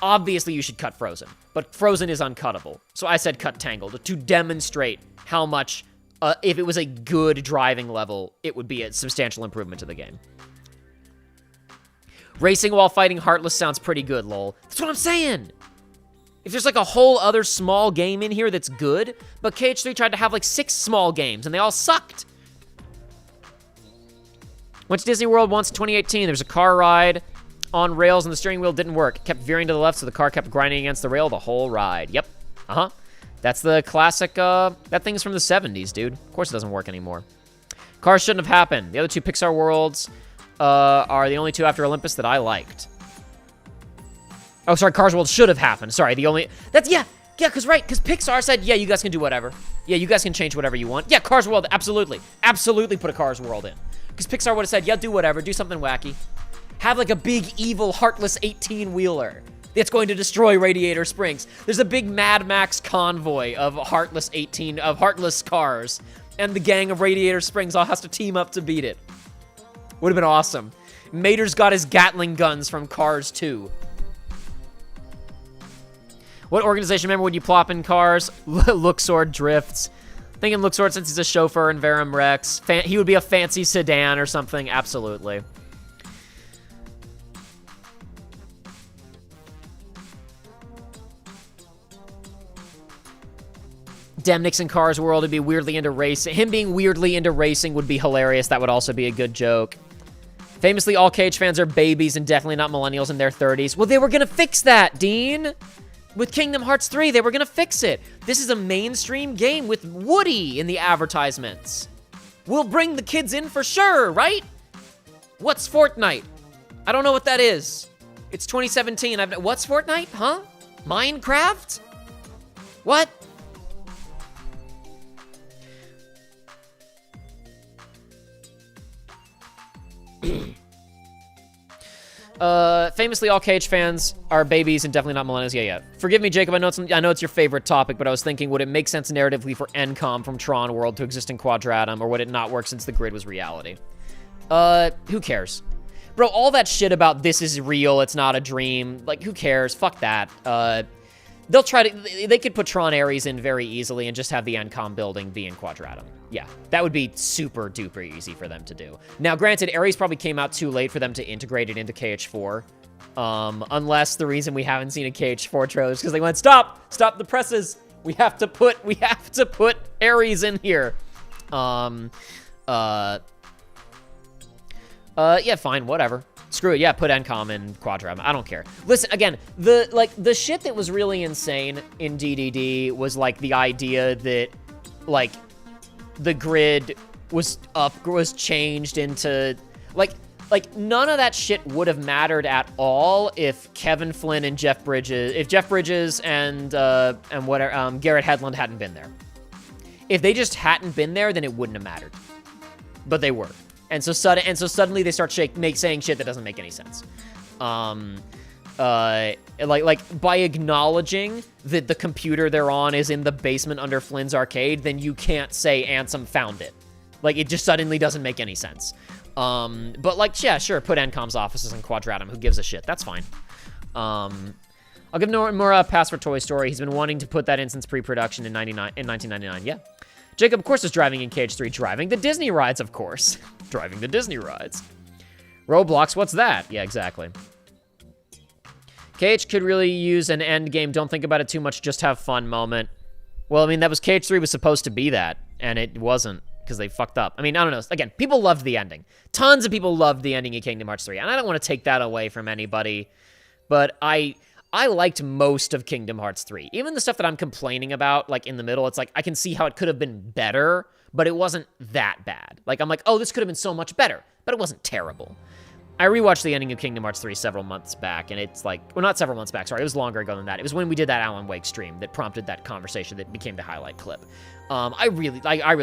Obviously, you should cut Frozen. But Frozen is uncuttable. So I said cut Tangled to demonstrate how much, if it was a good driving level, it would be a substantial improvement to the game. Racing while fighting Heartless sounds pretty good, lol. That's what I'm saying! If there's like a whole other small game in here that's good, but KH3 tried to have like 6 small games, and they all sucked. Went to Disney World once in 2018. There's a car ride on rails, and the steering wheel didn't work. It kept veering to the left, so the car kept grinding against the rail the whole ride. Yep. Uh-huh. That's the classic, that thing's from the 70s, dude. Of course it doesn't work anymore. Cars shouldn't have happened. The other 2 Pixar worlds are the only 2 after Olympus that I liked. Oh, sorry, Cars World should have happened. Sorry, the only... Yeah, because Pixar said, yeah, you guys can do whatever. Yeah, you guys can change whatever you want. Yeah, Cars World, absolutely. Absolutely put a Cars World in. Because Pixar would have said, yeah, do whatever. Do something wacky. Have, like, a big, evil, heartless 18-wheeler that's going to destroy Radiator Springs. There's a big Mad Max convoy of heartless cars, and the gang of Radiator Springs all has to team up to beat it. Would have been awesome. Mater's got his Gatling guns from Cars 2. What organization member would you plop in Cars? Luxord Drifts. Thinking Luxord since he's a chauffeur in Verum Rex. He would be a fancy sedan or something. Absolutely. Demnix in Cars World would be weirdly into racing. Him being weirdly into racing would be hilarious. That would also be a good joke. Famously, all KH fans are babies and definitely not millennials in their 30s. Well, they were gonna fix that, Dean. With Kingdom Hearts 3, they were gonna fix it. This is a mainstream game with Woody in the advertisements. We'll bring the kids in for sure, right? What's Fortnite? I don't know what that is. It's 2017. What's Fortnite? Huh? Minecraft? What? Famously, all KH fans are babies and definitely not millennials. Yeah. Forgive me, Jacob. I know it's your favorite topic, but I was thinking, would it make sense narratively for NCOM from Tron World to exist in Quadratum, or would it not work since the grid was reality? Who cares? Bro, all that shit about this is real, it's not a dream. Like, who cares? Fuck that. They could put Tron Ares in very easily and just have the NCOM building be in Quadratum. Yeah, that would be super duper easy for them to do. Now, granted, Ares probably came out too late for them to integrate it into KH4. Unless the reason we haven't seen a KH4 trailer is because they went, stop the presses. We have to put Ares in here. Yeah, fine, whatever. Screw it, yeah, put NCOM in Quadram. I don't care. Listen, again, the shit that was really insane in DDD was, like, the idea that, like, the grid was changed into, like, none of that shit would have mattered at all if Kevin Flynn and Jeff Bridges and Garrett Hedlund hadn't been there. If they just hadn't been there, then it wouldn't have mattered. But they were. And so suddenly they start saying shit that doesn't make any sense. Like by acknowledging that the computer they're on is in the basement under Flynn's arcade, then you can't say Ansem found it. Like, it just suddenly doesn't make any sense. But like, yeah, sure, put NCOM's offices in Quadratum. Who gives a shit? That's fine. I'll give Nomura a pass for Toy Story. He's been wanting to put that in since pre-production in 1999. Yeah. Jacob, of course, is driving in KH3. Driving the Disney rides, of course. Driving the Disney rides. Roblox, what's that? Yeah, exactly. KH could really use an end game, don't think about it too much, just have fun moment. Well, I mean, that was KH3 was supposed to be that, and it wasn't, because they fucked up. I mean, I don't know. Again, people loved the ending. Tons of people loved the ending of Kingdom Hearts 3, and I don't want to take that away from anybody, but I liked most of Kingdom Hearts 3. Even the stuff that I'm complaining about, like, in the middle, it's like, I can see how it could have been better, but it wasn't that bad. Like, I'm like, oh, this could have been so much better, but it wasn't terrible. I rewatched the ending of Kingdom Hearts 3 several months back, and it's like, well, not several months back, sorry, it was longer ago than that. It was when we did that Alan Wake stream that prompted that conversation that became the highlight clip. I really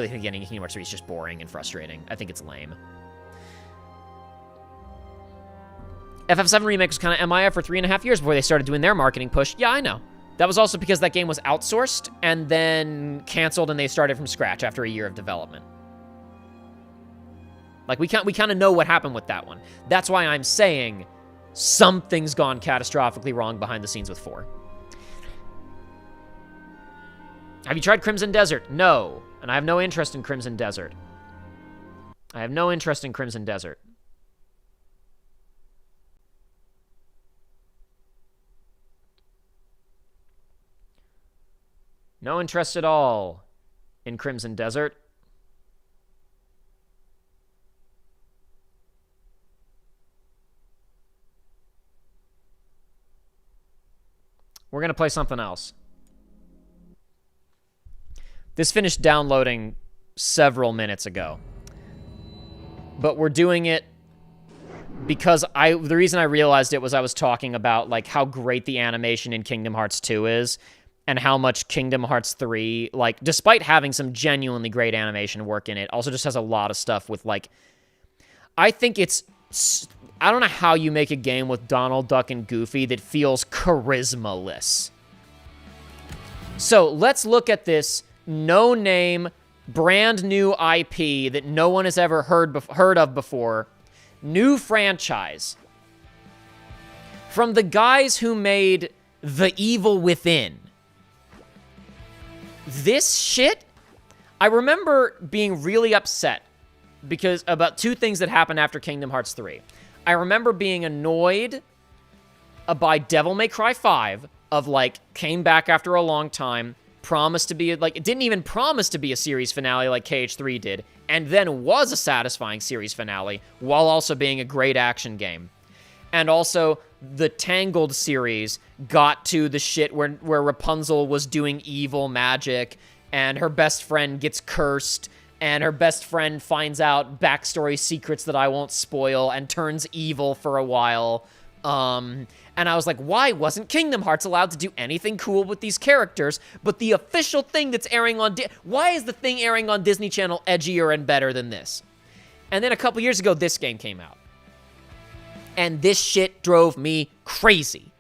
think getting Kingdom Hearts 3 is just boring and frustrating. I think it's lame. FF7 Remake was kind of MIA for 3.5 years before they started doing their marketing push. Yeah, I know. That was also because that game was outsourced and then canceled and they started from scratch after a year of development. Like, we kind of know what happened with that one. That's why I'm saying something's gone catastrophically wrong behind the scenes with 4. Have you tried Crimson Desert? No. And I have no interest in Crimson Desert. I have no interest in Crimson Desert. No interest at all in Crimson Desert. We're going to play something else. This finished downloading several minutes ago. But we're doing it because the reason I realized it was I was talking about like how great the animation in Kingdom Hearts 2 is and how much Kingdom Hearts 3, like, despite having some genuinely great animation work in it, also just has a lot of stuff with, like, I think it's, I don't know how you make a game with Donald, Duck, and Goofy that feels charisma-less. So let's look at this no-name, brand new IP that no one has ever heard of before. New franchise. From the guys who made The Evil Within. This shit, I remember being really upset because about 2 things that happened after Kingdom Hearts 3. I remember being annoyed by Devil May Cry 5 of, like, came back after a long time, promised to be, like, it didn't even promise to be a series finale like KH3 did, and then was a satisfying series finale while also being a great action game. And also, the Tangled series got to the shit where Rapunzel was doing evil magic, and her best friend gets cursed, and her best friend finds out backstory secrets that I won't spoil, and turns evil for a while. And I was like, why wasn't Kingdom Hearts allowed to do anything cool with these characters? But the official thing that's airing on... why is the thing airing on Disney Channel edgier and better than this? And then a couple years ago, this game came out. And this shit drove me crazy.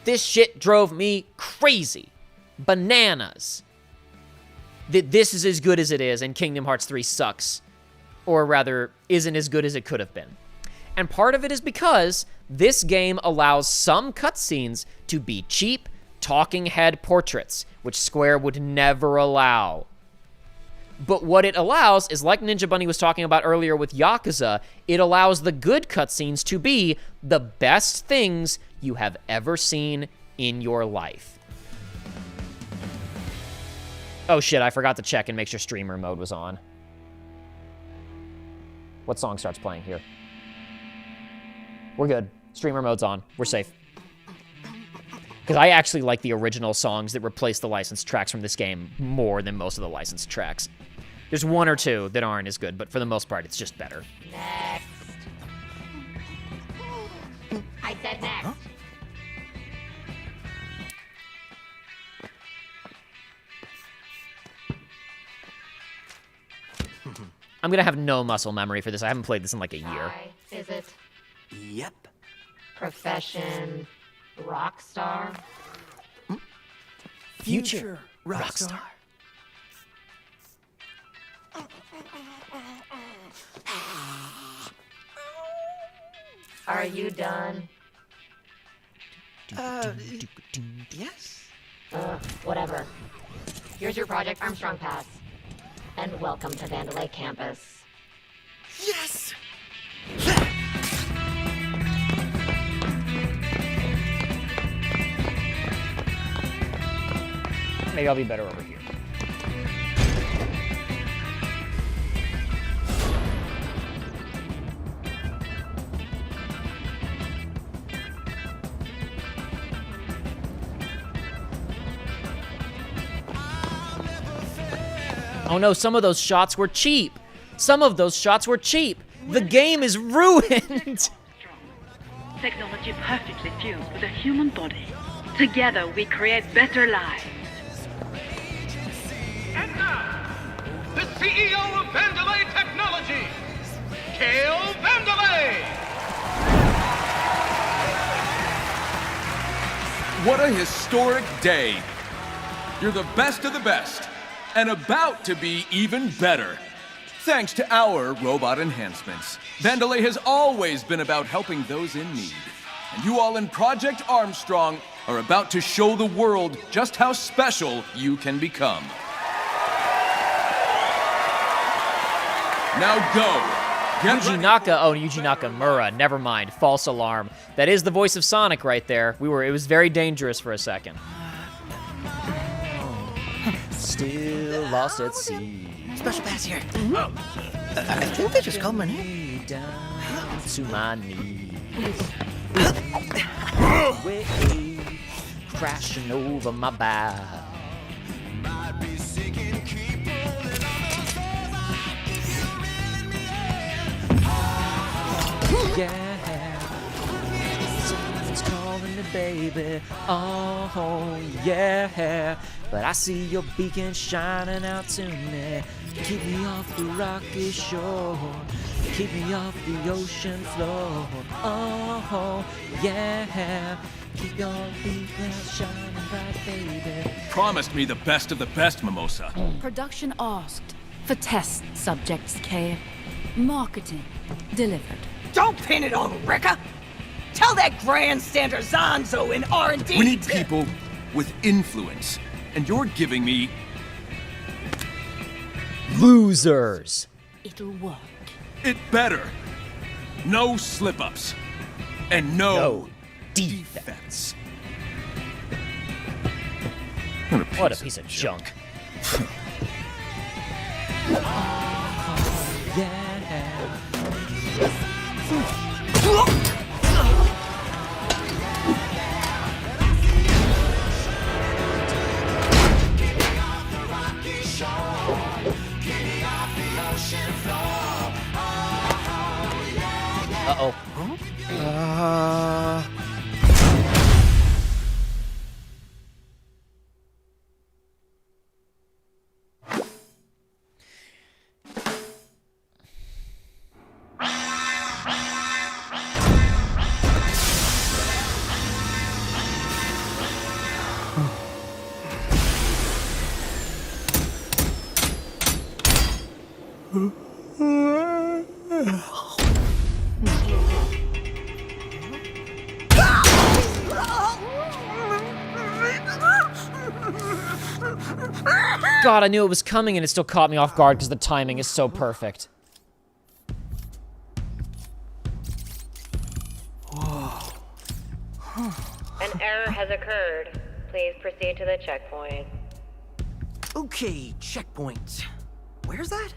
This shit drove me crazy. Bananas. That this is as good as it is, and Kingdom Hearts 3 sucks. Or rather, isn't as good as it could have been. And part of it is because this game allows some cutscenes to be cheap, talking head portraits, which Square would never allow. But what it allows is, like Ninja Bunny was talking about earlier with Yakuza, it allows the good cutscenes to be the best things you have ever seen in your life. Oh shit, I forgot to check and make sure streamer mode was on. What song starts playing here? We're good. Streamer mode's on. We're safe. Because I actually like the original songs that replace the licensed tracks from this game more than most of the licensed tracks. There's 1 or 2 that aren't as good, but for the most part, it's just better.
Next. I said next. Huh?
I'm gonna have no muscle memory for this. I haven't played this in like a year.
Hi, is it?
Yep.
Profession, rock star?
Future rockstar.
Are you done?
Yes.
Whatever. Here's your Project Armstrong pass. And welcome to Vandalay campus.
Yes!
Maybe I'll be better over here. Oh no, some of those shots were cheap. Some of those shots were cheap. The game is ruined.
Technology perfectly fused with a human body. Together we create better lives.
What a historic day. You're the best of the best, and about to be even better. Thanks to our robot enhancements, Vandelay has always been about helping those in need. And you all in Project Armstrong are about to show the world just how special you can become. Now go.
Yuji Naka. Oh, Yuji Nakamura. Never mind. False alarm. That is the voice of Sonic right there. It was very dangerous for a second. Still lost at sea.
Special pass here. I think they just called my name.
Down to my knees. Wave crashing over my back. Yeah, someone's calling me, baby. Oh, yeah. But I see your beacon shining out to me. Keep me off the rocky shore. Keep me off the ocean floor. Oh, yeah. Keep your beacon shining bright, baby.
Promised me the best of the best, Mimosa.
Production asked for test subjects, K. Marketing delivered.
Don't pin it on Rekka! Tell that grandstander Zanzo in R&D.
We need people with influence, and you're giving me
Losers.
It'll work.
it better. No slip-ups. And no defense.
What a piece of junk. Uh-oh. God, I knew it was coming and it still caught me off guard because the timing is so perfect.
An error has occurred. Please proceed to the checkpoint.
Okay, checkpoint. Where's that?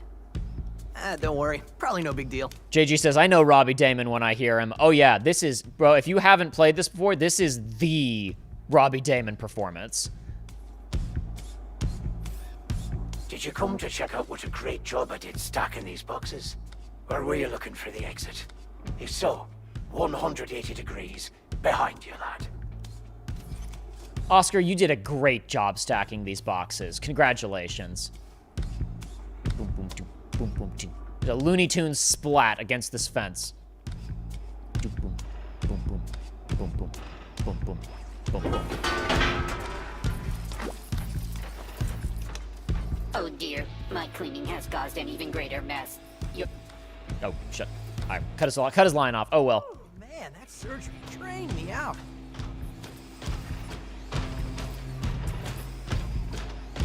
Don't worry. Probably no big deal.
JG says, I know Robbie Damon when I hear him. Oh yeah, this is, bro, if you haven't played this before, this is the Robbie Damon performance.
Did you come to check out what a great job I did stacking these boxes? Or were you looking for the exit? If so, 180 degrees behind you, lad.
Oscar, you did a great job stacking these boxes. Congratulations. Boom, boom, doom, boom, boom, doom. Did a Looney Tunes splat against this fence. Doom, boom, boom, boom, boom, boom, boom, boom, boom, boom.
Oh dear, my cleaning has caused an even greater mess.
Oh, shit. All right, cut his line off. Oh, well.
Oh, man, that surgery drained me out.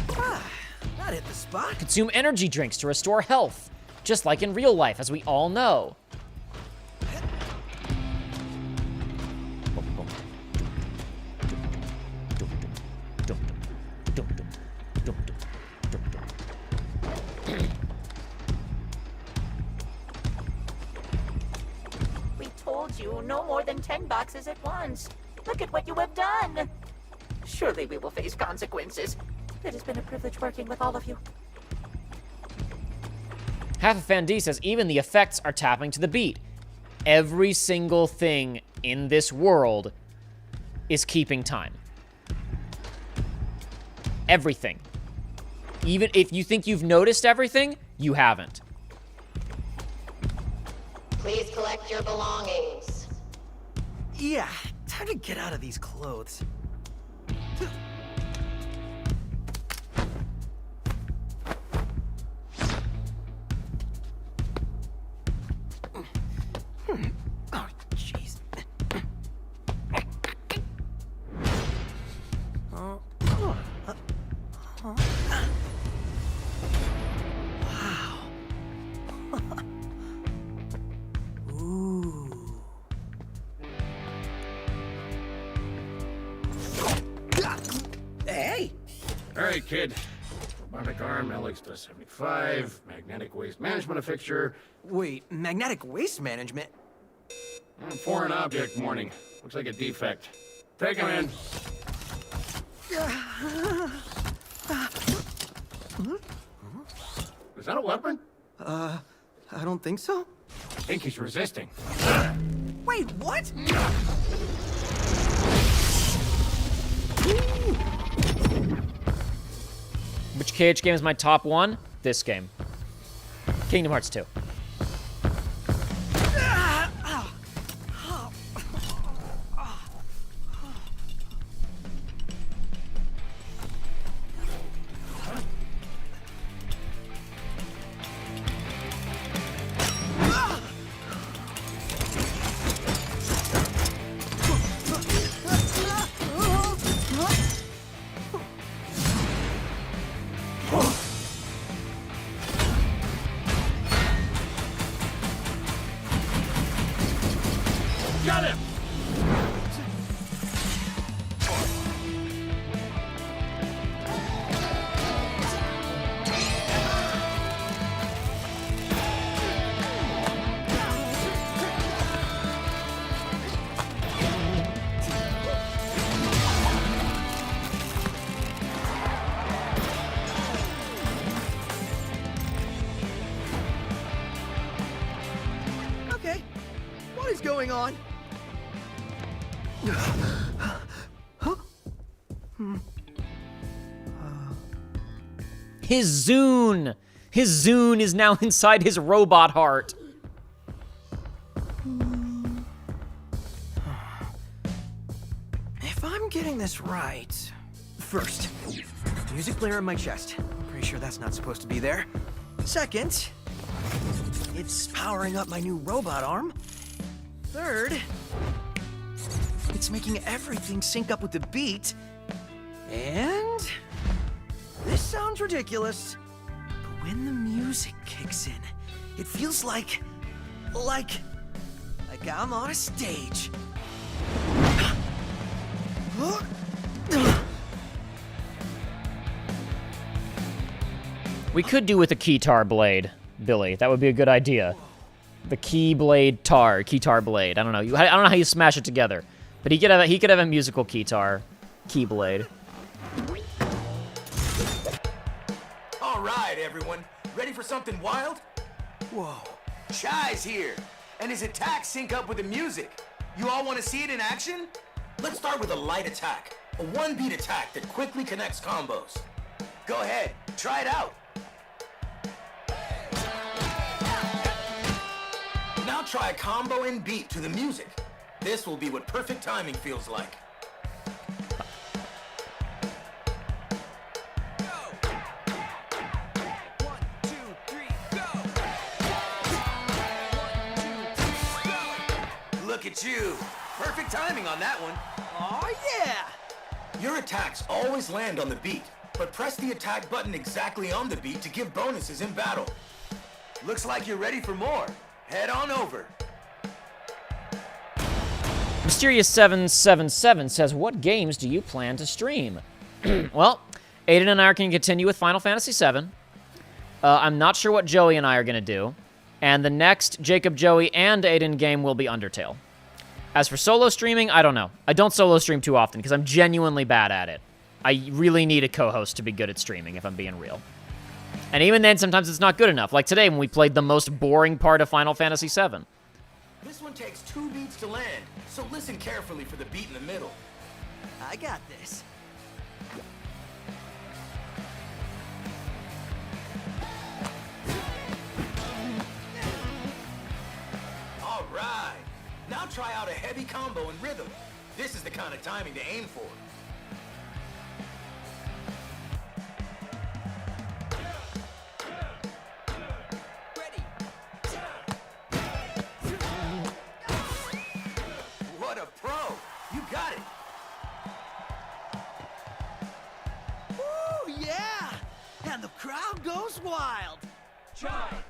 That hit the spot.
Consume energy drinks to restore health, just like in real life, as we all know.
We told you no more than 10 boxes at once. Look at what you have done. Surely we will face consequences. It has been a privilege working with all of you.
Half of Fan D says even the effects are tapping to the beat. Every single thing in this world is keeping time. Everything. Even if you think you've noticed everything, you haven't.
Please collect your belongings.
Yeah, time to get out of these clothes. Oh, jeez. Wow. Ooh. Hey!
Alright, kid. Robotic arm, LX-75, magnetic waste management fixture.
Wait, magnetic waste management?
Foreign object warning. Looks like a defect. Take him in. Is that a weapon?
I don't think so.
I think he's resisting.
Wait, what?
Which KH game is my top one? This game. Kingdom Hearts 2.
Got him!
Okay, what is going on?
His Zune! His Zune is now inside his robot heart.
If I'm getting this right... First, music player in my chest. Pretty sure that's not supposed to be there. Second, it's powering up my new robot arm. Third, it's making everything sync up with the beat. And... this sounds ridiculous, but when the music kicks in, it feels like I'm on a stage.
We could do with a keytar blade, Billy. That would be a good idea. The keytar blade. I don't know. I don't know how you smash it together, but he could have a musical keytar, keyblade.
All right, everyone. Ready for something wild?
Whoa.
Chai's here, and his attacks sync up with the music. You all want to see it in action? Let's start with a light attack. A one-beat attack that quickly connects combos. Go ahead, try it out. Now try a combo and beat to the music. This will be what perfect timing feels like. Look at you. Perfect timing on that one.
Oh yeah!
Your attacks always land on the beat, but press the attack button exactly on the beat to give bonuses in battle. Looks like you're ready for more. Head on over.
Mysterious777 says, what games do you plan to stream? Well, Aiden and I are going to continue with Final Fantasy VII. I'm not sure what Joey and I are going to do. And the next Jacob, Joey, and Aiden game will be Undertale. As for solo streaming, I don't know. I don't solo stream too often because I'm genuinely bad at it. I really need a co-host to be good at streaming, if I'm being real. And even then, sometimes it's not good enough. Like today when we played the most boring part of Final Fantasy VII.
This one takes 2 beats to land, so listen carefully for the beat in the middle.
I got this.
All right. Now try out a heavy combo and rhythm. This is the kind of timing to aim for.
crowd goes wild.
Try.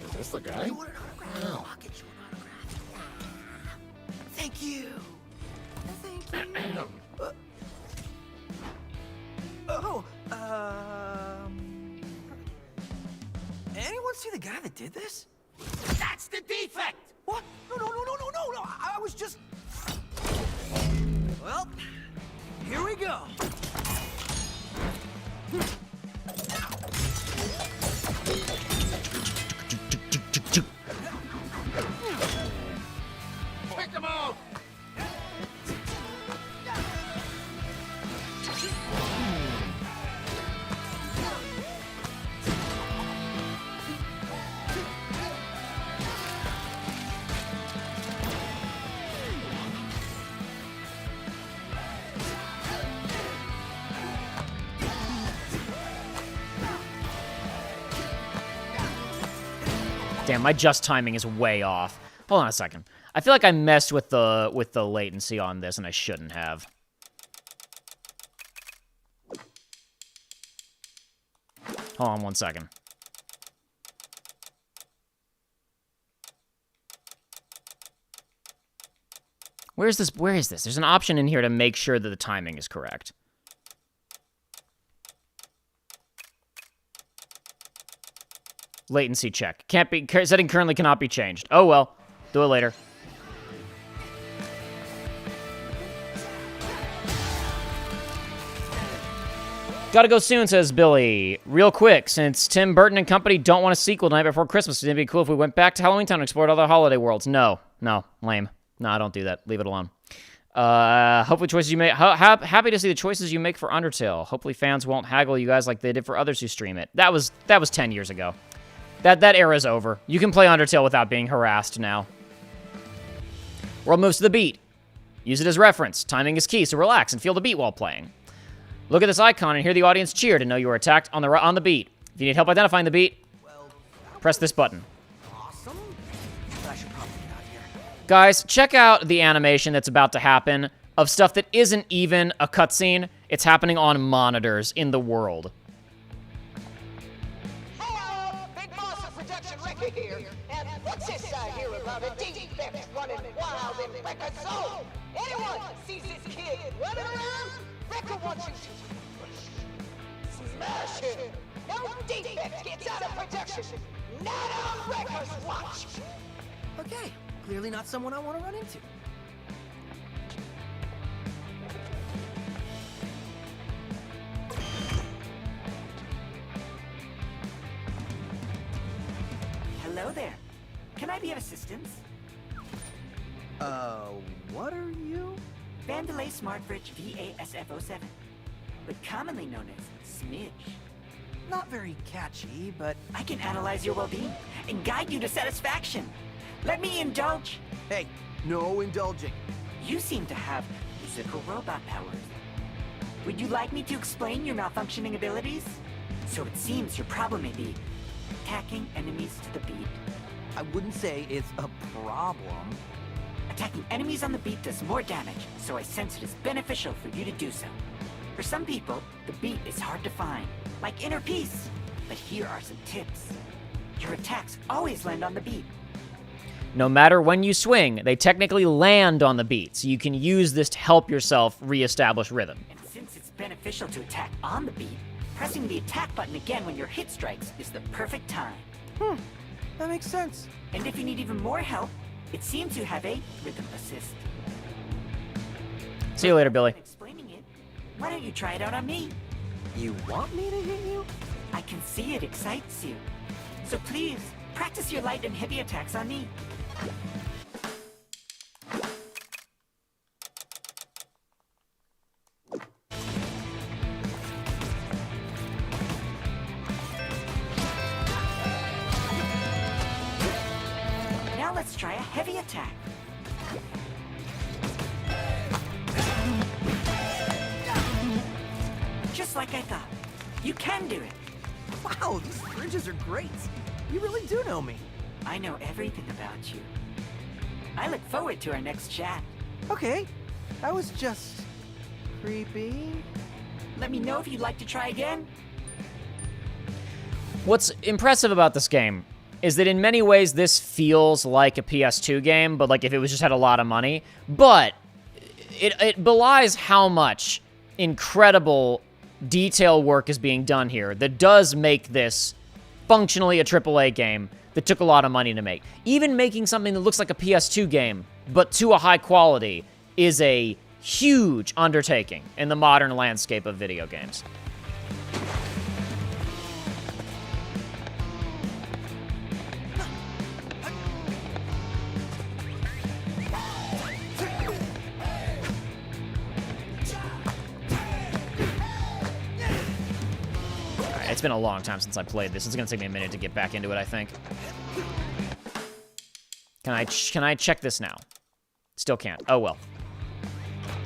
Is this the guy?
You want an autograph? I'll get you an autograph. Thank you. Thank you. Anyone see the guy that did this?
That's the defect!
What? No. I was just... Well, here we go.
Pick him out!
Damn, my just timing is way off. Hold on a second. I feel like I messed with the latency on this, and I shouldn't have. Hold on one second. Where is this? There's an option in here to make sure that the timing is correct. Latency check. Can't be... Setting currently cannot be changed. Oh, well. Do it later. Gotta go soon, says Billy. Real quick, since Tim Burton and company don't want a sequel the night before Christmas, it'd be cool if we went back to Halloween Town and explored other holiday worlds. No. Lame. No, don't do that. Leave it alone. Hopefully choices you make... happy to see the choices you make for Undertale. Hopefully fans won't haggle you guys like they did for others who stream it. That was 10 years ago. That era's over. You can play Undertale without being harassed now. World moves to the beat. Use it as reference. Timing is key, so relax and feel the beat while playing. Look at this icon and hear the audience cheer to know you were attacked on the beat. If you need help identifying the beat, press this button.
Awesome. I should probably get out of here.
Guys, check out the animation that's about to happen of stuff that isn't even a cutscene. It's happening on monitors in the world.
Here. And what's this I hear about a defect running wild in Rekka's zone? Anyone sees this kid running around? Rekka wants you to smash him. No defect gets out of protection. Not on Rekka's watch.
Okay, clearly not someone I want to run into.
Hello there. Can I be of assistance?
What are you?
Vandalay Smartbridge VASF07, but commonly known as Smidge.
Not very catchy, but...
I can analyze your well-being and guide you to satisfaction. Let me indulge.
Hey, no indulging.
You seem to have musical robot powers. Would you like me to explain your malfunctioning abilities? So it seems your problem may be attacking enemies to the beat.
I wouldn't say it's a problem.
Attacking enemies on the beat does more damage, so I sense it is beneficial for you to do so. For some people, the beat is hard to find, like inner peace. But here are some tips. Your attacks always land on the beat.
No matter when you swing, they technically land on the beat, so you can use this to help yourself reestablish rhythm.
And since it's beneficial to attack on the beat, pressing the attack button again when your hit strikes is the perfect time.
That makes sense.
And if you need even more help, it seems you have a rhythm assist.
See you later, Billy.
Explaining it, why don't you try it out on me?
You want me to hit you?
I can see it excites you. So please, practice your light and heavy attacks on me. Now let's try a heavy attack. Just like I thought. You can do it.
Wow, these bridges are great. You really do know me.
I know everything about you. I look forward to our next chat.
Okay, that was just creepy.
Let me know if you'd like to try again.
What's impressive about this game is that in many ways this feels like a PS2 game, but like if it was just had a lot of money. But it belies how much incredible detail work is being done here that does make this functionally a AAA game that took a lot of money to make. Even making something that looks like a PS2 game, but to a high quality, is a huge undertaking in the modern landscape of video games. It's been a long time since I played this. It's gonna take me a minute to get back into it, I think. Can I check this now? Still can't. Oh, well.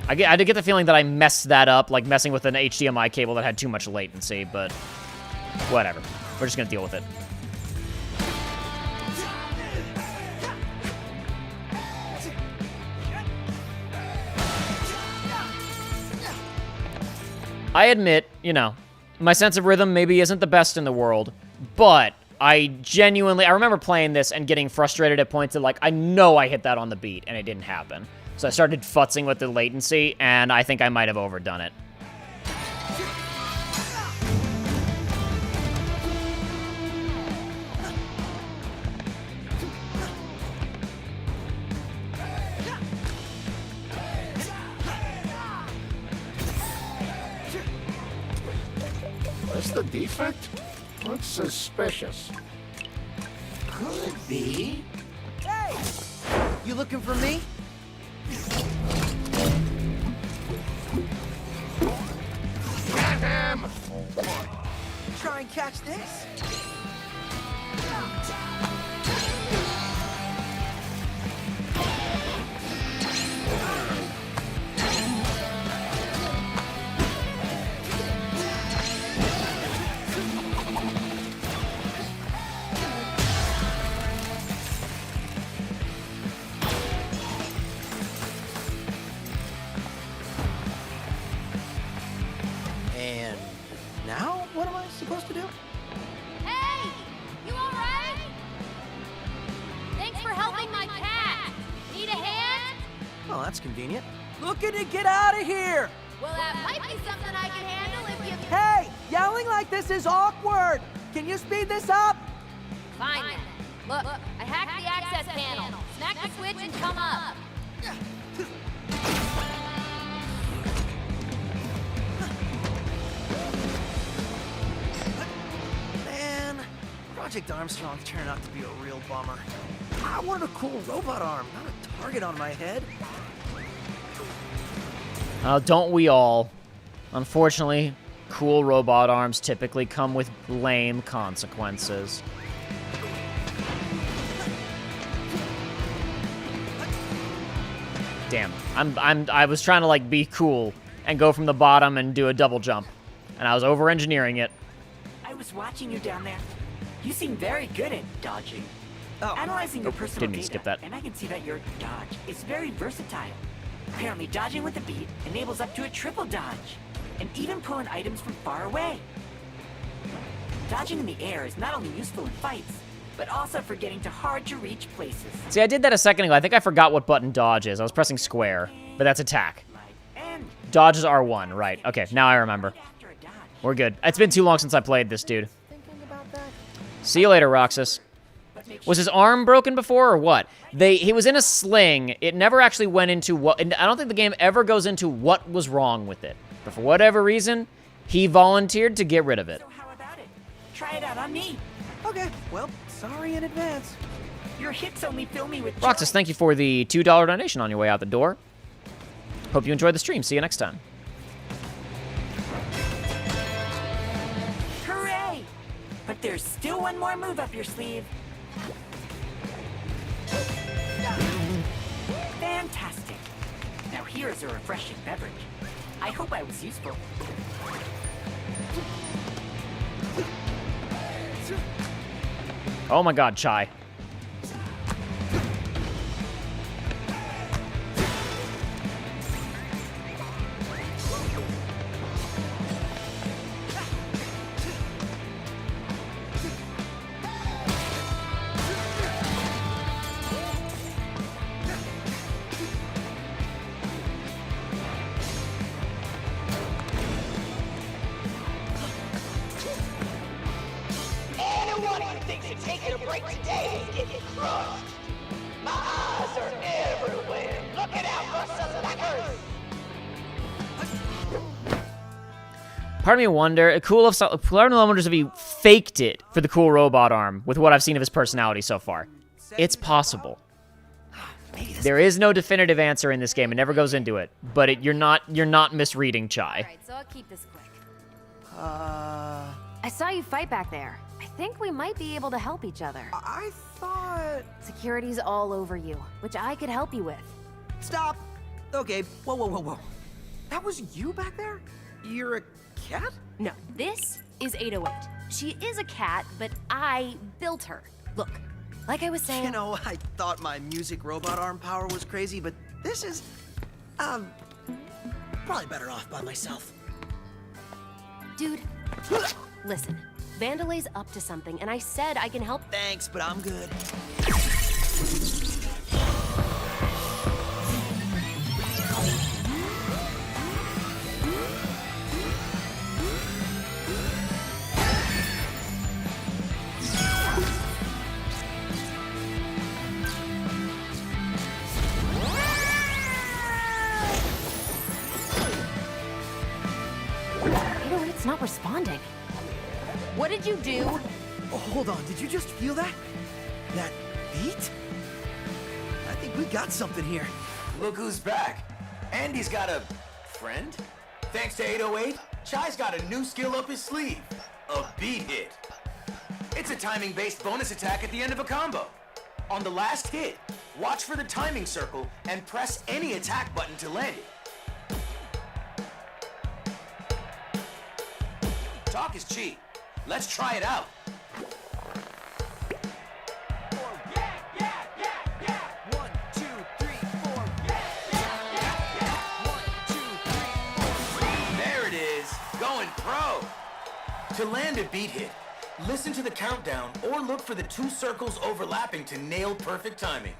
I did get the feeling that I messed that up, like messing with an HDMI cable that had too much latency, but whatever. We're just gonna deal with it. I admit, you know, my sense of rhythm maybe isn't the best in the world, but I remember playing this and getting frustrated at points that, like, I know I hit that on the beat, and it didn't happen. So I started futzing with the latency, and I think I might have overdone it.
What's the defect? Looks suspicious.
Could be.
Hey! You looking for me?
Get him!
Try and catch this? And now, what am I supposed to do?
Hey! You alright? Thanks for helping my cat. Need a hand?
Well, that's convenient. Looking to get out of here!
Well, that might be something I can handle if you...
Hey! Yelling like this is awkward! Can you speed this up?
Fine then. Look, I hacked the access panel. Smack the switch and come up.
Man, Project Armstrong turned out to be a real bummer. I wanted a cool robot arm, not a target on my head.
Don't we all? Unfortunately, cool robot arms typically come with lame consequences. Damn, I was trying to like be cool and go from the bottom and do a double jump, and I was over-engineering it.
I was watching you down there. You seem very good at dodging. Analyzing your personal
didn't mean to
data,
skip that.
and I can see that your dodge is very versatile. Apparently, dodging with the beat enables up to a triple dodge, and even pulling items from far away. Dodging in the air is not only useful in fights, but also for getting to hard-to-reach places.
See, I did that a second ago. I think I forgot what button dodge is. I was pressing square, but that's attack. Dodge is R1, right. Okay, now I remember. We're good. It's been too long since I played this, dude. See you later, Roxas. Was his arm broken before or what? He was in a sling. It never actually went into what... I don't think the game ever goes into what was wrong with it. But for whatever reason, he volunteered to get rid of it.
So how about it? Try it out on me.
Okay, well, sorry in advance.
Your hits only fill me with
Roxas,
joy.
thank you for the $2 donation on your way out the door. Hope you enjoyed the stream. See you next time.
Hooray! But there's still one more move up your sleeve. Fantastic. Now here is a refreshing beverage. I hope I was useful.
Oh my god, Chai.
Anyone who thinks of taking a break today is getting crushed. My eyes are everywhere, looking out for slackers.
Part of me wonders if he faked it for the cool robot arm with what I've seen of his personality so far. It's possible. There is no definitive answer in this game. It never goes into it, but you're not misreading Chai.
Alright, so I'll keep this quick.
I
I saw you fight back there. I think we might be able to help each other.
thought...
Security's all over you, which I could help you with.
Stop! Okay, whoa. That was you back there? You're a cat?
No, this is 808. She is a cat, but I built her. Look, like I was saying...
You know, I thought my music robot arm power was crazy, but this is... probably better off by myself.
Dude, listen. Vandelay's up to something, and I said I can help...
Thanks, but I'm good.
It's not responding. What did you do?
Oh, hold on, did you just feel that? That beat? I think we got something here.
Look who's back. Andy's got a friend? Thanks to 808, Chai's got a new skill up his sleeve. A beat hit. It's a timing-based bonus attack at the end of a combo. On the last hit, watch for the timing circle and press any attack button to land it. Talk is cheap. Let's try it out. There it is, going pro. To land a beat hit, listen to the countdown or look for the two circles overlapping to nail perfect timing.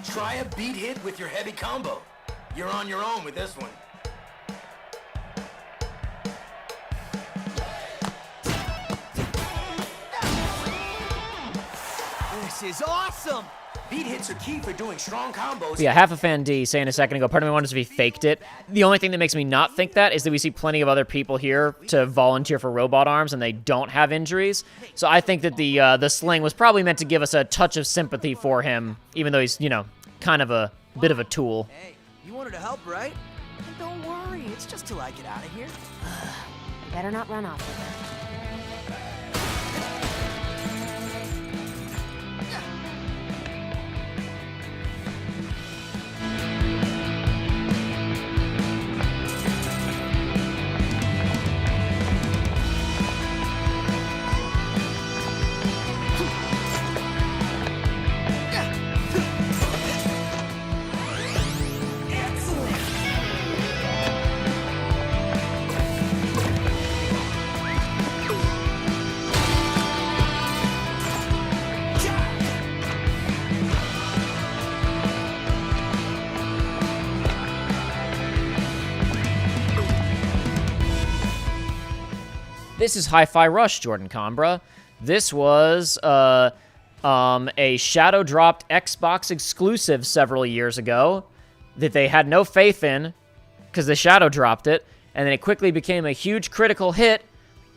Try a beat hit with your heavy combo. You're on your own with this one.
This is awesome!
Beat hits are key for doing strong combos.
Yeah, half a fan D saying a second ago, part of me wonders if he faked it. The only thing that makes me not think that is that we see plenty of other people here to volunteer for robot arms and they don't have injuries. So I think that the sling was probably meant to give us a touch of sympathy for him, even though he's, you know, kind of a bit of a tool.
Hey, you wanted to help, right? And don't worry, it's just till I get out of here.
Better not run off with her.
This is Hi-Fi Rush, Jordan Combra. This was a shadow dropped Xbox exclusive several years ago that they had no faith in because they shadow dropped it, and then it quickly became a huge critical hit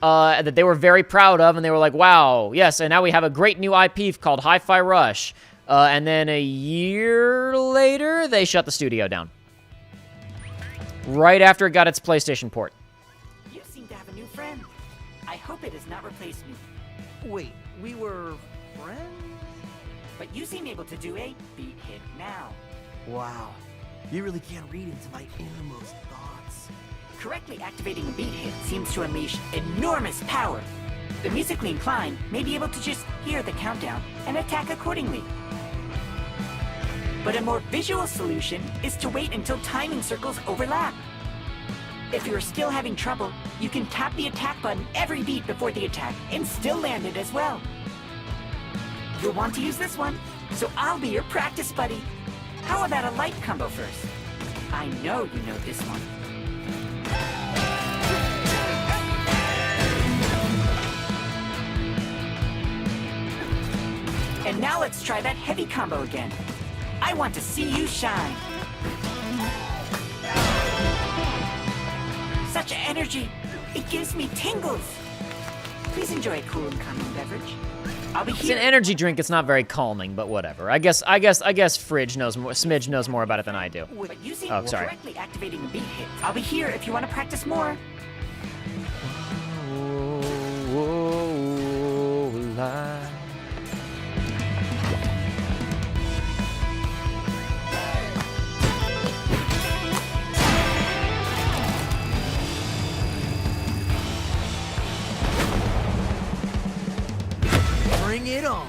that they were very proud of, and they were like, wow, yes, and now we have a great new IP called Hi-Fi Rush. And then a year later, they shut the studio down. Right after it got its PlayStation port.
You seem to have a new friend. I hope it has not replaced me.
Wait, we were friends?
But you seem able to do a beat hit now.
Wow, you really can't read into my innermost thoughts.
Correctly activating a beat hit seems to unleash enormous power. The musically inclined may be able to just hear the countdown and attack accordingly. But a more visual solution is to wait until timing circles overlap. If you're still having trouble, you can tap the attack button every beat before the attack and still land it as well. You'll want to use this one, so I'll be your practice buddy. How about a light combo first? I know you know this one. And now let's try that heavy combo again. I want to see you shine. Such energy. It gives me tingles. Please enjoy a cool and calming beverage. I'll be
It's
here.
an energy drink. It's not very calming, but whatever. I guess Fridge knows more. Smidge knows more about it than I do.
But using
Oh, sorry.
correctly activating a beat hit. I'll be here if you want to practice more.
Bring it on.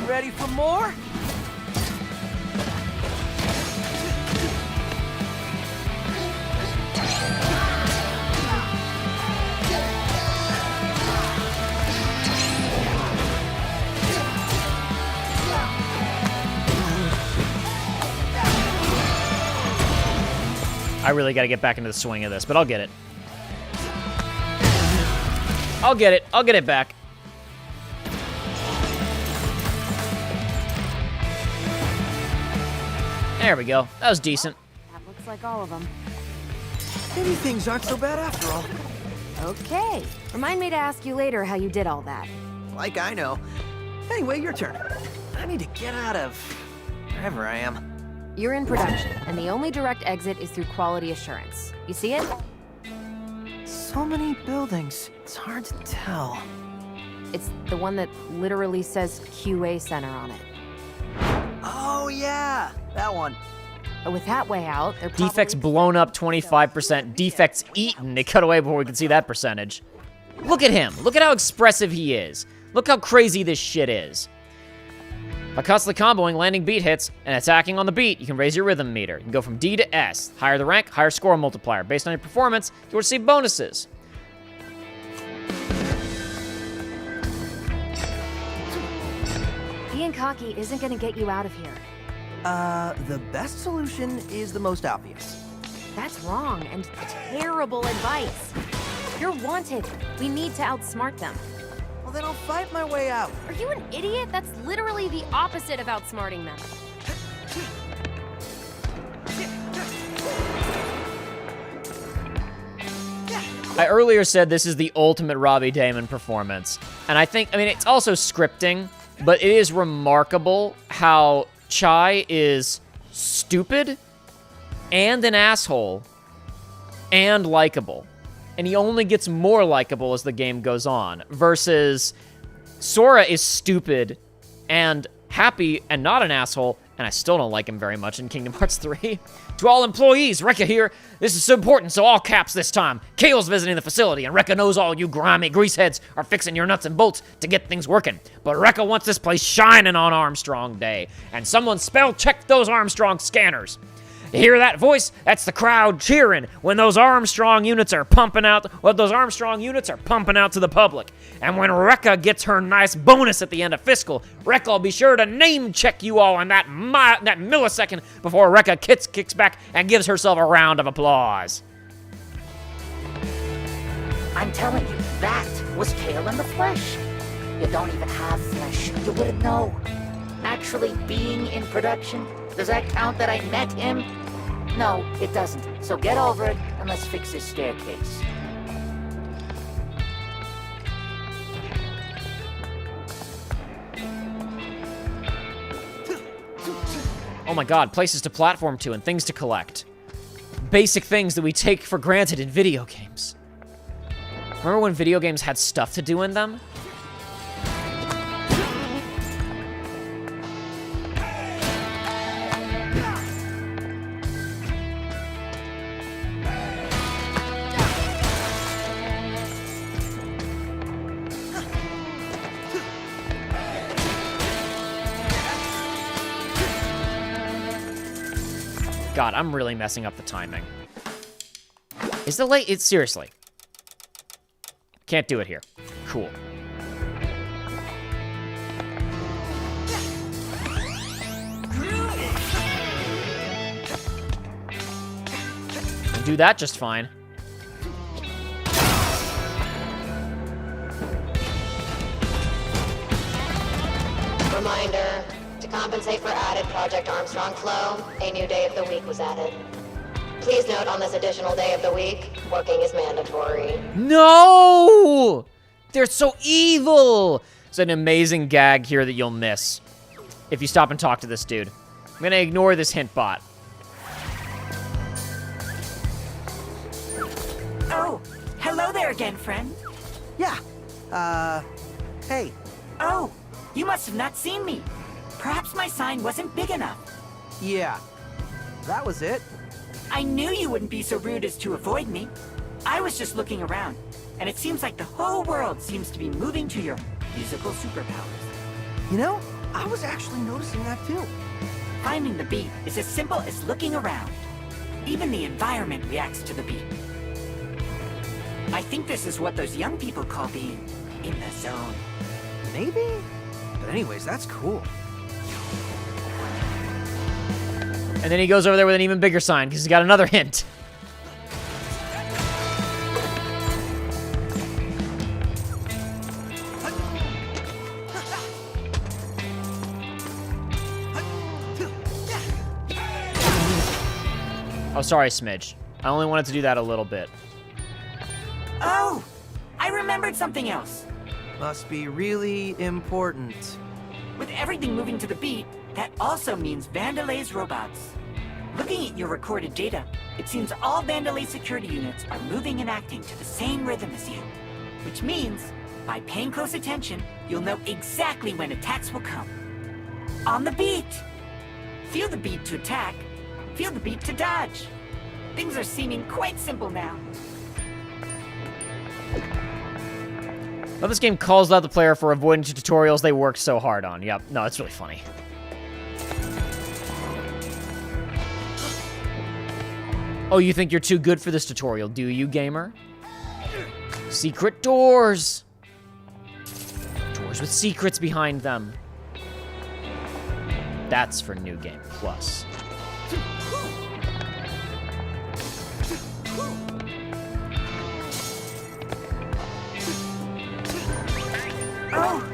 Ready for more?
I really got to get back into the swing of this, but I'll get it. I'll get it. I'll get it back. There we go. That was decent.
That looks like all of them.
Maybe things aren't so bad after all.
Okay. Remind me to ask you later how you did all that.
Like I know. Anyway, your turn. I need to get out of wherever I am.
You're in production, and the only direct exit is through quality assurance. You see it?
So many buildings. It's hard to tell.
It's the one that literally says QA Center on it.
Oh, yeah. That one.
But with that way out, they're probably...
Defects blown up 25%. Defects eaten. They cut away before we could see that percentage. Look at him. Look at how expressive he is. Look how crazy this shit is. By constantly comboing, landing beat hits, and attacking on the beat, you can raise your rhythm meter. You can go from D to S. Higher the rank, higher score multiplier. Based on your performance, you'll receive bonuses.
Being cocky isn't gonna get you out of here.
The best solution is the most obvious.
That's wrong and terrible advice. You're wanted. We need to outsmart them.
Well, then I'll fight my way out.
Are you an idiot? That's literally the opposite of outsmarting them.
I earlier said this is the ultimate Robbie Damon performance. And I mean, it's also scripting, but it is remarkable how Chai is stupid and an asshole and likable. And he only gets more likable as the game goes on, versus Sora is stupid and happy and not an asshole, and I still don't like him very much in Kingdom Hearts 3. To all employees, Rekka here. This is so important, so all caps this time. Kale's visiting the facility, and Rekka knows all you grimy greaseheads are fixing your nuts and bolts to get things working. But Rekka wants this place shining on Armstrong Day, and someone spell-check those Armstrong scanners. You hear that voice? That's the crowd cheering when those Armstrong units are pumping out to the public. And when Rekka gets her nice bonus at the end of fiscal, Rekka will be sure to name check you all in that millisecond before Rekka kicks back and gives herself a round of applause.
I'm telling you, that was Kale in the flesh. You don't even have flesh. You wouldn't know. Actually being in production, does that count that I met him? No, it doesn't. So get over it and let's fix this staircase.
Oh my god, places to platform to and things to collect. basic things that we take for granted in video games. Remember when video games had stuff to do in them? God, I'm really messing up the timing. Is the late? It's seriously. Can't do it here. Cool. Do that just fine.
Reminder, to compensate for added Project Armstrong flow, a new day of the week was added. Please note on this additional day of the week, working is mandatory.
No! They're so evil! It's an amazing gag here that you'll miss if you stop and talk to this dude. I'm gonna ignore this hint bot.
Oh, hello there again, friend.
Yeah. Hey.
Oh, you must have not seen me. Perhaps my sign wasn't big enough.
Yeah. That was it.
I knew you wouldn't be so rude as to avoid me. I was just looking around, and it seems like the whole world seems to be moving to your musical superpowers.
You know, I was actually noticing that too.
Finding the beat is as simple as looking around. Even the environment reacts to the beat. I think this is what those young people call being in the zone.
Maybe? But anyways, that's cool.
And then he goes over there with an even bigger sign because he's got another hint. Oh, sorry, Smidge. I only wanted to do that a little bit.
Oh, I remembered something else.
Must be really important.
With everything moving to the beat, that also means Vandelay's robots. Looking at your recorded data, it seems all Vandelay security units are moving and acting to the same rhythm as you. Which means, by paying close attention, you'll know exactly when attacks will come. On the beat! Feel the beat to attack, feel the beat to dodge. Things are seeming quite simple now.
Well, this game calls out the player for avoiding tutorials they worked so hard on. Yep, no, it's really funny. Oh, you think you're too good for this tutorial, do you, gamer? Secret doors! Doors with secrets behind them. That's for New Game Plus.
Oh,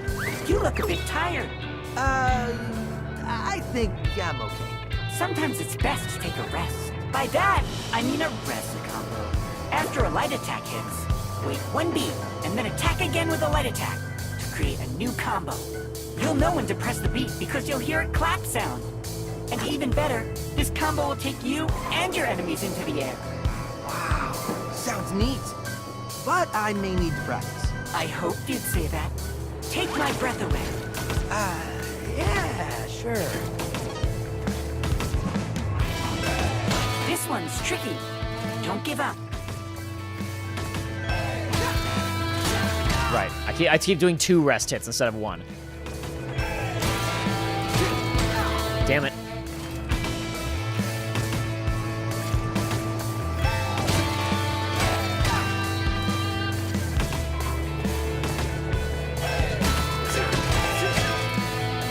you look a bit tired.
I think I'm okay.
Sometimes it's best to take a rest. By that, I mean a rest combo. After a light attack hits, wait one beat, and then attack again with a light attack to create a new combo. You'll know when to press the beat because you'll hear a clap sound. And even better, this combo will take you and your enemies into the air.
Wow, sounds neat. But I may need to practice.
I hoped you'd say that. Take my breath away.
Yeah, sure.
This one's tricky. Don't give up.
Right, I keep doing 2 rest hits instead of 1. Damn it.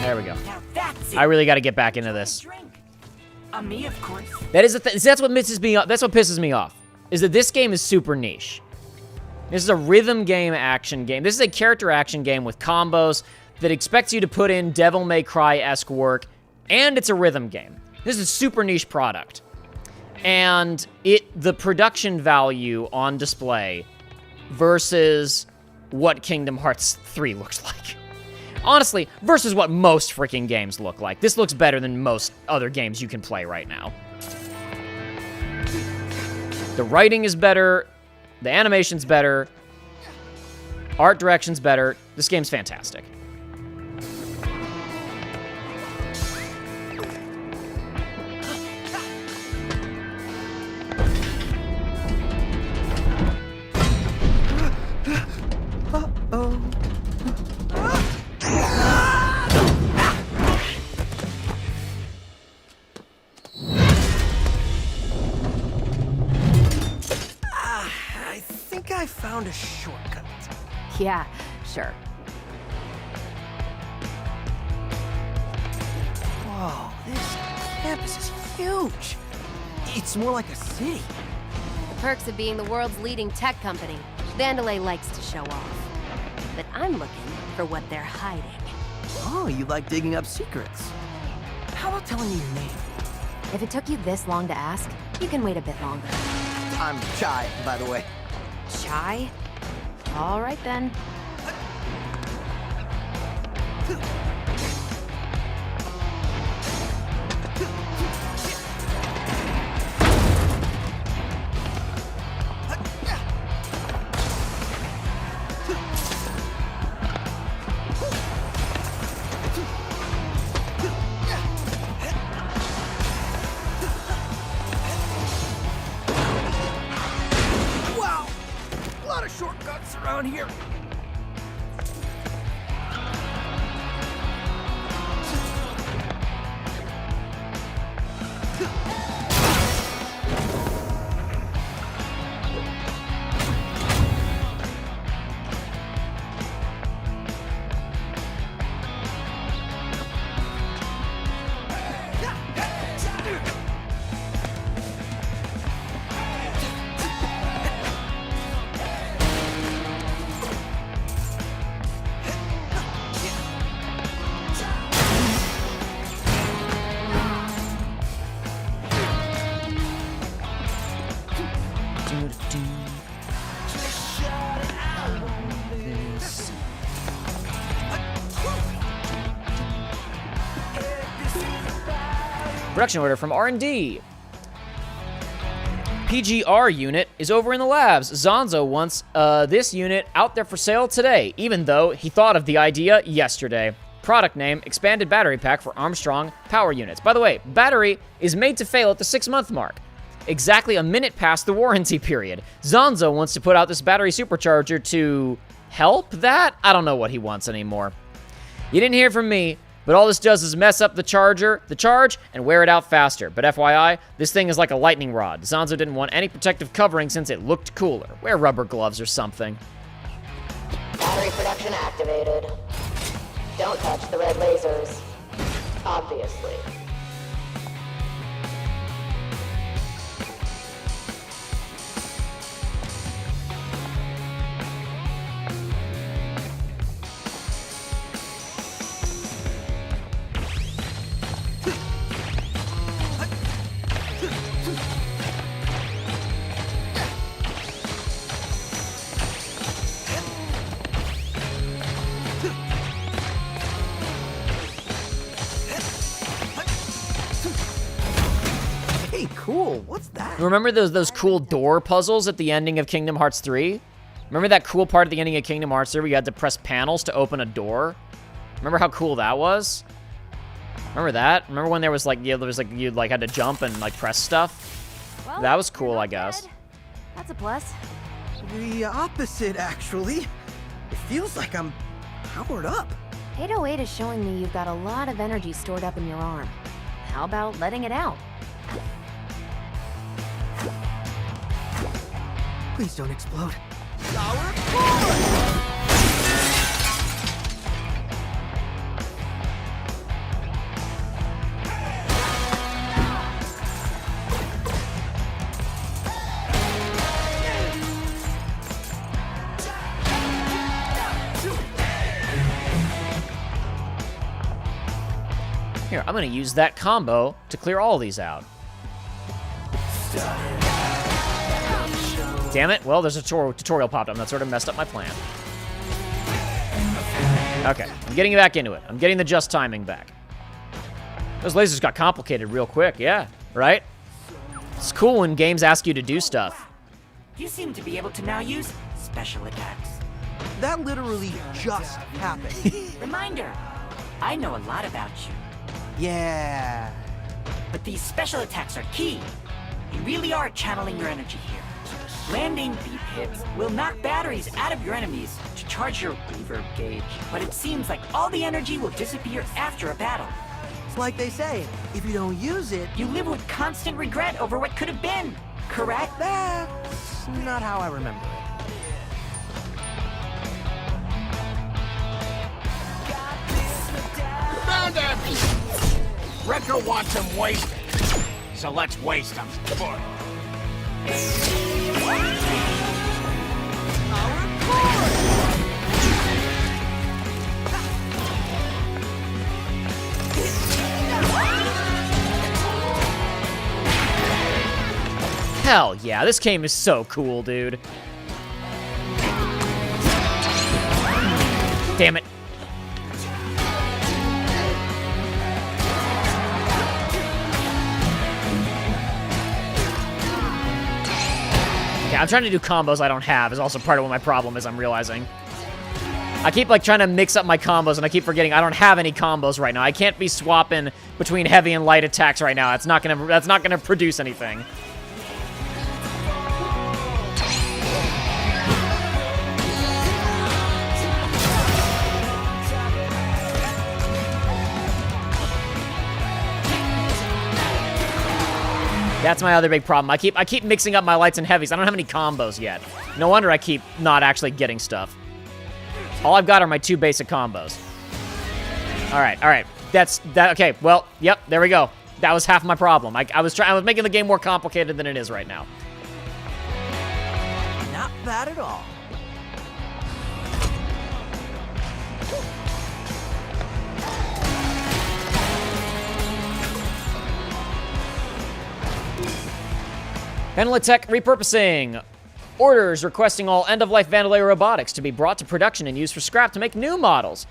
There we go.
Now that's it.
I really got to get back into this.
Me, of course.
That is that's what pisses me off. Is that this game is super niche. This is a rhythm game action game. This is a character action game with combos that expects you to put in Devil May Cry-esque work, and it's a rhythm game. This is a super niche product. And the production value on display versus what Kingdom Hearts 3 looks like. Honestly, versus what most freaking games look like. This looks better than most other games you can play right now. The writing is better. The animation's better. Art direction's better. This game's fantastic.
Uh-oh. I think I found a shortcut.
Yeah, sure.
Whoa, this campus is huge. It's more like a city.
The perks of being the world's leading tech company. Vandalay likes to show off. But I'm looking for what they're hiding.
Oh, you like digging up secrets. How about telling me your name?
If it took you this long to ask, you can wait a bit longer.
I'm Chai, by the way.
Chai? All right then.
Wow! A lot of shortcuts around here.
Production order from R&D. PGR unit is over in the labs. Zonzo wants this unit out there for sale today, even though he thought of the idea yesterday. Product name, expanded battery pack for Armstrong power units. By the way, battery is made to fail at the 6-month mark. Exactly a minute past the warranty period. Zonzo wants to put out this battery supercharger to help that? I don't know what he wants anymore. You didn't hear from me, but all this does is mess up the charge, and wear it out faster. But FYI, this thing is like a lightning rod. Zonzo didn't want any protective covering since it looked cooler. Wear rubber gloves or something.
Battery production activated. Don't touch the red lasers. Obviously.
Hey, cool. What's that?
Remember those cool door puzzles at the ending of Kingdom Hearts 3? Remember that cool part at the ending of Kingdom Hearts 3 where you had to press panels to open a door? Remember how cool that was? Remember that? Remember when there was like, you had to jump and like press stuff?
Well,
that was cool, I guess.
dead. That's a plus.
The opposite, actually. It feels like I'm powered up.
808 is showing me you've got a lot of energy stored up in your arm. How about letting it out?
Please don't explode.
Here, I'm gonna use that combo to clear all these out. Damn it. Well, there's a tutorial popped up, and that sort of messed up my plan. Okay, I'm getting back into it. I'm getting the just timing back. Those lasers got complicated real quick, yeah, right? It's cool when games ask you to do stuff.
You seem to be able to now use special attacks.
That literally just happened.
Reminder, I know a lot about you.
Yeah.
But these special attacks are key. You really are channeling your energy here. Landing beep hits will knock batteries out of your enemies to charge your reverb gauge. But it seems like all the energy will disappear after a battle.
It's like they say, if you don't use it,
You live with constant regret over what could have been, correct?
that's not how I remember it.
Found him! Wrecker wants him wasted. So let's waste him. Boy.
Hell yeah, this game is so cool, dude. Damn it. Yeah, I'm trying to do combos I don't have is also part of what my problem is, I'm realizing. I keep like trying to mix up my combos and I keep forgetting I don't have any combos right now. I can't be swapping between heavy and light attacks right now. That's not gonna produce anything. That's my other big problem. I keep mixing up my lights and heavies. I don't have any combos yet. No wonder I keep not actually getting stuff. All I've got are my 2 basic combos. All right. Okay, well, yep, there we go. That was half my problem. I was making the game more complicated than it is right now.
Not bad at all.
Vandelay repurposing. Orders requesting all end-of-life Vandelay robotics to be brought to production and used for scrap to make new models.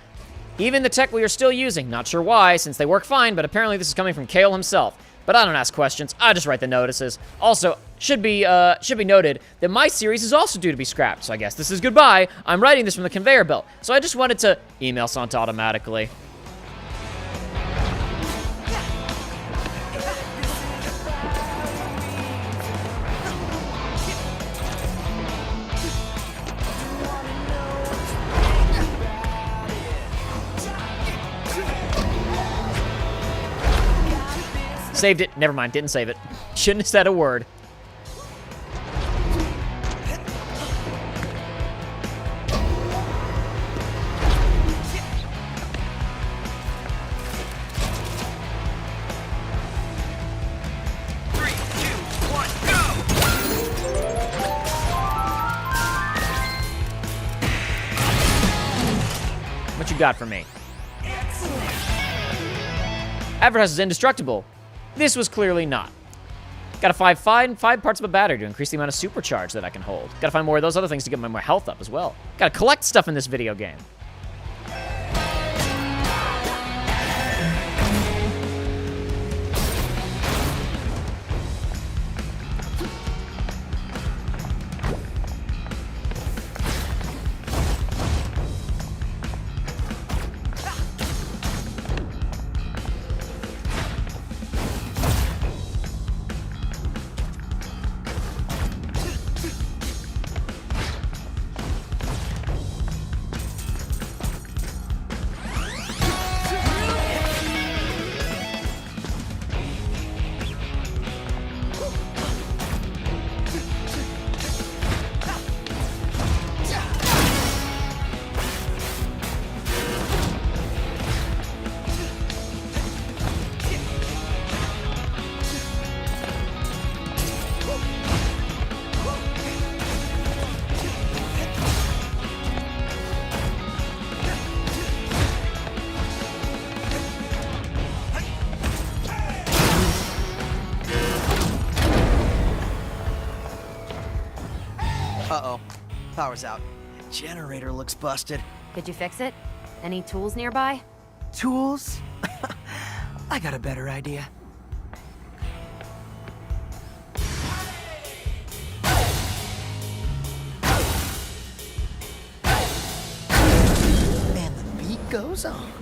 Even the tech we are still using, not sure why, since they work fine, but apparently this is coming from Kale himself. But I don't ask questions, I just write the notices. Also, should be noted that my series is also due to be scrapped, so I guess this is goodbye. I'm writing this from the conveyor belt, so I just wanted to email Santa automatically. Saved it. Never mind. Didn't save it. Shouldn't have said a word. What you got for me? Advertise is indestructible. This was clearly not. Gotta find 5 parts of a battery to increase the amount of supercharge that I can hold. Gotta find more of those other things to get my more health up as well. Gotta collect stuff in this video game.
Uh-oh. Power's out. Generator looks busted.
Could you fix it? Any tools nearby?
Tools? I got a better idea. goes on.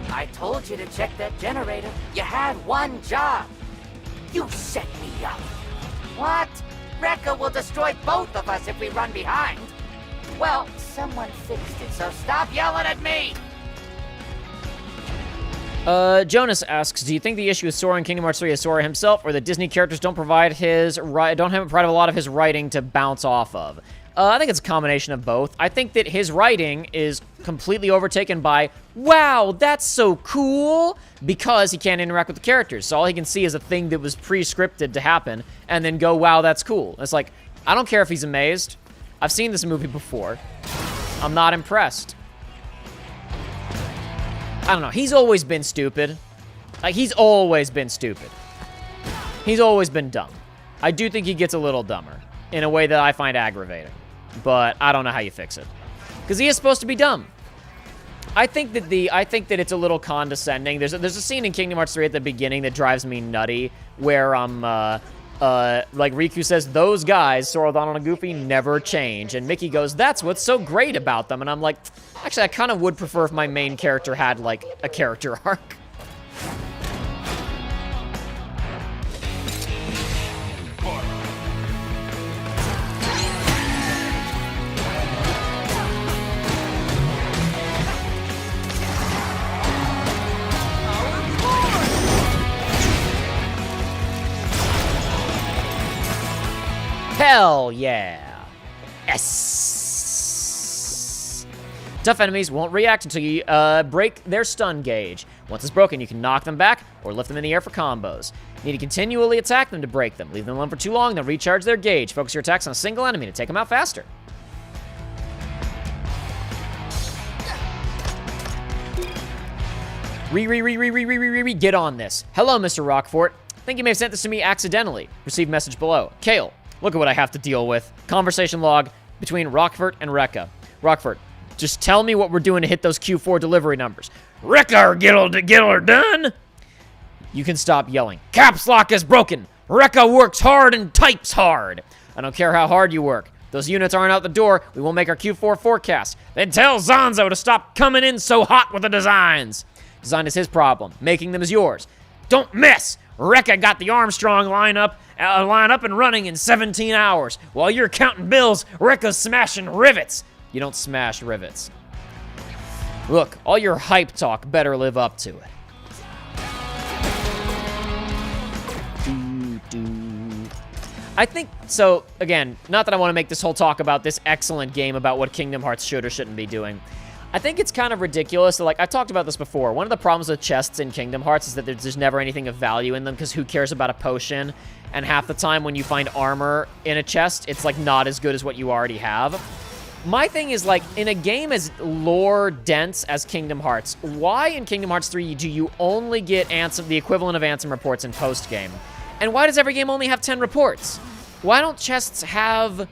I told you to check that generator. You had one job. You set me up. What? Rekka will destroy both of us if we run behind. Well, someone fixed it, so stop yelling at me!
Jonas asks, do you think the issue with Sora in Kingdom Hearts 3 is Sora himself, or that Disney characters don't provide a lot of his writing to bounce off of? I think it's a combination of both. I think that his writing is completely overtaken by, wow, that's so cool, because he can't interact with the characters. So all he can see is a thing that was pre-scripted to happen, and then go, wow, that's cool. It's like, I don't care if he's amazed. I've seen this movie before. I'm not impressed. I don't know. He's always been stupid. Like, he's always been stupid. He's always been dumb. I do think he gets a little dumber in a way that I find aggravating. But I don't know how you fix it. Because he is supposed to be dumb. I think that it's a little condescending. There's a scene in Kingdom Hearts 3 at the beginning that drives me nutty where like Riku says, those guys, Sora, Donald, and Goofy, never change. And Mickey goes, that's what's so great about them. And I'm like, actually, I kind of would prefer if my main character had, like, a character arc. Hell yeah. Yes. Tough enemies won't react until you break their stun gauge. Once it's broken, you can knock them back or lift them in the air for combos. You need to continually attack them to break them. Leave them alone for too long, they'll recharge their gauge. Focus your attacks on a single enemy to take them out faster. Get on this. Hello, Mr. Rockfort. Think you may have sent this to me accidentally. Received message below. Kale, look at what I have to deal with. Conversation log between Rockfort and Rekka. Rockfort, just tell me what we're doing to hit those Q4 delivery numbers. Rekka, get her done. You can stop yelling. Caps lock is broken. Rekka works hard and types hard. I don't care how hard you work. Those units aren't out the door. We won't make our Q4 forecast. Then tell Zanzo to stop coming in so hot with the designs. Design is his problem. Making them is yours. Don't miss. Rekka got the Armstrong line up and running in 17 hours. While you're counting bills, Rekka's smashing rivets. You don't smash rivets. Look, all your hype talk better live up to it. I think, so, again, not that I want to make this whole talk about this excellent game about what Kingdom Hearts should or shouldn't be doing. I think it's kind of ridiculous. Like, I talked about this before. One of the problems with chests in Kingdom Hearts is that there's never anything of value in them, because who cares about a potion? And half the time when you find armor in a chest, it's, like, not as good as what you already have. My thing is, like, in a game as lore-dense as Kingdom Hearts, why in Kingdom Hearts 3 do you only get the equivalent of Ansem reports in post-game? And why does every game only have 10 reports? Why don't chests have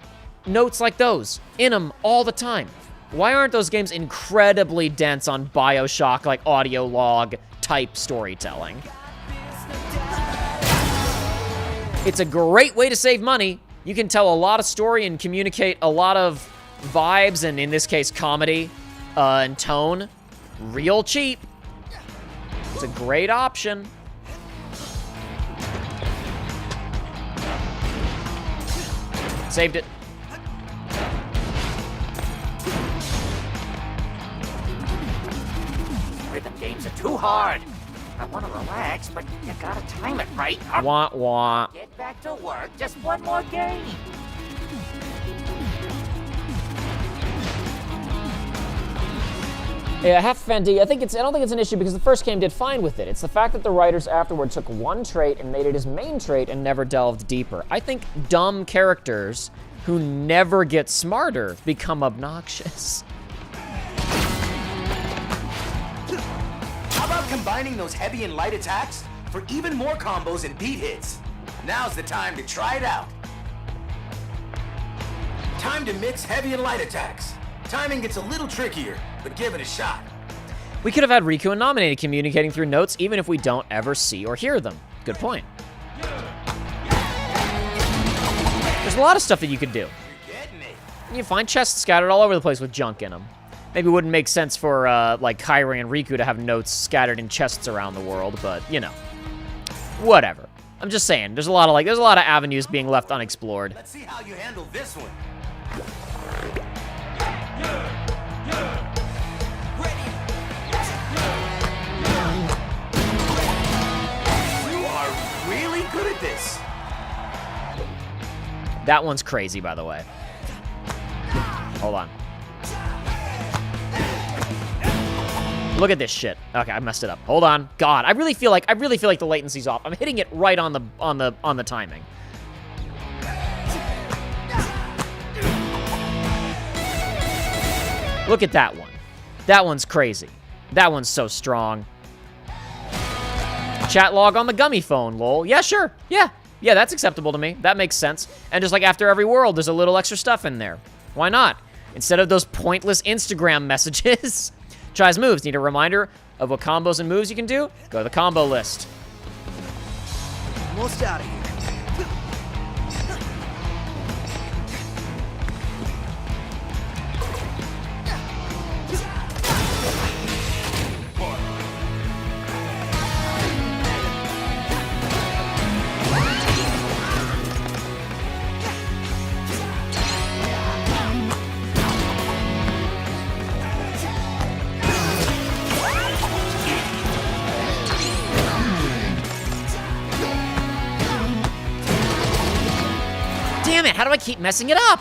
notes like those in them all the time? Why aren't those games incredibly dense on BioShock, like, audio log type storytelling? It's a great way to save money. You can tell a lot of story and communicate a lot of vibes, and in this case, comedy and tone, real cheap. It's a great option. Saved it.
Rhythm games are too hard. I want to relax, but you gotta time it right.
Wah, wah.
Get back to work. Just one more game.
Yeah, Half Fendi, I don't think it's an issue because the first game did fine with it. It's the fact that the writers afterward took one trait and made it his main trait and never delved deeper. I think dumb characters who never get smarter become obnoxious.
How about combining those heavy and light attacks for even more combos and beat hits? Now's the time to try it out. Time to mix heavy and light attacks. Timing gets a little trickier, but give it a shot.
We could have had Riku and Nominated communicating through notes even if we don't ever see or hear them. Good point. There's a lot of stuff that you could do. You find chests scattered all over the place with junk in them. Maybe it wouldn't make sense for, like, Kairi and Riku to have notes scattered in chests around the world, but, you know. Whatever. I'm just saying, there's a lot of avenues being left unexplored.
Let's see how you handle this one. You are really good at this.
That one's crazy, by the way. Hold on. Look at this shit. Okay, I messed it up. Hold on. God, I really feel like the latency's off. I'm hitting it right on the timing. Look at that one. That one's crazy. That one's so strong. Chat log on the gummy phone, lol. Yeah, sure. Yeah, that's acceptable to me. That makes sense. And just like after every world, there's a little extra stuff in there. Why not? Instead of those pointless Instagram messages. Tries moves. Need a reminder of what combos and moves you can do? Go to the combo list.
Almost out of here.
Damn it, how do I keep messing it up?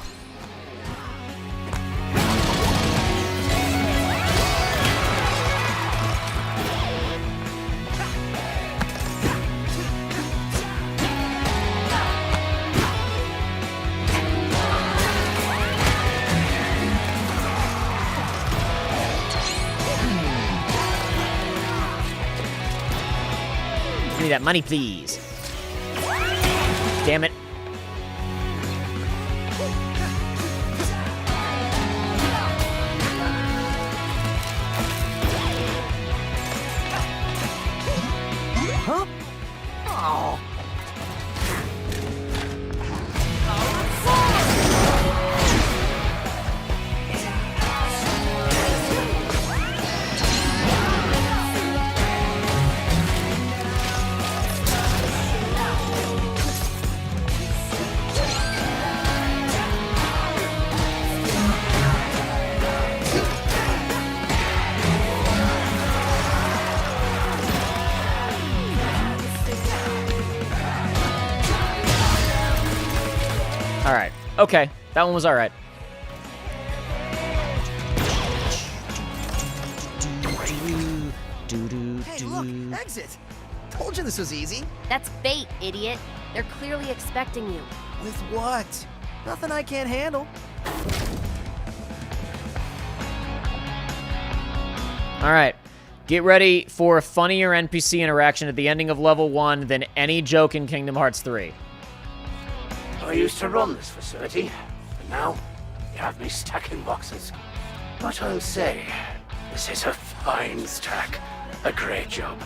Give me that money, please. Damn it.
Huh? Oh.
Alright. Okay. That one was alright.
Hey, look! Exit! Told you this was easy.
That's bait, idiot. They're clearly expecting you.
With what? Nothing I can't handle.
Alright. Get ready for a funnier NPC interaction at the ending of level 1 than any joke in Kingdom Hearts 3.
I used to run this facility, but now you have me stacking boxes. But I'll say, this is a fine stack. A great job.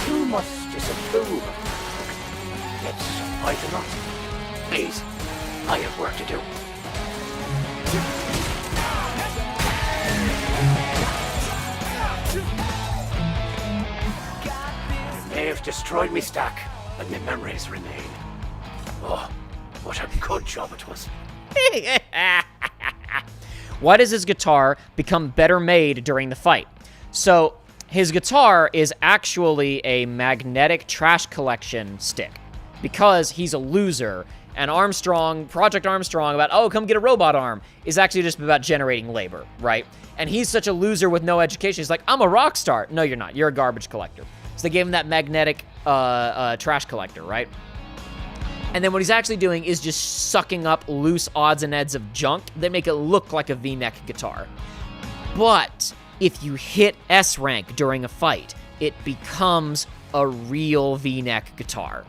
You must disapprove. Yet I do not. Please, I have work to do. You may have destroyed me stack, but my memories remain. Oh, what a good job it was.
Why does his guitar become better made during the fight? So, his guitar is actually a magnetic trash collection stick because he's a loser. And Armstrong, Project Armstrong, about, oh, come get a robot arm, is actually just about generating labor, right? And he's such a loser with no education. He's like, I'm a rock star. No, you're not. You're a garbage collector. So they gave him that magnetic trash collector, right? And then what he's actually doing is just sucking up loose odds and ends of junk that make it look like a V-neck guitar. But if you hit S rank during a fight, it becomes a real V-neck guitar.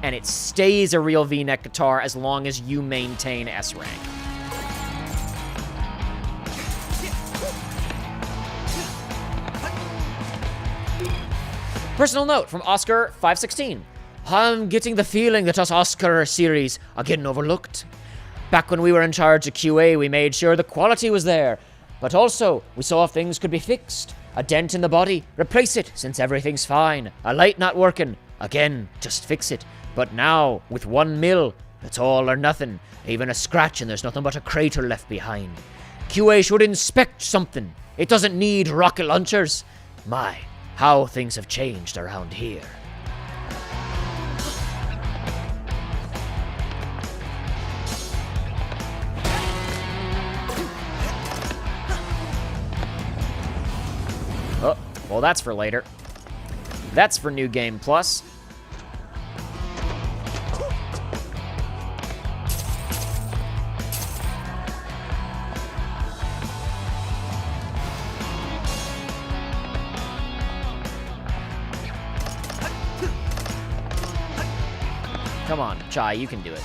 And it stays a real V-neck guitar as long as you maintain S rank. Personal note from Oscar516. I'm getting the feeling that us Oscar series are getting overlooked. Back when we were in charge of QA, we made sure the quality was there. But also, we saw if things could be fixed. A dent in the body, replace it since everything's fine. A light not working, again, just fix it. But now, with 1 mil, it's all or nothing. Even a scratch and there's nothing but a crater left behind. QA should inspect something. It doesn't need rocket launchers. My, how things have changed around here. Oh, well, that's for later. That's for New Game Plus. Come on, Chai, you can do it.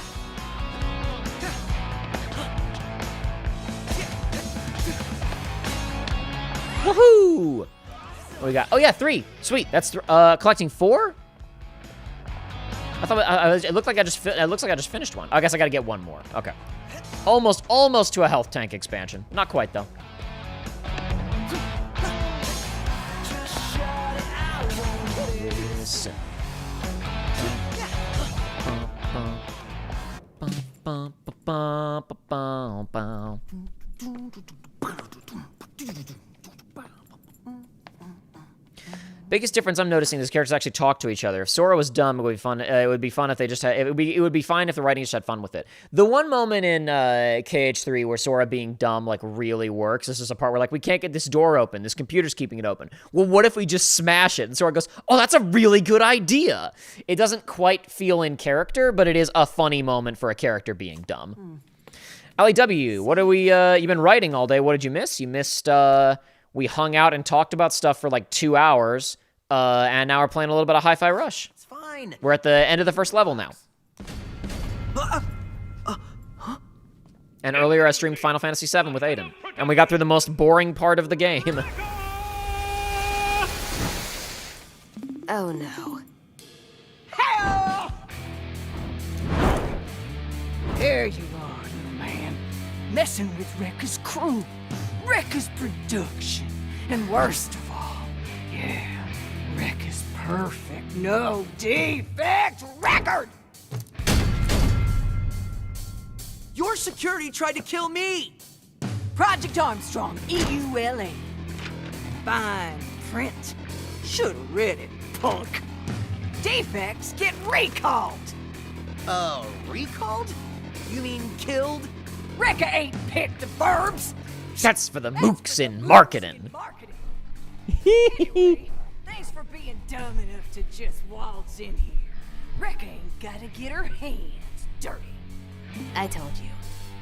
Woohoo! What do we got? Oh yeah, 3. Sweet. That's collecting 4. I thought it looked like it looks like I just finished one. I guess I gotta get 1 more. Okay. Almost to a health tank expansion. Not quite though. Listen. Biggest difference I'm noticing is characters actually talk to each other. If Sora was dumb, it would be fun. It would be fun if they just had. It would be fine if the writing just had fun with it. The one moment in KH3 where Sora being dumb like really works. This is a part where like we can't get this door open. This computer's keeping it open. Well, what if we just smash it? And Sora goes, "Oh, that's a really good idea." It doesn't quite feel in character, but it is a funny moment for a character being dumb. Ali W, what are we? You've been writing all day. What did you miss? You missed. We hung out and talked about stuff for like 2 hours, and now we're playing a little bit of Hi-Fi Rush.
It's fine.
We're at the end of the first level now. And earlier I streamed Final Fantasy VII with Aiden, and we got through the most boring part of the game.
Oh no.
Hell! There you are, new man. Messing with Rekka's crew. Rekka's production. And worst of all, yeah, Rekka's perfect, no defect record!
Your security tried to kill me!
Project Armstrong, EULA. Fine print. Should've read it, punk. Defects get recalled.
Recalled? You mean killed?
Rekka ain't picked the verbs.
That's for the mooks in marketing.
Anyway, thanks for being dumb enough to just waltz in here. Rekka ain't gotta get her hands dirty.
I told you.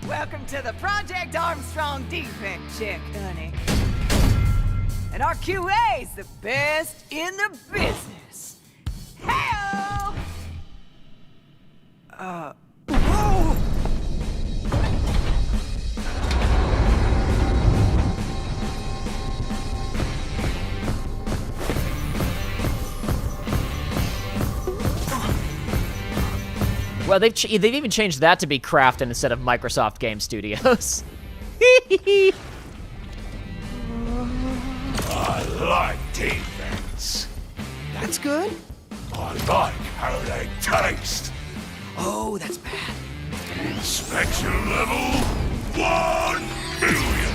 Welcome to the Project Armstrong defect check, honey. And our QA's the best in the business. Hell!
Whoa!
Well, they've even changed that to be Krafton instead of Microsoft Game Studios.
I like defense.
That's good?
I like how they taste.
Oh, that's bad.
Inspection level 1 million.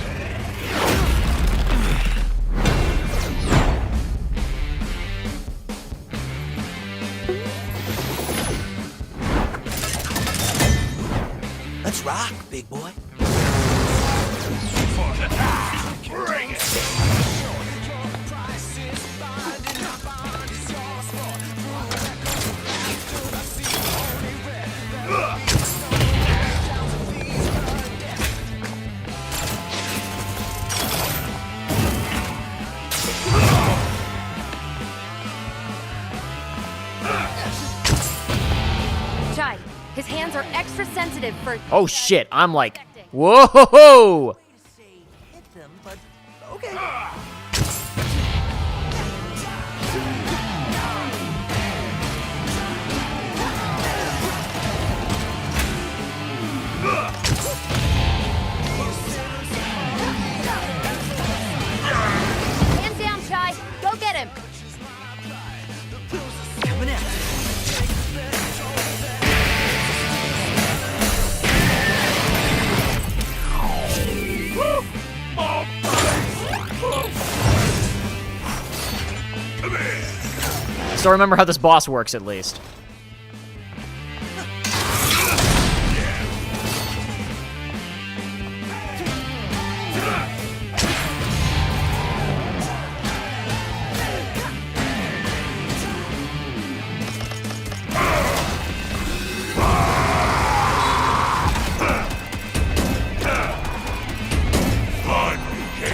Let's rock, big boy.
Bring it.
Chai, his hands are extra sensitive for...
Oh shit, I'm like, whoa!
Hit them, but okay.
Still remember how this boss works, at least.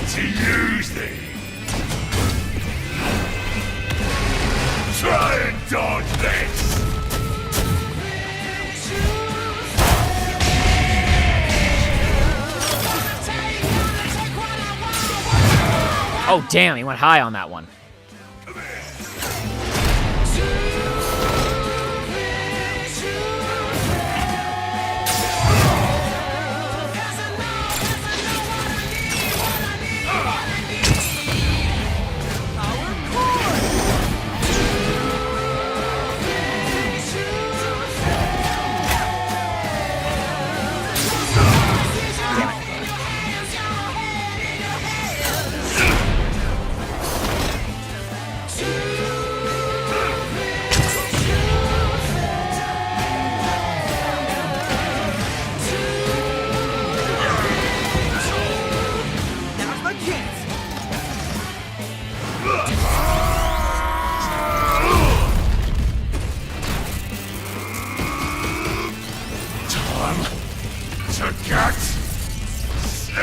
To use thee. Try and dodge this.
Oh, damn, he went high on that one.
To get serious!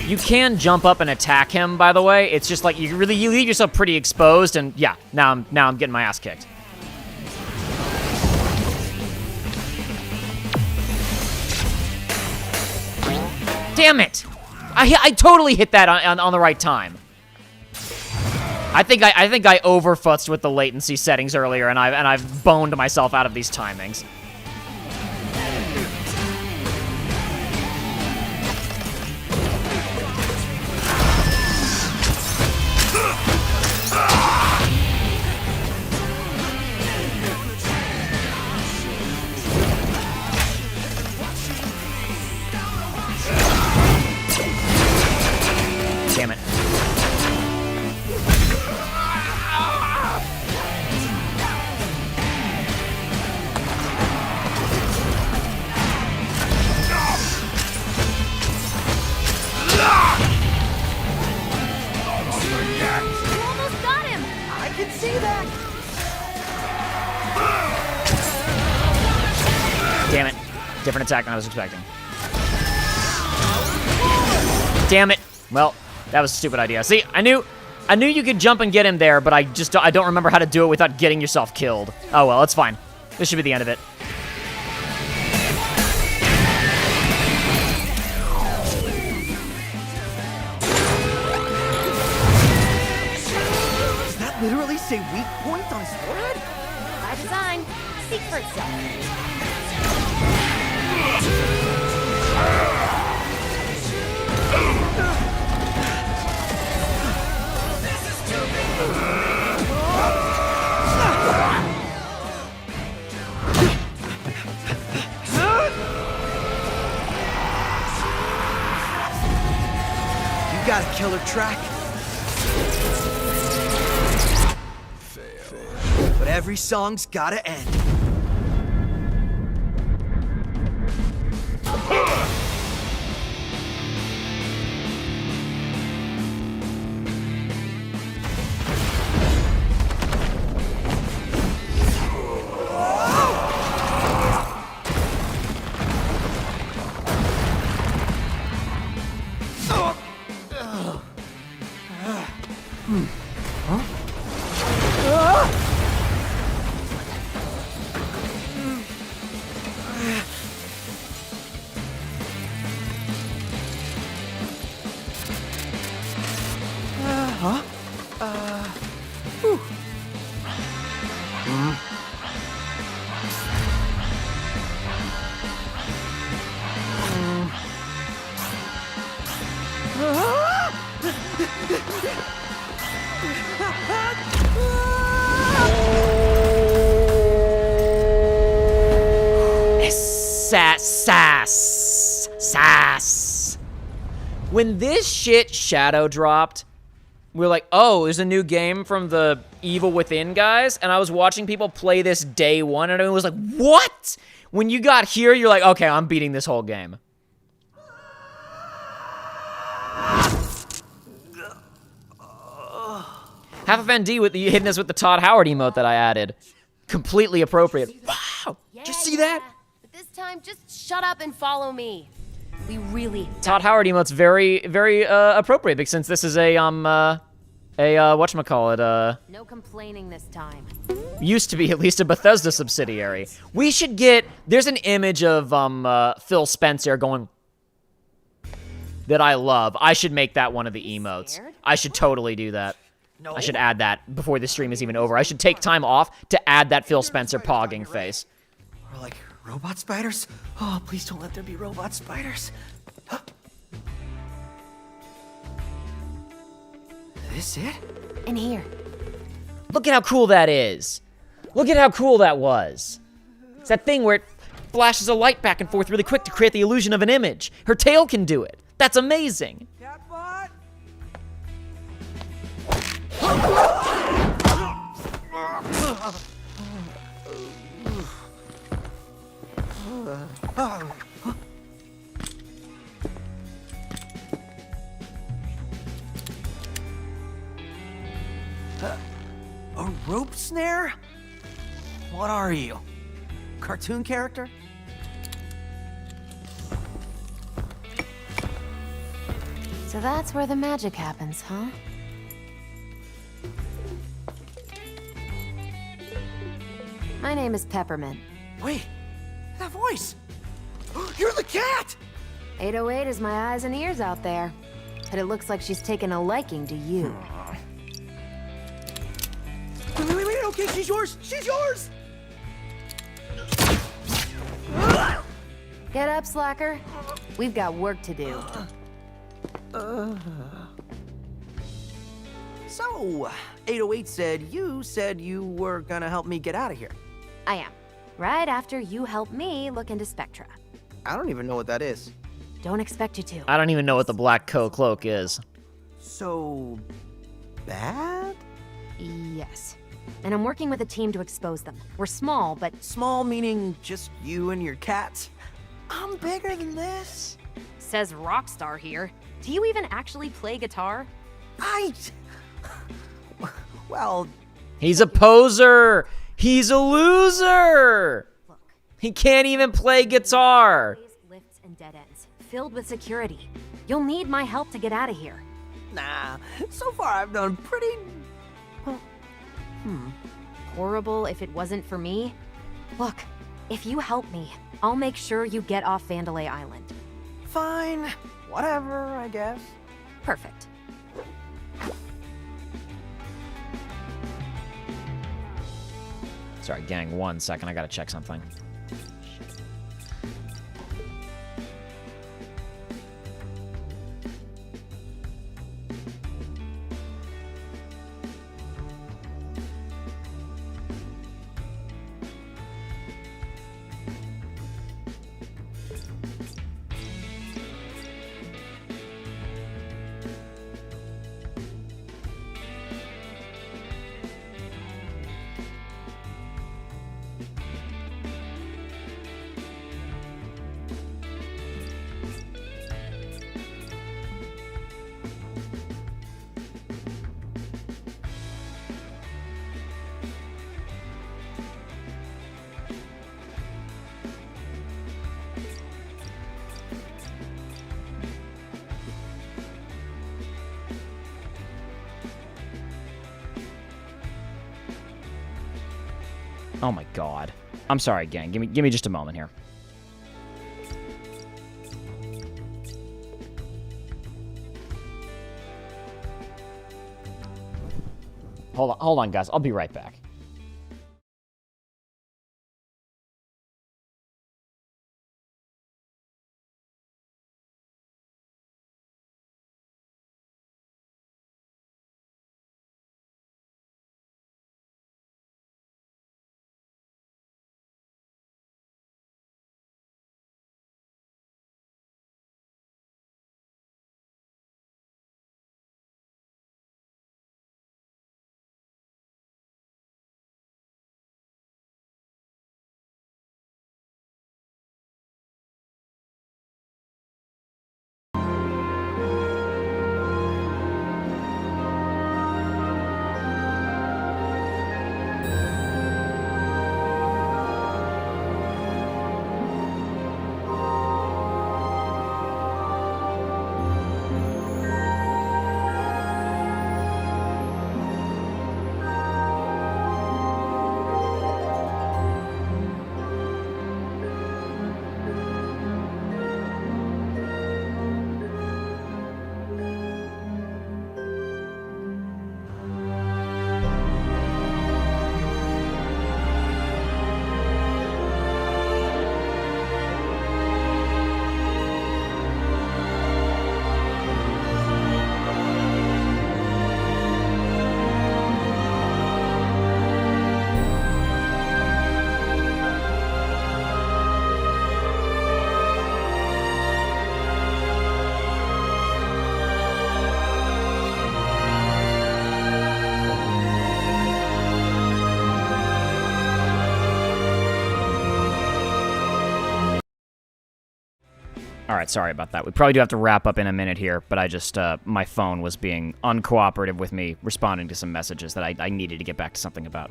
You can jump up and attack him, by the way. It's just like you leave yourself pretty exposed, and yeah, now I'm getting my ass kicked. Damn it! I totally hit that on the right time. I think I overfutzed with the latency settings earlier, and I've boned myself out of these timings. Damn it.
You almost got him!
I can see that!
Damn it. Different attack than I was expecting. Damn it. Well, that was a stupid idea. See, I knew you could jump and get him there, but I don't remember how to do it without getting yourself killed. Oh well, it's fine. This should be the end of it.
Does that literally say weak point on his forehead?
By design, speak for itself.
You got a killer track. But every song's gotta end.
Sass. When this shit shadow dropped, we were like, oh, there's a new game from the Evil Within guys, and I was watching people play this day one, and I was like, what? When you got here, you're like, okay, I'm beating this whole game. Half of ND with the hitting us with the Todd Howard emote that I added. Completely appropriate. Wow!
Yeah,
Did you see that?
But this time, just shut up and follow me. We really...
Todd Howard emote's very, very appropriate, because since this is a whatchamacallit,
No complaining this time.
used to be at least a Bethesda subsidiary. We should get, there's an image of Phil Spencer going, that I love. I should make that one of the emotes. I should totally do that.
No.
I should add that before the stream is even over. I should take time off to add that Phil Spencer pogging face.
Or like robot spiders? Oh, please don't let there be robot spiders. This it?
In here.
Look at how cool that is. Look at how cool that was. It's that thing where it flashes a light back and forth really quick to create the illusion of an image. Her tail can do it. That's amazing.
Catbot? A rope snare? What are you? Cartoon character?
So that's where the magic happens, huh? My name is Peppermint.
Wait, that voice! You're the cat!
808 is my eyes and ears out there. But it looks like she's taken a liking to you.
Wait, okay, she's yours! She's yours!
Get up, slacker. We've got work to do.
So, 808 said you were gonna help me get out of here.
I am. Right after you help me look into Spectra.
I don't even know what that is.
Don't expect you to.
I don't even know what the black cloak is.
So... bad?
Yes. And I'm working with a team to expose them. We're small, but...
Small meaning just you and your cat? I'm bigger than this.
Says Rockstar here. Do you even actually play guitar?
Well...
He's a poser! He's a loser!
Look.
He can't even play guitar!
Lifts and dead ends, filled with security. You'll need my help to get out of here.
Nah, so far I've done pretty...
Horrible if it wasn't for me? Look, if you help me, I'll make sure you get off Vandalay Island.
Fine. Whatever, I guess.
Perfect.
Sorry, gang, 1 second. I gotta check something. Oh my god. I'm sorry, gang. Give me just a moment here. Hold on, guys. I'll be right back. All right, sorry about that. We probably do have to wrap up in a minute here, but I just, my phone was being uncooperative with me responding to some messages that I needed to get back to something about.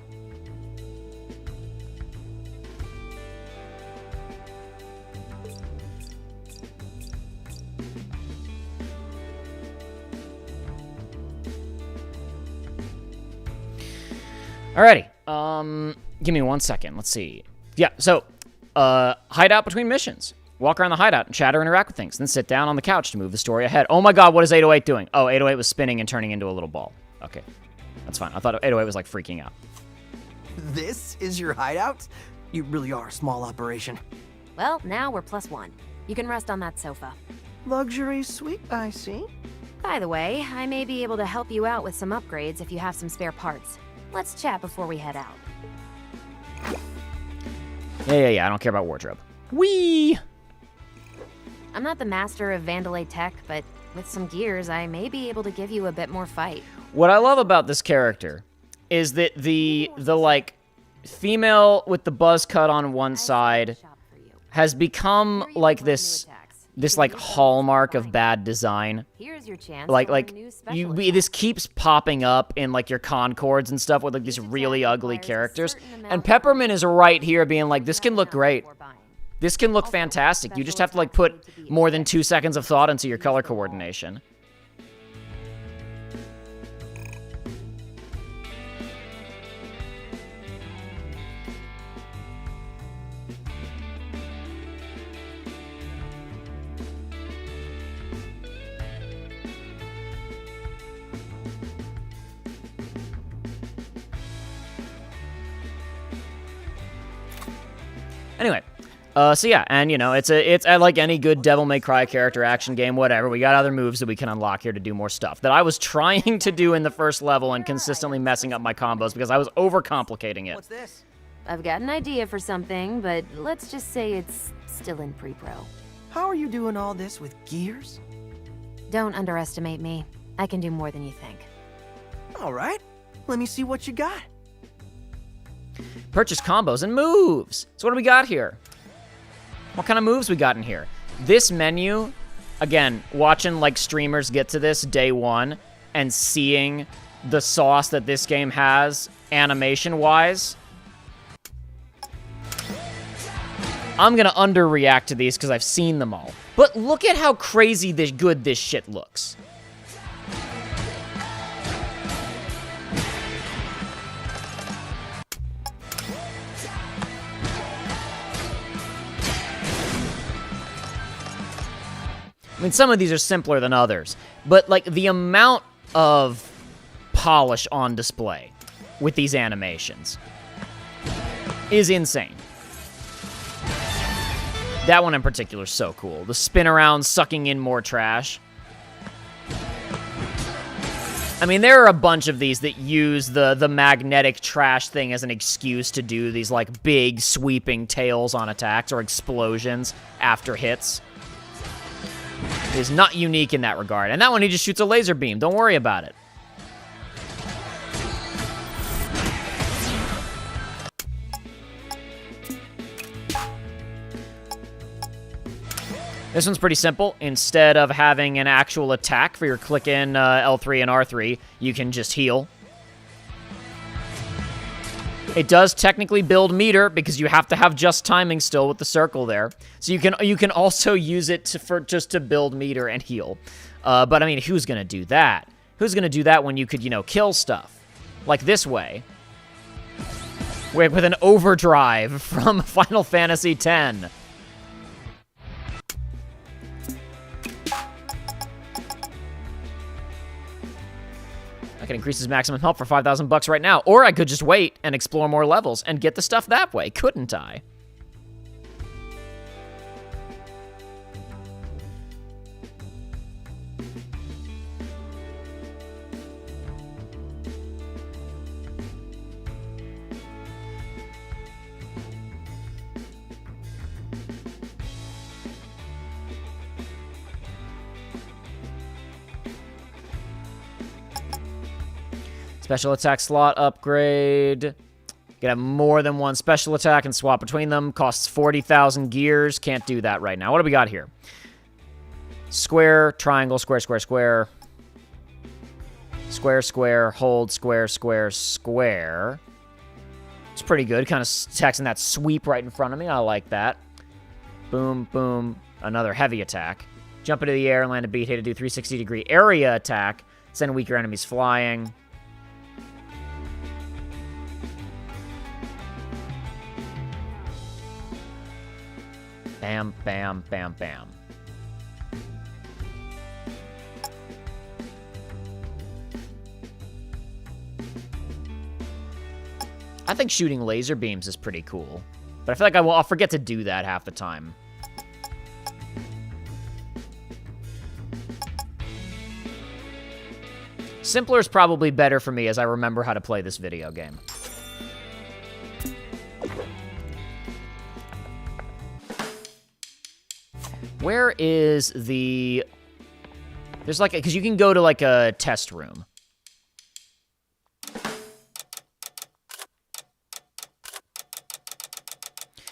Alrighty, give me 1 second. Let's see. Yeah, so, hideout between missions. Walk around the hideout and chat or interact with things. Then sit down on the couch to move the story ahead. Oh my god, what is 808 doing? Oh, 808 was spinning and turning into a little ball. Okay, that's fine. I thought 808 was, like, freaking out.
This is your hideout? You really are a small operation.
Well, now we're +1. You can rest on that sofa.
Luxury suite, I see.
By the way, I may be able to help you out with some upgrades if you have some spare parts. Let's chat before we head out.
Yeah, I don't care about wardrobe. Whee!
I'm not the master of Vandalay tech, but with some gears, I may be able to give you a bit more fight.
What I love about this character is that the like, female with the buzz cut on one side has become, like, this like, hallmark of bad design.
Here's your chance.
This keeps popping up in, like, your Concords and stuff with, like, these really ugly characters. And Peppermint is right here being like, this can look great. This can look fantastic. You just have to, like, put more than 2 seconds of thought into your color coordination. Anyway, so yeah, and you know, it's like any good Devil May Cry character action game, whatever. We got other moves that we can unlock here to do more stuff that I was trying to do in the first level and consistently messing up my combos because I was overcomplicating it.
What's this?
I've got an idea for something, but let's just say it's still in pre-pro.
How are you doing all this with gears?
Don't underestimate me. I can do more than you think.
All right, let me see what you got.
Purchase combos and moves. So what do we got here? What kind of moves we got in here? This menu, again, watching like streamers get to this day one and seeing the sauce that this game has animation-wise, I'm gonna underreact to these because I've seen them all. But look at how crazy good this shit looks. I mean, some of these are simpler than others, but, like, the amount of polish on display with these animations is insane. That one in particular is so cool. The spin around, sucking in more trash. I mean, there are a bunch of these that use the magnetic trash thing as an excuse to do these, like, big sweeping tails on attacks or explosions after hits. It is not unique in that regard. And that one, he just shoots a laser beam. Don't worry about it. This one's pretty simple. Instead of having an actual attack for your click in L3 and R3, you can just heal. It does technically build meter because you have to have just timing still with the circle there. So you can also use it just to build meter and heal. But I mean, who's gonna do that? Who's gonna do that when you could, you know, kill stuff like this way, with an overdrive from Final Fantasy X? I can increase his maximum health for 5,000 bucks right now, or I could just wait and explore more levels and get the stuff that way, couldn't I? Special attack slot upgrade. You can have more than one special attack and swap between them. Costs 40,000 gears. Can't do that right now. What do we got here? Square, triangle, square, square, square. Square, square, hold, square, square, square. It's pretty good. Kind of attacks in that sweep right in front of me. I like that. Boom, boom. Another heavy attack. Jump into the air and land a beat. Hit to do 360-degree area attack. Send weaker enemies flying. Bam, bam, bam, bam. I think shooting laser beams is pretty cool. But I feel like I'll forget to do that half the time. Simpler is probably better for me as I remember how to play this video game. Where is the... There's like... Because you can go to like a test room.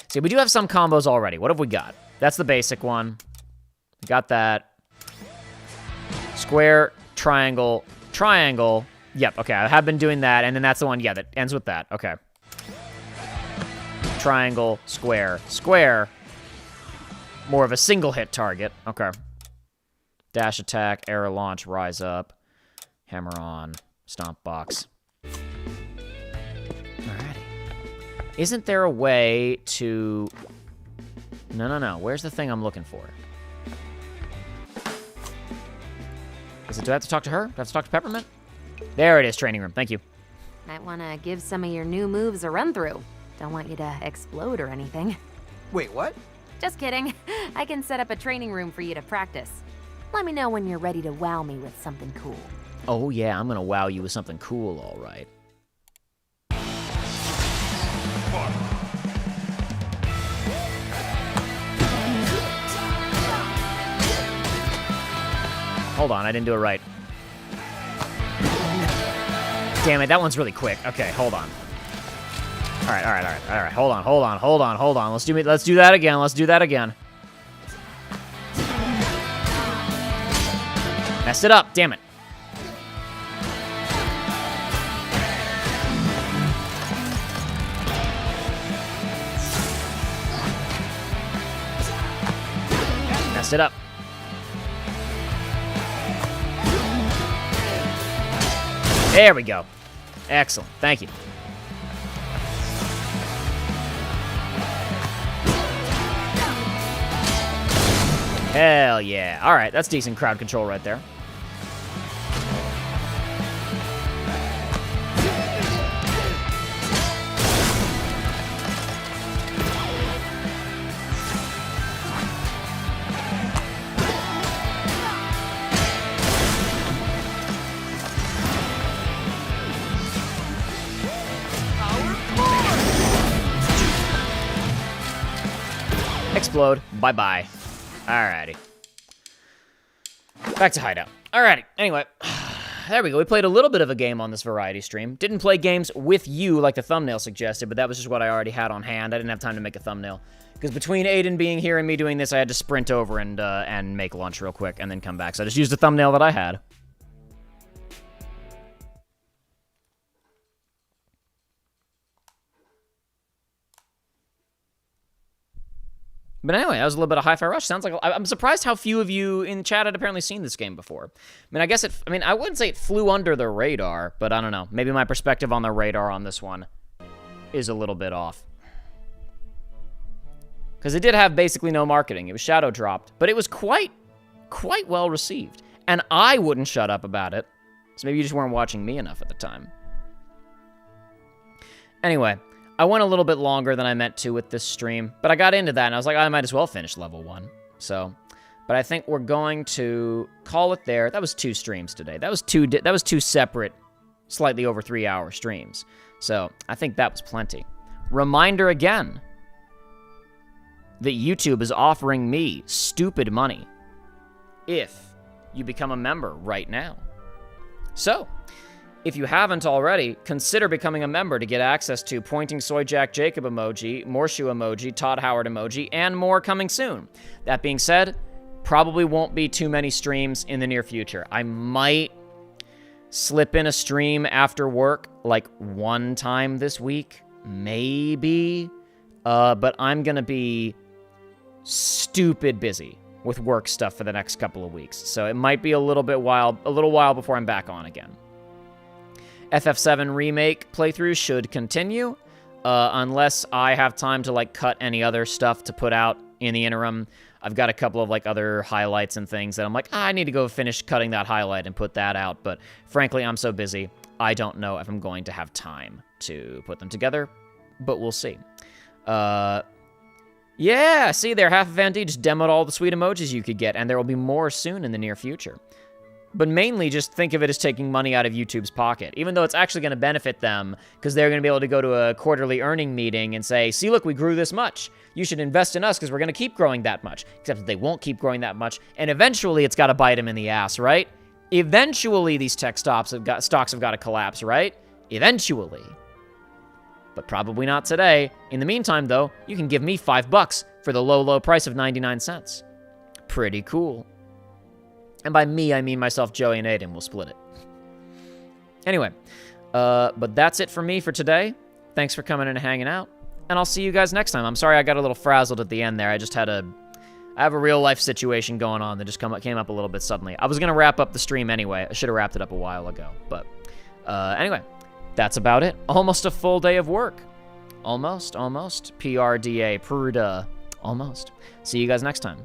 See, we do have some combos already. What have we got? That's the basic one. We got that. Square, triangle, triangle. Yep, okay, I have been doing that, and then that's the one, yeah, that ends with that. Okay. Triangle, square, square. More of a single hit target. Okay. Dash attack, arrow launch, rise up, hammer on, stomp box. Alrighty. Isn't there a way to... No. Where's the thing I'm looking for? Do I have to talk to her? Do I have to talk to Peppermint? There it is, training room. Thank you.
Might want to give some of your new moves a run through. Don't want you to explode or anything.
Wait, what?
Just kidding. I can set up a training room for you to practice. Let me know when you're ready to wow me with something cool.
Oh yeah, I'm gonna wow you with something cool, all right. Hold on, I didn't do it right. Damn it, that one's really quick. Okay, hold on. All right. Hold on. Let's do that again. Messed it up, damn it. Messed it up. There we go. Excellent. Thank you. Hell yeah. All right, that's decent crowd control right there. Explode. Bye-bye. Alrighty. Back to Hideout. Alrighty. Anyway, there we go. We played a little bit of a game on this variety stream. Didn't play games with you like the thumbnail suggested, but that was just what I already had on hand. I didn't have time to make a thumbnail. Because between Aiden being here and me doing this, I had to sprint over and make lunch real quick and then come back. So I just used the thumbnail that I had. But anyway, that was a little bit of Hi-Fi Rush. Sounds like I'm surprised how few of you in chat had apparently seen this game before. I mean, I guess I wouldn't say it flew under the radar, but I don't know. Maybe my perspective on the radar on this one is a little bit off. Because it did have basically no marketing. It was shadow dropped, but it was quite well received. And I wouldn't shut up about it. So maybe you just weren't watching me enough at the time. Anyway, I went a little bit longer than I meant to with this stream, but I got into that, and I was like, I might as well finish level 1. So, but I think we're going to call it there. That was 2 streams today. That was two separate, slightly over 3-hour streams. So, I think that was plenty. Reminder again that YouTube is offering me stupid money if you become a member right now. So, if you haven't already, consider becoming a member to get access to Pointing Soy Jack Jacob emoji, Morshu emoji, Todd Howard emoji, and more coming soon. That being said, Probably won't be too many streams in the near future. I might slip in a stream after work, like one time this week, maybe. But I'm gonna be stupid busy with work stuff for the next couple of weeks, so it might be a little while before I'm back on again. FF7 Remake playthroughs should continue, unless I have time to, like, cut any other stuff to put out in the interim. I've got a couple of, like, other highlights and things that I'm like, I need to go finish cutting that highlight and put that out, but frankly, I'm so busy, I don't know if I'm going to have time to put them together, but we'll see. Yeah, see there, Half of Andy just demoed all the sweet emojis you could get, and there will be more soon in the near future. But mainly just think of it as taking money out of YouTube's pocket, even though it's actually going to benefit them, because they're going to be able to go to a quarterly earning meeting and say, see, look, we grew this much. You should invest in us because we're going to keep growing that much. Except that they won't keep growing that much, and eventually it's got to bite them in the ass, right? Eventually these tech stocks have got to collapse, right? Eventually. But probably not today. In the meantime, though, you can give me $5 for the low, low price of 99 cents. Pretty cool. And by me, I mean myself, Joey, and Aiden will split it. Anyway, but that's it for me for today. Thanks for coming in and hanging out, and I'll see you guys next time. I'm sorry I got a little frazzled at the end there. I have a real-life situation going on that just came up a little bit suddenly. I was going to wrap up the stream anyway. I should have wrapped it up a while ago, but anyway, that's about it. Almost a full day of work. Almost. PRDA, Pruda. Almost. See you guys next time.